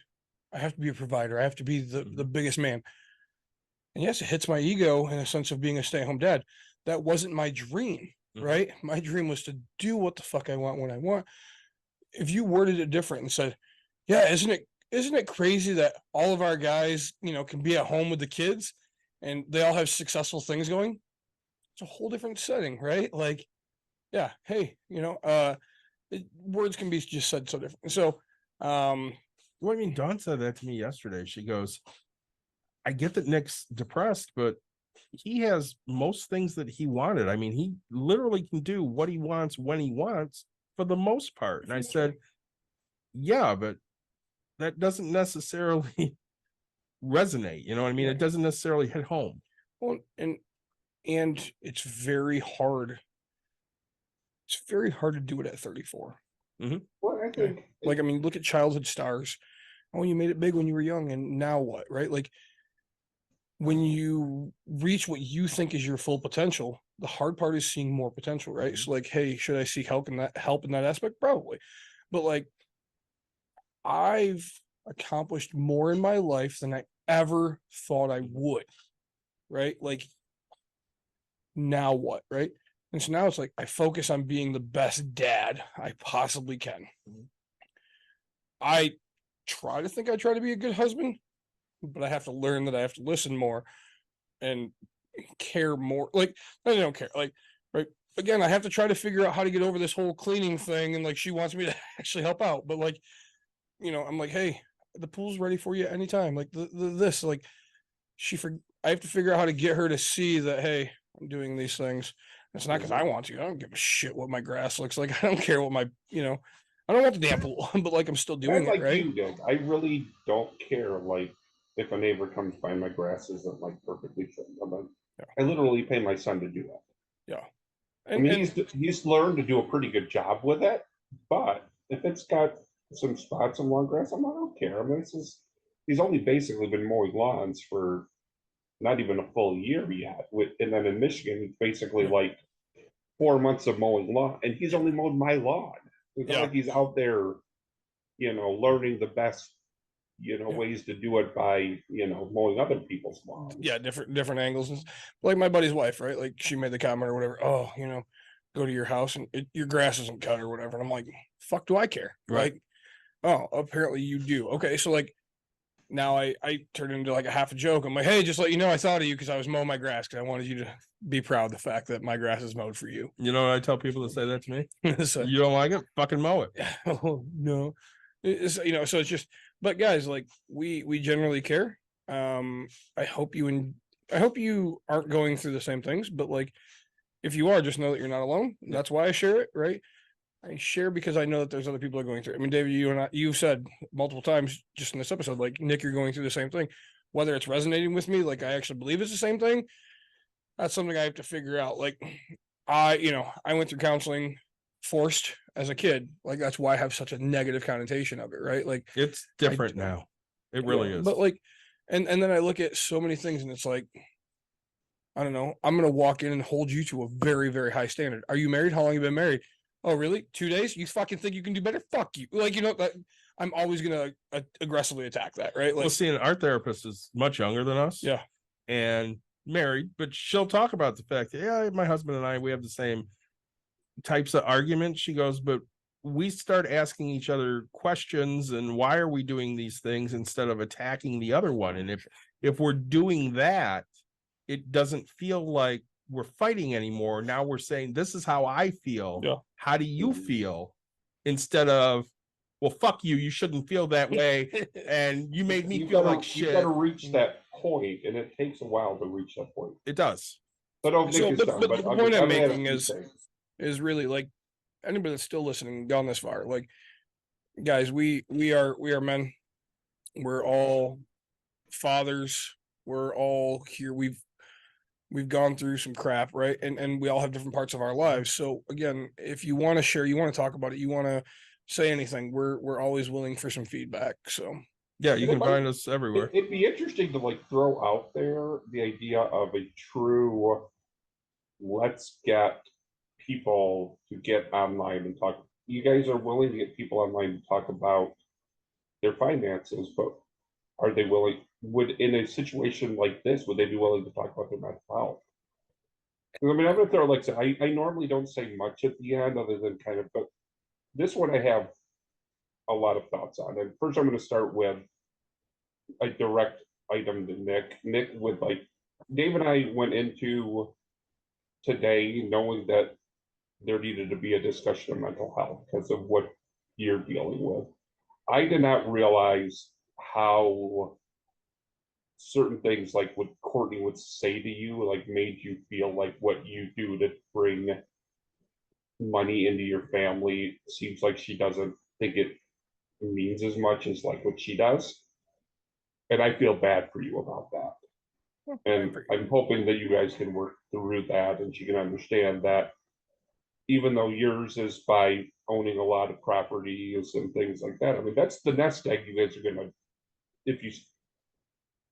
a provider. I have to be the biggest man. And yes, it hits my ego in a sense of being a stay-at-home dad. That wasn't my dream, right? My dream was to do what the fuck I want when I want. If you worded it different and said, yeah, isn't it crazy that all of our guys, can be at home with the kids and they all have successful things going? It's a whole different setting, right? Like, yeah, hey, words can be just said so different. So, What I mean, Dawn said that to me yesterday. She goes, I get that Nick's depressed, but he has most things that he wanted. I mean, he literally can do what he wants when he wants for the most part. And I said, yeah, but that doesn't necessarily resonate. You know what I mean? It doesn't necessarily hit home. well, and it's very hard. It's very hard to do it at 34. Well, I think Like, I mean, look at childhood stars. Oh, you made it big when you were young, and now what, right? Like, when you reach what you think is your full potential, the hard part is seeing more potential, right? So like, hey, should I seek help in that aspect? Probably. But like I've accomplished more in my life than I ever thought I would. Right? Like now what, right? And so now it's like I focus on being the best dad I possibly can. I try to be a good husband, but I have to learn that I have to listen more and care more. Like I don't care. Like right again, I have to try to figure out how to get over this whole cleaning thing, and like she wants me to actually help out, but like I'm like, hey, the pool's ready for you anytime. Like this, like I have to figure out how to get her to see that hey, I'm doing these things. It's not because I want to. I don't give a shit what my grass looks like. I don't care what I don't want the damn pool, but like I'm still doing it, like right? you did. I really don't care. Like if a neighbor comes by, my grass isn't like perfectly trimmed. I literally pay my son to do that. Yeah. I mean, he's learned to do a pretty good job with it, but if it's got some spots on lawn grass, I don't care. I mean, he's only basically been mowing lawns for not even a full year yet. And then in Michigan, it's basically like 4 months of mowing lawn, and he's only mowed my lawn. It's not like he's out there, learning the best, ways to do it by, mowing other people's lawns. Yeah, different angles. Like my buddy's wife, right? Like she made the comment or whatever. Oh, go to your house and your grass isn't cut or whatever. And I'm like, fuck, do I care? Right. Like, oh, apparently you do. Okay, so like now I turned into like a half a joke. I'm like, hey, just let you know I thought of you because I was mowing my grass because I wanted you to be proud of the fact that my grass is mowed for you. You know what I tell people to say that to me? So, you don't like it? Fucking mow it. Oh no. It's, so it's just, but guys, like we generally care. I hope you aren't going through the same things, but like if you are, just know that you're not alone. That's why I share it, right? I share because I know that there's other people that are going through it. I mean, David, you've said multiple times just in this episode, like Nick, you're going through the same thing. Whether it's resonating with me, like I actually believe it's the same thing. That's something I have to figure out. Like I went through counseling forced as a kid. Like that's why I have such a negative connotation of it, right? Like it's different now. It really is. But like, and then I look at so many things and it's like, I don't know, I'm going to walk in and hold you to a very, very high standard. Are you married? How long have you been married? Oh, really? 2 days? You fucking think you can do better? Fuck you. Like, that I'm always going to aggressively attack that, right? Like, well, see, our therapist is much younger than us. Yeah. And married, but she'll talk about the fact that, yeah, my husband and I, we have the same types of arguments. She goes, but we start asking each other questions and why are we doing these things instead of attacking the other one. And if we're doing that, it doesn't feel like we're fighting anymore. Now we're saying, this is how I feel. Yeah. How do you feel? Instead of, well, fuck you. You shouldn't feel that way. And you made me feel like shit. You got to reach that point, and it takes a while to reach that point. It does. But the point I'm making is really like anybody that's still listening, gone this far. Like, guys, we are men. We're all fathers. We're all here. We've gone through some crap, right? And we all have different parts of our lives. So again, if you want to share, you want to talk about it, you want to say anything, we're always willing for some feedback. So yeah, you can find us everywhere. It'd be interesting to like throw out there the idea of a true, let's get people to get online and talk. You guys are willing to get people online to talk about their finances, but are they willing? Would in a situation like this, would they be willing to talk about their mental health? I mean, I'm gonna throw like I normally don't say much at the end other than kind of, but this one I have a lot of thoughts on. And first, I'm going to start with a direct item to Nick. Nick, with like Dave and I went into today knowing that there needed to be a discussion of mental health because of what you're dealing with. I did not realize how certain things like what Courtney would say to you like made you feel like what you do to bring money into your family seems like she doesn't think it means as much as like what she does. And I feel bad for you about that. And I'm hoping that you guys can work through that and she can understand that even though yours is by owning a lot of properties and things like that. I mean, that's the nest egg you guys are gonna, if you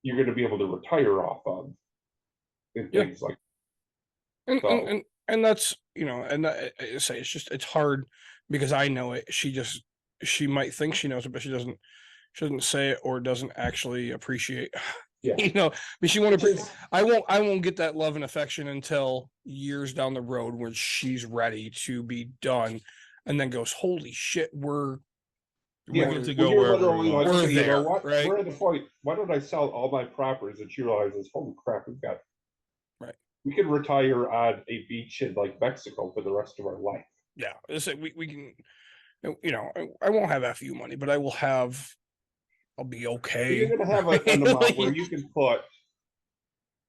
you're going to be able to retire off of and Yeah. things like And, So- and that's, and I say it's hard because I know it. She might think she knows it, but she doesn't say it or doesn't actually appreciate, Yeah. but she won't appreciate. I won't get that love and affection until years down the road when she's ready to be done and then goes, holy shit, we're We Yeah, get to well, go you're wherever we literally want. like, We're okay, you know there, what? right? We're at the point. Why don't I sell all my properties? And she realizes, holy crap, we've got. Right. We could retire on a beach in like Mexico for the rest of our life. yeah, it's like we can, I won't have FU money, but I'll be okay. You're gonna have an amount Like, where you can put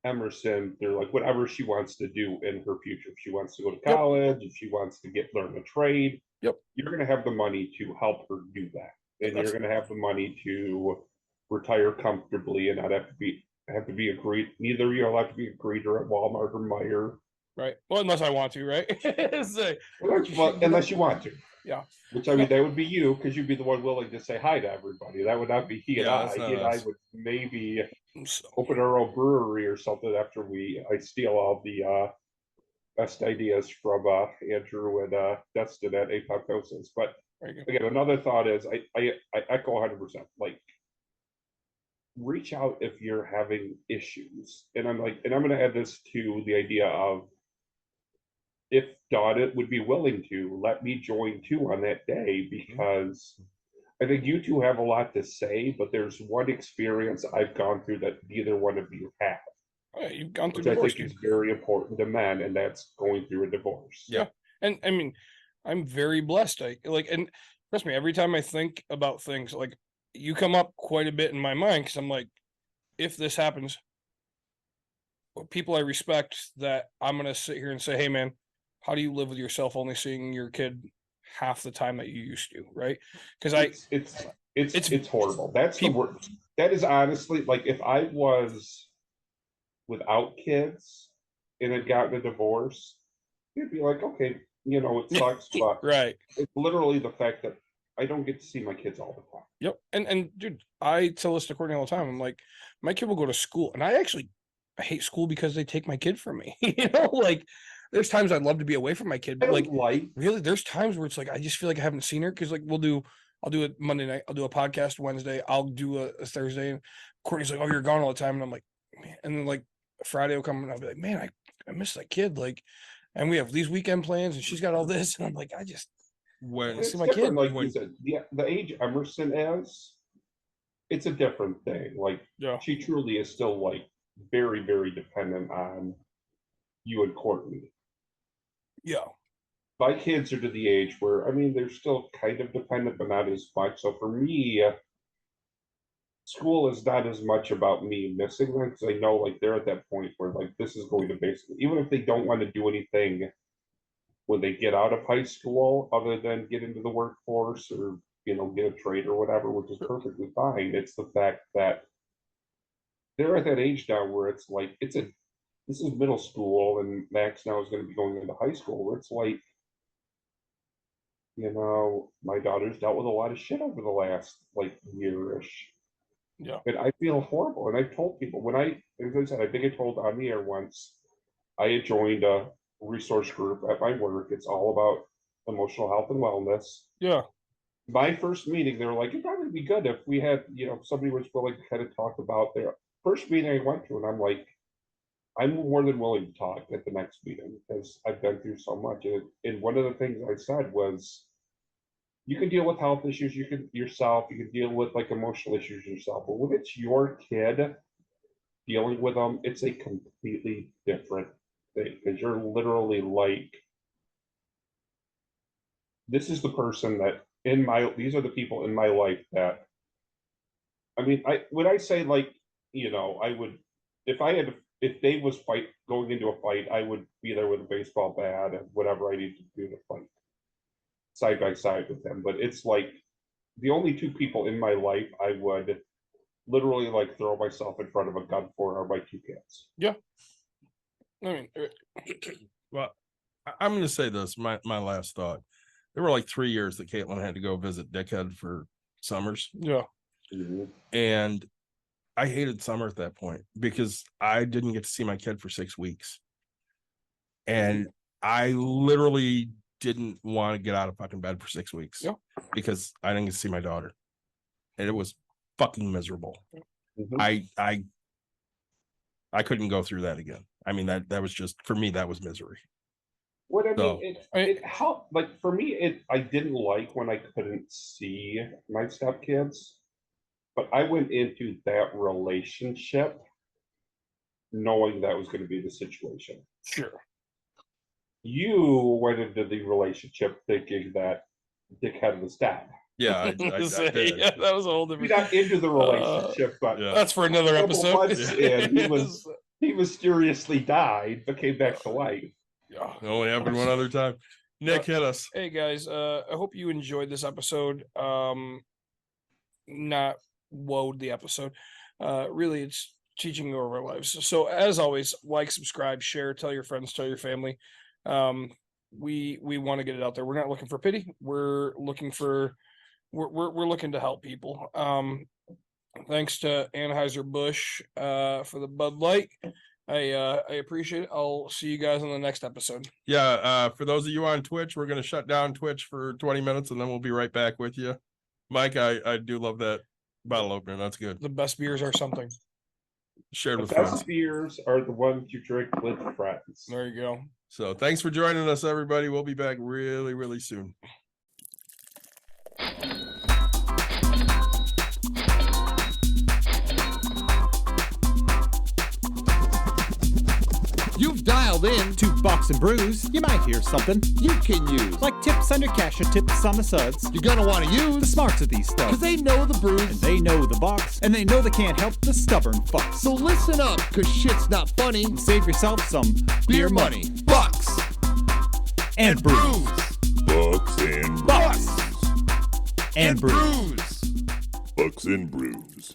Emerson through like whatever she wants to do in her future. If she wants to go to college, if she wants to learn a trade, Yep. You're gonna have the money to help her do that, and That's- you're gonna have the money to retire comfortably and not have to be agreed. Neither of you will have to be a greeter at Walmart or Meijer. right. Well, unless I want to, right? It's like, Well, unless you want to. Yeah. Which I mean, that would be you because you'd be the one willing to say hi to everybody. That would not be he and Yeah, I. that's not He and I us. would maybe so, open our own brewery or something after I steal all the best ideas from Andrew and Dustin at Apoptosis. But very good. again, another thought is I echo 100%. Like, reach out if you're having issues, and I'm going to add this to the idea of if Donna would be willing to let me join too on that day, because I think you two have a lot to say, but there's one experience I've gone through that neither one of you have, Oh, yeah, you've gone through which I divorce, think dude. is very important to men, and that's going through a divorce. Yeah. And I mean, I'm very blessed. And trust me, every time I think about things, like you come up quite a bit in my mind because I'm like, if this happens, people I respect that I'm gonna sit here and say, hey man, how do you live with yourself only seeing your kid half the time that you used to, right? Because It's horrible. That's the people- worst. That is honestly like if I was without kids and had gotten a divorce, you'd be like, okay, it sucks, but right. it's literally the fact that I don't get to see my kids all the time. Yep. And dude, I tell this to Courtney all the time. I'm like, my kid will go to school, and I hate school because they take my kid from me. Like there's times I'd love to be away from my kid, I but don't like really, there's times where it's like I just feel like I haven't seen her because like I'll do it Monday night, I'll do a podcast Wednesday, I'll do a Thursday, and Courtney's like, oh, you're gone all the time, and I'm like, man, and then like Friday will come and I'll be like, man, I miss that kid, like, and we have these weekend plans, and she's got all this, and I'm like, I just When It's see my different, kid like when- you said, the age Emerson is, it's a different thing. Like yeah, she truly is still like very, very dependent on you and Courtney. yeah, My kids are to the age where, I mean, they're still kind of dependent, but not as much. So for me, school is not as much about me missing them because I know like they're at that point where like this is going to basically, even if they don't want to do anything when they get out of high school, other than get into the workforce or get a trade or whatever, which is perfectly fine. It's the fact that they're at that age now where it's like this is middle school, and Max now is going to be going into high school, where it's like, my daughter's dealt with a lot of shit over the last like year-ish. yeah, And I feel horrible. And I've told people as I said, I think I told on the air once, I had joined a resource group at my work. It's all about emotional health and wellness. yeah, My first meeting, they were like, it'd probably be good if we had, somebody was willing to kind of talk about their first meeting I went to, and I'm like, I'm more than willing to talk at the next meeting because I've been through so much. And one of the things I said was, you can deal with health issues, you can deal with like emotional issues yourself, but when it's your kid dealing with them, it's a completely different thing because you're literally like, this is the person that these are the people in my life that, I mean, when I say like, I would, if Dave was going into a fight, I would be there with a baseball bat and whatever I need to do to fight side by side with him. But it's like the only two people in my life I would literally like throw myself in front of a gun for are my two kids. yeah. I mean, Well, I'm going to say this, my last thought. There were like 3 years that Caitlin had to go visit Dickhead for summers. yeah, And I hated summer at that point because I didn't get to see my kid for 6 weeks. And I literally didn't want to get out of fucking bed for 6 weeks because I didn't get to see my daughter. And it was fucking miserable. Mhm. I couldn't go through that again. I mean, that was just, for me, that was misery. What I mean, So- it helped. Like for me, I didn't like when I couldn't see my stepkids, but I went into that relationship knowing that was going to be the situation. Sure. You went into the relationship thinking that dickhead was dead. Yeah, I did. Yeah, that was a whole We different. got into the relationship, but yeah. That's for another a couple episode. months in, he mysteriously died, but came back to life. Yeah. It only happened one other time. Nick, hit us. Hey guys, I hope you enjoyed this episode. Not woed the episode. Really, it's teaching you over our lives. So as always, like, subscribe, share, tell your friends, tell your family. We want to get it out there. We're not looking for pity. We're looking for we're looking to help people. Thanks to Anheuser-Busch for the Bud Light. I appreciate it. I'll see you guys on the next episode. Yeah, for those of you on Twitch, we're going to shut down Twitch for 20 minutes and then we'll be right back with you. Mike, I do love that bottle opener. That's good. The best beers are something. Shared The with best friends. beers are the ones you drink with friends. There you go. So thanks for joining us, everybody. We'll be back really, really soon. You've dialed in To Box and Brews, you might hear something you can use. like tips on your cash or tips on the suds. You're gonna want to The use smarts of these because stuff. they know the And brews. they know the box, and they know they can't help the stubborn fucks. So listen up, cause shit's not funny. Save yourself some Beer money, bucks, and brews. Bucks and Bucks and brews. brews. Bucks and Brews.